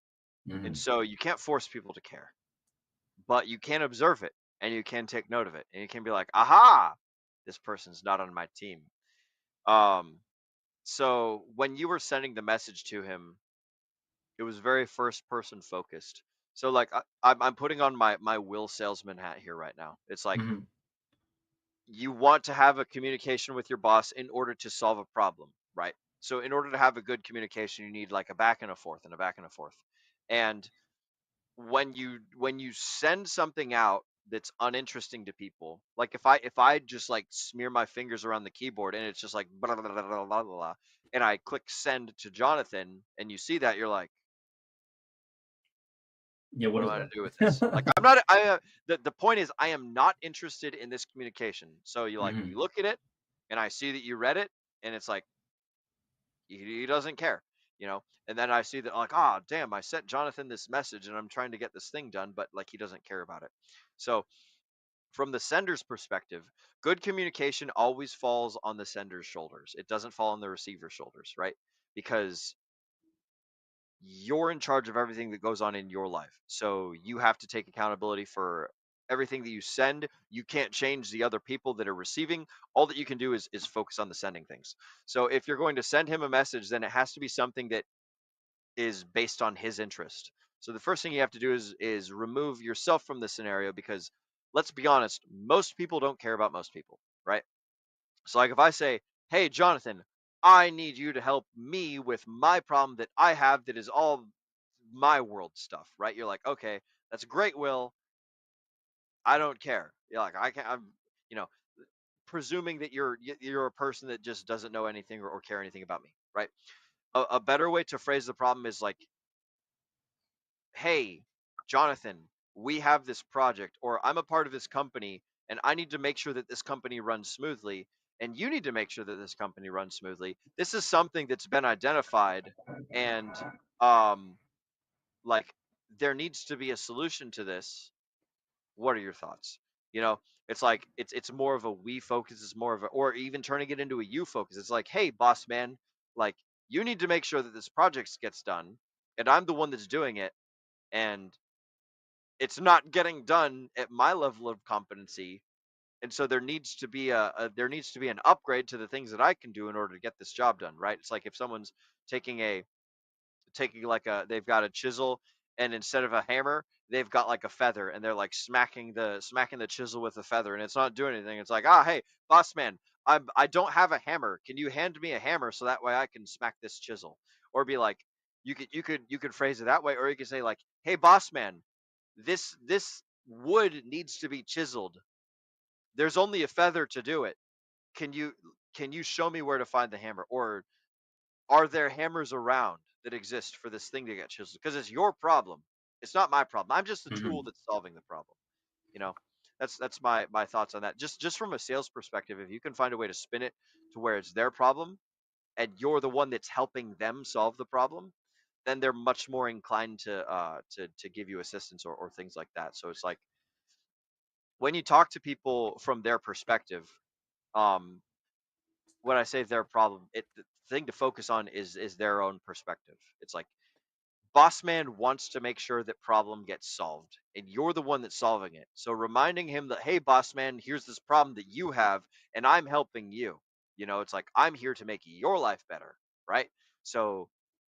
And Hmm. so you can't force people to care, but you can observe it and you can take note of it and you can be like, aha, this person's not on my team. Um, so when you were sending the message to him, it was very first person focused. So like I'm putting on my will salesman hat here right now. It's like Hmm. you want to have a communication with your boss in order to solve a problem, right? So in order to have a good communication, you need like a back and a forth and a back and a forth. And when you send something out that's uninteresting to people, like if I just like smear my fingers around the keyboard and it's just like blah, blah, blah, blah, blah, blah, and I click send to Jonathan and you see that, you're like, Yeah, what what am is I to do with this? Like that? I'm not the point is I am not interested in this communication. So you Hmm. look at it and I see that you read it and it's like he doesn't care, you know. And then I see that like, ah, oh, damn, I sent Jonathan this message and I'm trying to get this thing done, but like he doesn't care about it. So from the sender's perspective, good communication always falls on the sender's shoulders. It doesn't fall on the receiver's shoulders, right? Because you're in charge of everything that goes on in your life. So you have to take accountability for everything that you send. You can't change the other people that are receiving. All that you can do is focus on the sending things. So if you're going to send him a message, then it has to be something that is based on his interest. So the first thing you have to do is remove yourself from the scenario because let's be honest, most people don't care about most people, right? So like if I say, "Hey Jonathan, I need you to help me with my problem that I have that is all my world stuff," right? You're like, "Okay, that's great, Will. I don't care." You're like, "I can I'm, you know, presuming that you're a person that just doesn't know anything or care anything about me, right? A better way to phrase the problem is like, "Hey, Jonathan, we have this project, or I'm a part of this company, and I need to make sure that this company runs smoothly, and you need to make sure that this company runs smoothly. This is something that's been identified, and um, like there needs to be a solution to this. What are your thoughts? You know, it's like it's more of a we focus, it's more of a, or even turning it into a you focus. It's like, hey, boss man, like you need to make sure that this project gets done, and I'm the one that's doing it, and it's not getting done at my level of competency, and so there needs to be there needs to be an upgrade to the things that I can do in order to get this job done, right? It's like if someone's taking a taking like a they've got a chisel, and instead of a hammer they've got like a feather, and they're like smacking the chisel with a feather, and it's not doing anything. It's like, ah, hey, boss man, I don't have a hammer, can you hand me a hammer so that way I can smack this chisel? Or be like, you could phrase it that way, or you could say like, hey boss man, this wood needs to be chiseled, there's only a feather to do it, can you show me where to find the hammer? Or are there hammers around that exist for this thing to get chiseled? Because it's your problem. It's not my problem. I'm just the tool Mhm. that's solving the problem. You know, that's my thoughts on that. Just from a sales perspective, if you can find a way to spin it to where it's their problem and you're the one that's helping them solve the problem, then they're much more inclined to give you assistance, or things like that. So it's like when you talk to people from their perspective, um, when I say their problem, the thing to focus on is their own perspective. It's like boss man wants to make sure that problem gets solved, and you're the one that's solving it. So reminding him that, hey boss man, here's this problem that you have, and I'm helping you. You know, it's like I'm here to make your life better, right? So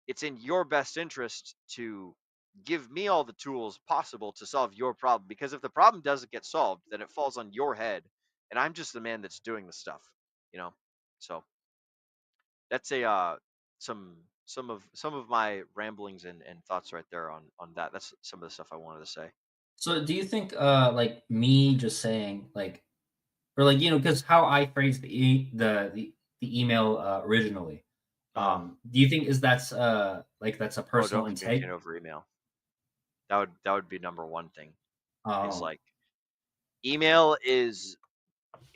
it's in your best interest to give me all the tools possible to solve your problem, because if the problem doesn't get solved, then it falls on your head, and I'm just the man that's doing the stuff, you know. So that's a some of my ramblings and thoughts right there on that. That's some of the stuff I wanted to say. So do you think like me just saying like or like because how I phrased the email originally, Uh-huh. do you think is that's a Oh, personal don't communicate intake? over email. That would be number one thing. Is Oh. like email is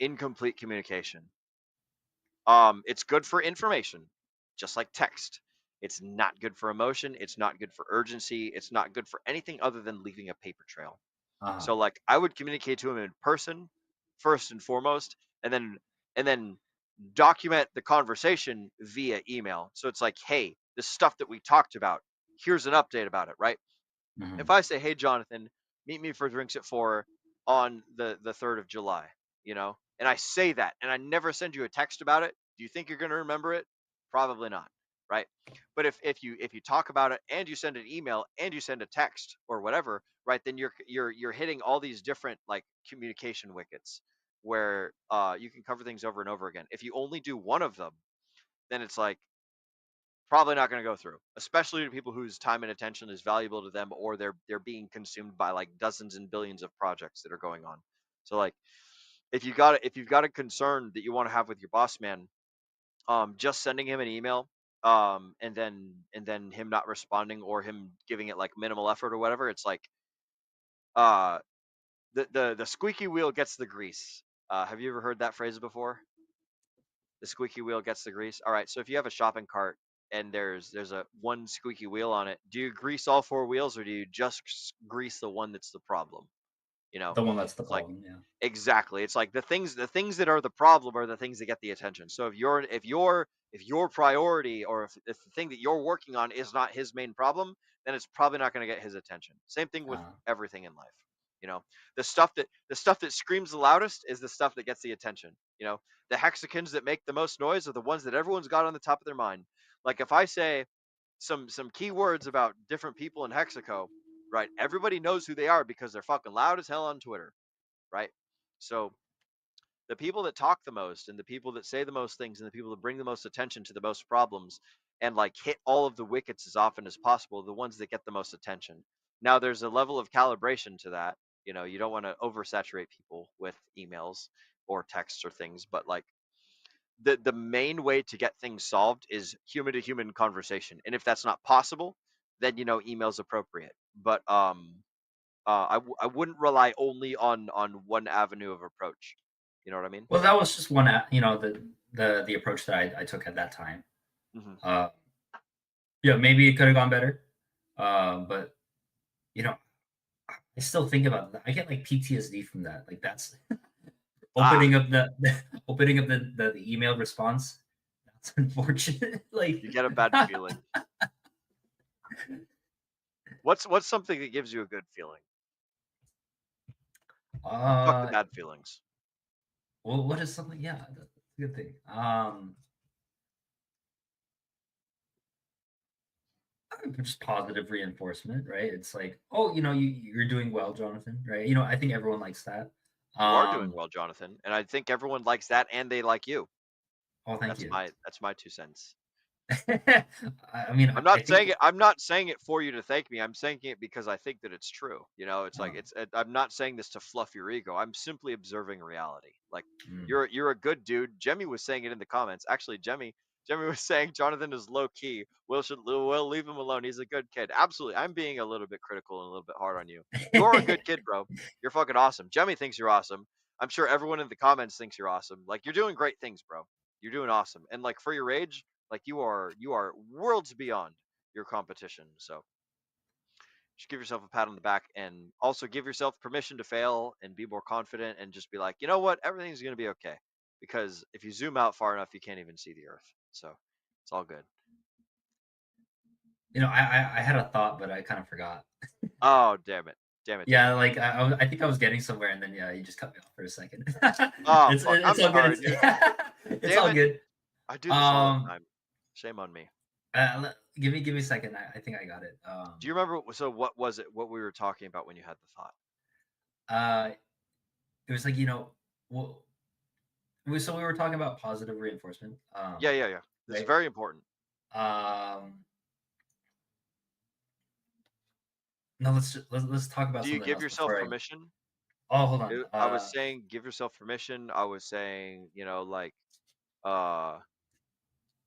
incomplete communication. It's good for information, just like text. It's not good for emotion. It's not good for urgency. It's not good for anything other than leaving a paper trail. Uh-huh. So like I would communicate to him in person first and foremost, and then document the conversation via email. So it's like, hey, this stuff that we talked about, here's an update about it, right? If Mhm. I say, hey Jonathan, meet me for drinks at 4 on the 3rd of July, and I say that and I never send you a text about it, do you think you're going to remember it? Probably not, right? But if you talk about it and you send an email and you send a text or whatever, right, then you're hitting all these different like communication wickets where you can cover things over and over again. If you only do one of them, then it's like probably not going to go through, especially to people whose time and attention is valuable to them, or they're being consumed by like dozens and billions of projects that are going on. So like if you've got a concern that you want to have with your boss man, just sending him an email, and then him not responding, or him giving it like minimal effort or whatever, it's like uh the squeaky wheel gets the grease. Have you ever heard that phrase before? The squeaky wheel gets the grease. All right, so if you have a shopping cart and there's a one squeaky wheel on it, do you grease all four wheels, or do you just grease the one that's the problem? You know, The one that's the it's like problem, yeah. exactly. It's like the things that are the problem are the things that get the attention. So if your priority, or if the thing that you're working on is not his main problem, then it's probably not going to get his attention. Same thing with Uh, everything in life. You know, the stuff that screams the loudest is the stuff that gets the attention. The hexagons that make the most noise are the ones that everyone's got on the top of their mind. Like if I say some key words about different people in Hexaco, right? Everybody knows who they are because they're fucking loud as hell on Twitter, right? So the people that talk the most, and the people that say the most things, and the people that bring the most attention to the most problems, and like hit all of the wickets as often as possible, are the ones that get the most attention. Now there's a level of calibration to that. You don't want to oversaturate people with emails or texts or things, but like the main way to get things solved is human to human conversation. And if that's not possible, then email's appropriate. But I wouldn't rely only on one avenue of approach. You know what I mean? well, that was just one, the approach that I took at that time. Hmm. Uh, yeah, maybe it could have gone better, but you know, I still think about that. I get like PTSD from that. Like that's Ah, opening up opening up the email response. That's unfortunate. Like you get a bad feeling. What's something that gives you a good feeling? Fuck the uh bad feelings. well, what is something? Yeah, that's a good thing. Just positive reinforcement, right? It's like, oh, you're doing well, Jonathan, right? I think everyone likes that. You are doing Um, well, Jonathan, and I think everyone likes that, and they like you. oh, thank That's you. my 2 cents. I mean, I'm I not saying think it. I'm not saying it for you to thank me. I'm saying it because I think that it's true. It's like um, I'm not saying this to fluff your ego. I'm simply observing reality. Like mm, you're a good dude. Jemmy was saying it in the comments. Actually, Jemmy was saying Jonathan is low key. Will leave him alone. He's a good kid. Absolutely. I'm being a little bit critical and a little bit hard on you. You're a good kid, bro. You're fucking awesome. Jemmy thinks you're awesome. I'm sure everyone in the comments thinks you're awesome. Like you're doing great things, bro. You're doing awesome. And like for your age, like you are worlds beyond your competition. So just give yourself a pat on the back and also give yourself permission to fail and be more confident and just be like, you know what, everything's gonna be okay. Because if you zoom out far enough, you can't even see the earth. So it's all good. I had a thought, but I kind of forgot. Oh damn it. Damn it, damn Yeah, it, damn it. like I think I was getting somewhere, and then yeah, you just cut me off for a second. Oh it's fuck. I'm it's all good. sorry, dude. It's Damn all it. good. I do this all the Um, time. Shame on me. give me a second. I think I got it. Do you remember so what was it what we were talking about when you had the thought? Uh, it was like well, so we were talking about positive reinforcement. Yeah, yeah, yeah. This is Right. very important. Um, no, let's talk about Do you something give else yourself before I. permission? Oh, hold on. I was saying give yourself permission. I was saying, like uh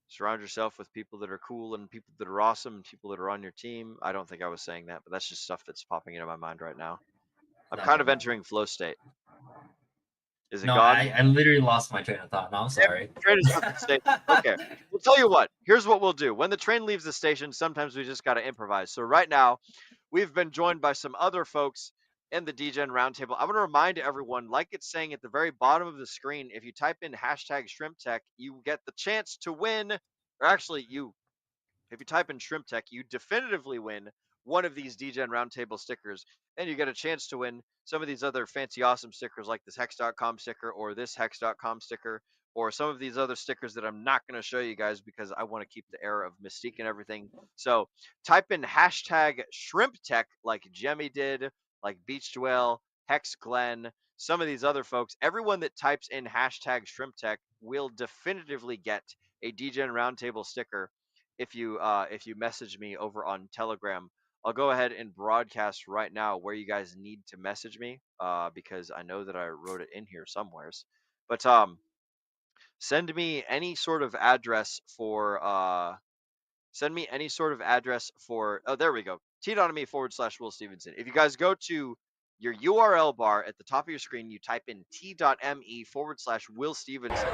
surround yourself with people that are cool and people that are awesome and people that are on your team. I don't think I was saying that, but that's just stuff that's popping into my mind right now. I'm No, kind no, of no. entering flow state. Is it No, gone? I literally lost my train of thought. No, I'm Damn it, sorry. the train has left the station. Okay. We'll tell you what. Here's what we'll do. When the train leaves the station, sometimes we just got to improvise. So right now, we've been joined by some other folks in the DGen roundtable. I want to remind everyone, like it's saying at the very bottom of the screen, if you type in hashtag shrimp tech, you get the chance to win. Or actually, if you type in Shrimp Tech, you definitively win one of these DGen Roundtable stickers, and you get a chance to win some of these other fancy, awesome stickers like this Hex.com sticker or this Hex.com sticker, or some of these other stickers that I'm not going to show you guys because I want to keep the air of mystique and everything. So type in hashtag Shrimp Tech like Jemmy did, like Beach Dwell, Hex Glenn, some of these other folks. Everyone that types in hashtag Shrimp Tech will definitively get a DGen Roundtable sticker if you message me over on Telegram. I'll go ahead and broadcast right now where you guys need to message me because I know that I wrote it in here somewheres. But send me any sort of address for send me any sort of address for oh there we go t.me/Will Stevenson. If you guys go to your URL bar at the top of your screen, you type in t.me/Will Stevenson,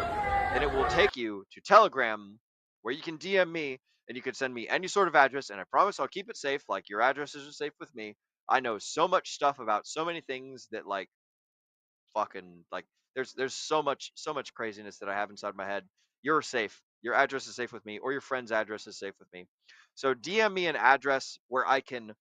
and it will take you to Telegram where you can DM me and you can send me any sort of address, and I promise I'll keep it safe. Like your addresses are safe with me. I know so much stuff about so many things that like fucking like there's so much craziness that I have inside my head. You're safe. Your address is safe with me, or your friend's address is safe with me. So DM me an address where I can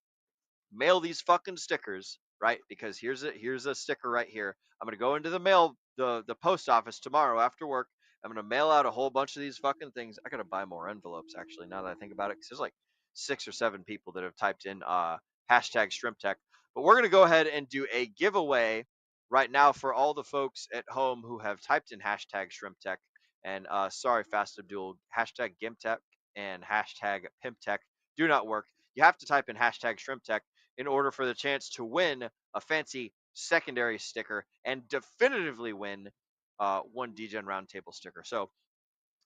mail these fucking stickers, right? Because here's a sticker right here. I'm gonna go into the post office tomorrow after work. I'm gonna mail out a whole bunch of these fucking things. I gotta buy more envelopes actually now that I think about it, because there's like 6 or 7 people that have typed in hashtag shrimp tech. But we're gonna go ahead and do a giveaway right now for all the folks at home who have typed in hashtag shrimp tech. And sorry, Fast Abdul, hashtag Gimtech and hashtag Pimptech do not work. You have to type in hashtag shrimp tech in order for the chance to win a fancy secondary sticker and definitively win one DGen Roundtable sticker. So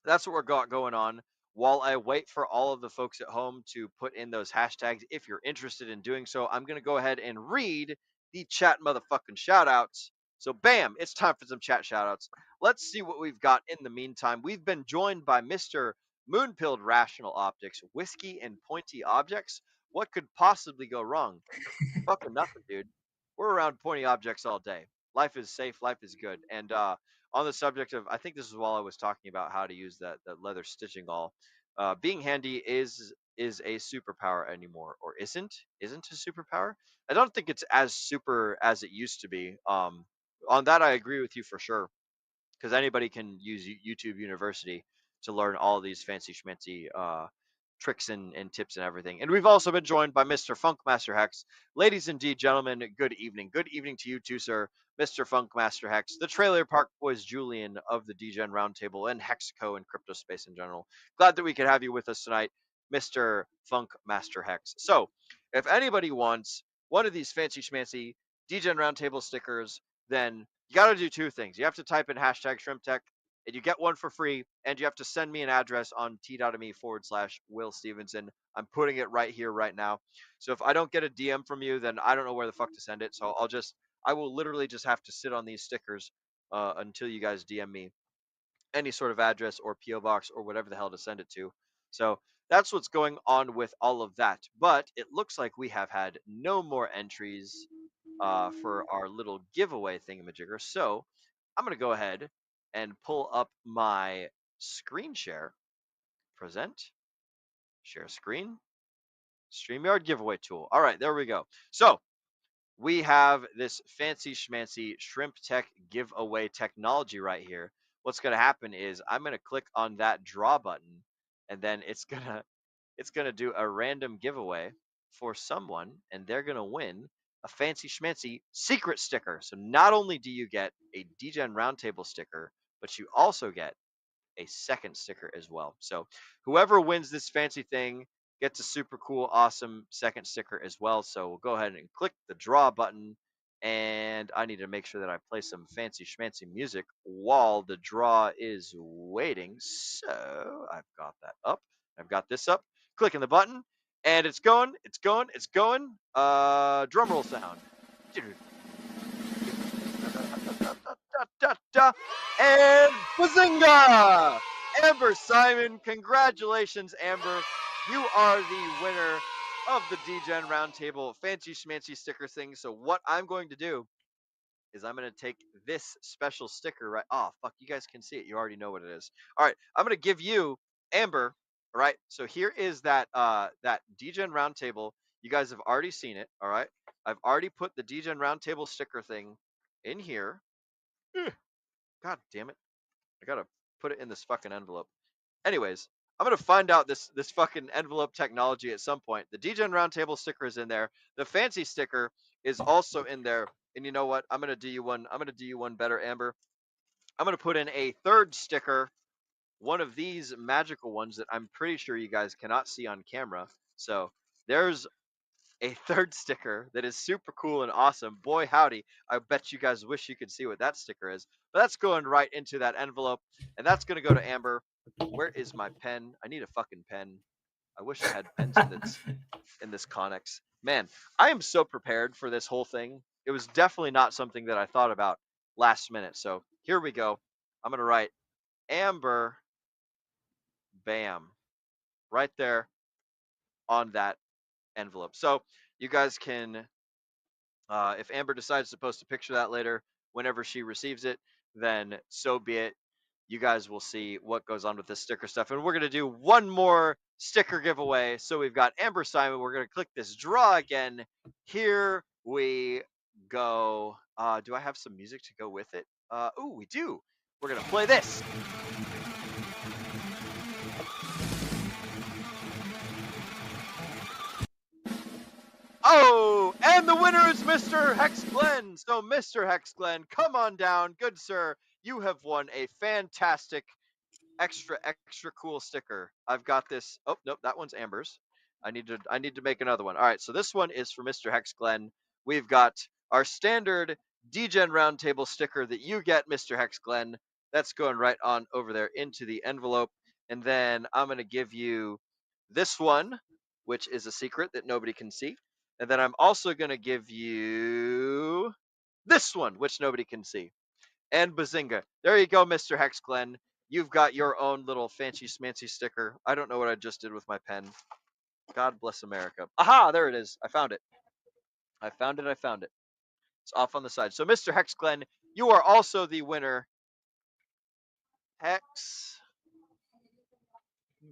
that's what we're got going on. While I wait for all of the folks at home to put in those hashtags, if you're interested in doing so, I'm going to go ahead and read the chat motherfucking shout outs. So, bam, it's time for some chat shout outs. Let's see what we've got in the meantime. We've been joined by Mr. Moonpilled Rational Optics, Whiskey and Pointy Objects. What could possibly go wrong? Fucking nothing, dude. we're around pointy objects all day. Life is safe. Life is good. And on the subject of, I think this is while I was talking about how to use that leather stitching all. Being handy is a superpower anymore, or isn't a superpower. I don't think it's as super as it used to be. On that, I agree with you for sure, because anybody can use YouTube University to learn all these fancy schmancy tricks and tips and everything. And we've also been joined by Mr. Funkmaster Hex. Ladies and gentlemen, good evening. Good evening to you too, sir. Mr. Funkmaster Hex, the Trailer Park Boys Julian of the Degen Roundtable and Hexco and crypto space in general. Glad that we could have you with us tonight, Mr. Funkmaster Hex. So, if anybody wants one of these fancy schmancy Degen Roundtable stickers, then you got to do two things. You have to type in hashtag ShrimpTech, and you get one for free, and you have to send me an address on t.me/Will Stevenson. I'm putting it right here, right now. So if I don't get a DM from you, then I don't know where the fuck to send it. So I will literally just have to sit on these stickers until you guys DM me any sort of address or PO box or whatever the hell to send it to. So that's what's going on with all of that. But it looks like we have had no more entries for our little giveaway thingamajigger. So I'm going to go ahead and pull up my screen share, present, share screen, StreamYard giveaway tool. All right, there we go. So we have this fancy schmancy Shrimp Tech giveaway technology right here. What's going to happen is I'm going to click on that draw button, and then it's gonna do a random giveaway for someone, and they're gonna win a fancy schmancy secret sticker. So not only do you get a DGen Roundtable sticker, but you also get a second sticker as well. So whoever wins this fancy thing gets a super cool, awesome second sticker as well. So we'll go ahead and click the draw button. And I need to make sure that I play some fancy schmancy music while the draw is waiting. So I've got that up. I've got this up. Clicking the button, and it's going, it's going, it's going. Drum roll sound. And bazinga! Amber Simon, congratulations, Amber. You are the winner of the DGen Roundtable Fancy Schmancy sticker thing. So what I'm going to do is I'm going to take this special sticker right. Oh, fuck, you guys can see it. You already know what it is. All right, I'm going to give you, Amber, all right? So here is that DGen Roundtable. You guys have already seen it, all right? I've already put the DGen Roundtable sticker thing in here. God damn it. I got to put it in this fucking envelope. Anyways, I'm gonna find out this fucking envelope technology at some point. The DGen Roundtable sticker is in there. The fancy sticker is also in there. And you know what? I'm gonna do you one. I'm gonna do you one better, Amber. I'm gonna put in a third sticker, one of these magical ones that I'm pretty sure you guys cannot see on camera. So there's a third sticker that is super cool and awesome. Boy, howdy. I bet you guys wish you could see what that sticker is. But that's going right into that envelope, and that's going to go to Amber. Where is my pen? I need a fucking pen. I wish I had pens in this Connex. Man, I am so prepared for this whole thing. It was definitely not something that I thought about last minute. So here we go. I'm going to write Amber, bam, right there on that envelope. So you guys can if Amber decides to post a picture of that later, whenever she receives it, then so be it. You guys will see what goes on with this sticker stuff. And we're going to do one more sticker giveaway. So we've got Amber Simon. We're going to click this draw again. Here we go. Do I have some music to go with it? Ooh, we do. We're going to play this. Oh, and the winner is Mr. Hex Glenn. So, Mr. Hex Glenn, come on down. Good sir, you have won a fantastic, extra cool sticker. I've got this. Oh, nope, that one's Amber's. I need to make another one. All right, so this one is for Mr. Hex Glenn. We've got our standard DGen Roundtable sticker that you get, Mr. Hex Glenn. That's going right on over there into the envelope. And then I'm going to give you this one, which is a secret that nobody can see. And then I'm also going to give you this one, which nobody can see. And bazinga. There you go, Mr. Hex Glenn. You've got your own little fancy smancy sticker. I don't know what I just did with my pen. God bless America. Aha, there it is. I found it. I found it. It's off on the side. So, Mr. Hex Glenn, you are also the winner. Hex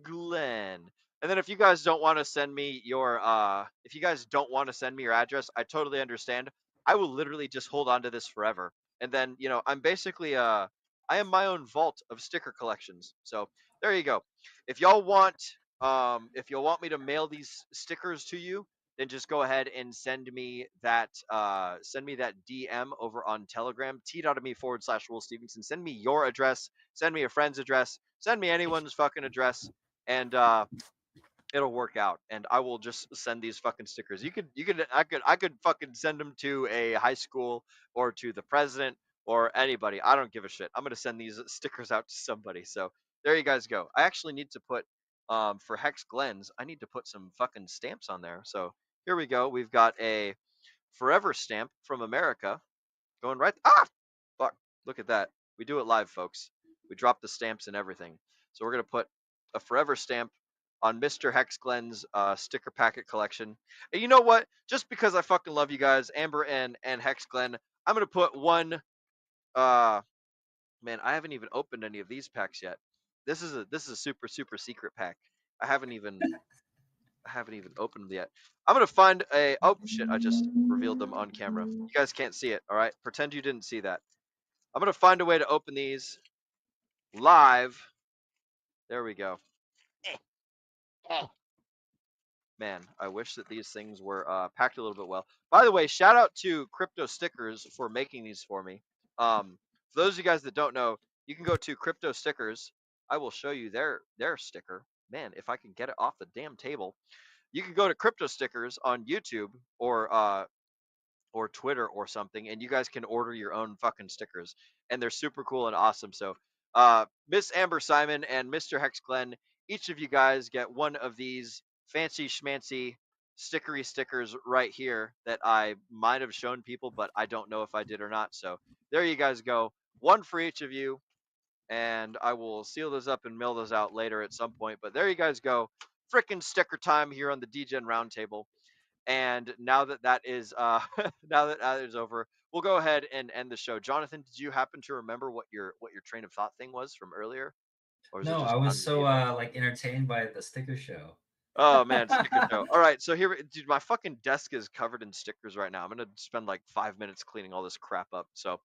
Glenn. And then if you guys don't want to send me your if you guys don't want to send me your address, I totally understand. I will literally just hold on to this forever. And then, I'm basically I am my own vault of sticker collections. So, there you go. If y'all want me to mail these stickers to you, then just go ahead and send me that DM over on Telegram, t.me/Will Stevenson. Send me your address, send me a friend's address, send me anyone's fucking address, and it'll work out. And I will just send these fucking stickers. I could fucking send them to a high school or to the president or anybody. I don't give a shit. I'm gonna send these stickers out to somebody. So there you guys go. I actually need to put for Hex Glens, I need to put some fucking stamps on there. So here we go. We've got a forever stamp from America going right. Fuck! Look at that. We do it live, folks. We drop the stamps and everything. So we're gonna put a forever stamp on Mr. Hex Glenn's sticker packet collection. And you know what? Just because I fucking love you guys, Amber and Hex Glenn, I'm gonna put one. Uh, Man, I haven't even opened any of these packs yet. This is a super super secret pack. I haven't even opened them yet. I'm gonna find a. Oh shit! I just revealed them on camera. You guys can't see it. All right, pretend you didn't see that. I'm gonna find a way to open these live. There we go. Man, I wish that these things were packed a little bit well. By the way, shout out to Crypto Stickers for making these for me. For those of you guys that don't know, you can go to Crypto Stickers. I will show you their sticker. Man, if I can get it off the damn table, you can go to Crypto Stickers on YouTube or Twitter or something, and you guys can order your own fucking stickers, and they're super cool and awesome. So, Miss Amber Simon and Mr. Hex Glenn, each of you guys get one of these fancy schmancy stickery stickers right here that I might have shown people, but I don't know if I did or not. So there you guys go, one for each of you, and I will seal those up and mail those out later at some point. But there you guys go, frickin' sticker time here on the Degen Roundtable. And now that that is now that that is over, we'll go ahead and end the show. Jonathan, did you happen to remember what your train of thought thing was from earlier, or is it No, I just was gone with so you there? like entertained by the sticker show. Oh man, sticker show. All right, so dude, my fucking desk is covered in stickers right now. I'm gonna spend like 5 minutes cleaning all this crap up. So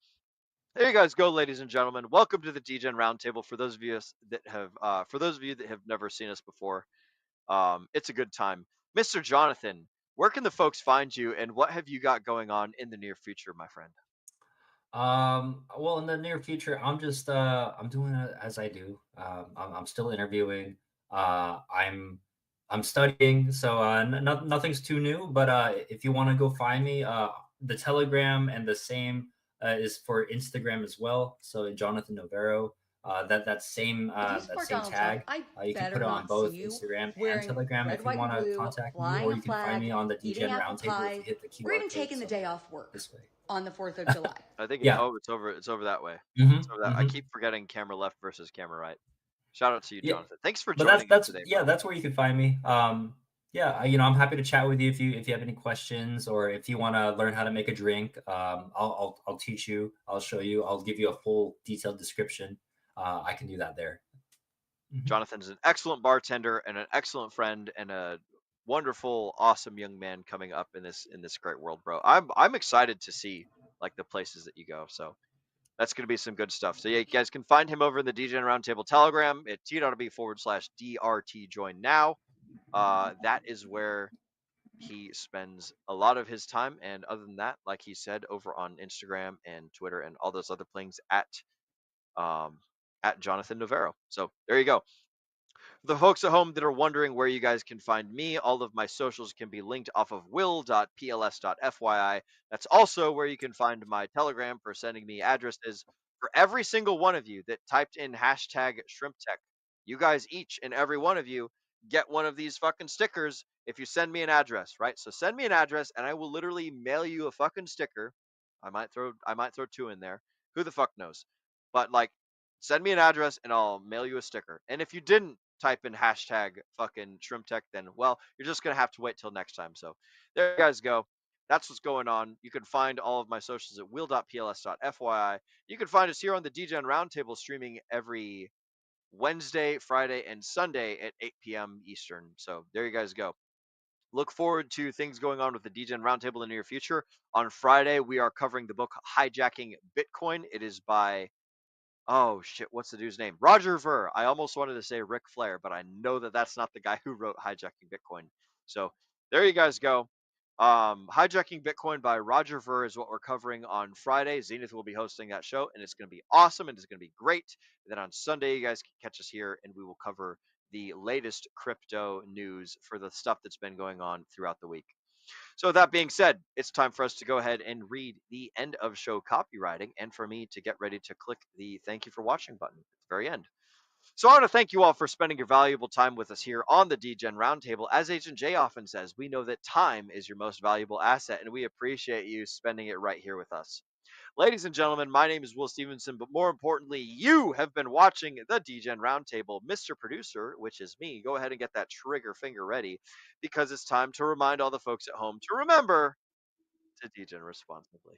there you guys go, ladies and gentlemen. Welcome to the DGen Roundtable. For those of you that have never seen us before, it's a good time. Mr. Jonathan, where can the folks find you, and what have you got going on in the near future, my friend? Well, in the near future, I'm doing it as I do. I'm still interviewing. I'm studying, so nothing's too new. But if you want to go find me, the Telegram and the same is for Instagram as well. So Jonathan Novero. If you That support same Donald Trump, tag. I You can put better it on not see both you Instagram and wearing Telegram red, if you white, and want to blue, contact me, flying or a you can find me flag, on the eating DGen apple Roundtable if you pie. hit the We're QR even code. taking the So day off work this way. on the 4th of July. I think Yeah. it's over that way. hmm It's over that. I keep forgetting camera left versus camera right. Shout out to you, Yeah. Jonathan. Thanks for But joining us today, yeah, bro. that's where you can find me. Yeah, I'm happy to chat with you if you have any questions, or if you want to learn how to make a drink. I'll teach you. I'll show you. I'll give you a full detailed description. I can do that there. Mhm. Jonathan's an excellent bartender and an excellent friend and a wonderful, awesome young man coming up in this great world, bro. I'm excited to see like the places that you go. So that's going to be some good stuff. So yeah, you guys can find him over in the DGen Roundtable Telegram at t.b/DRT join now. That is where he spends a lot of his time. And other than that, like he said, over on Instagram and Twitter and all those other things um, at Jonathan Novero. So there you go. The folks at home that are wondering where you guys can find me, all of my socials can be linked off of will.pls.fyi. That's also where you can find my Telegram for sending me addresses for every single one of you that typed in hashtag ShrimpTech. You guys, each and every one of you, get one of these fucking stickers if you send me an address, right? So send me an address and I will literally mail you a fucking sticker. I might throw two in there. Who the fuck knows? But like send me an address and I'll mail you a sticker. And if you didn't type in hashtag fucking ShrimpTech, then well, you're just gonna have to wait till next time. So there you guys go. That's what's going on. You can find all of my socials at wheel.pls.fyi. You can find us here on the DGen Roundtable, streaming every Wednesday, Friday, and Sunday at 8 p.m. Eastern. So there you guys go. Look forward to things going on with the DGen Roundtable in the near future. On Friday, we are covering the book Hijacking Bitcoin. It is by, oh shit, what's the dude's name? Roger Ver. I almost wanted to say Ric Flair, but I know that that's not the guy who wrote Hijacking Bitcoin. So there you guys go. Hijacking Bitcoin by Roger Ver is what we're covering on Friday. Zenith will be hosting that show, and it's going to be awesome and it's going to be great. And then on Sunday, you guys can catch us here, and we will cover the latest crypto news for the stuff that's been going on throughout the week. So that being said, it's time for us to go ahead and read the end of show copywriting, and for me to get ready to click the thank you for watching button at the very end. So I want to thank you all for spending your valuable time with us here on the DGen Roundtable. As Agent J often says, we know that time is your most valuable asset, and we appreciate you spending it right here with us. Ladies and gentlemen, my name is Will Stevenson, but more importantly, you have been watching the DGen Roundtable. Mr. Producer, which is me, go ahead and get that trigger finger ready, because it's time to remind all the folks at home to remember to DGen responsibly.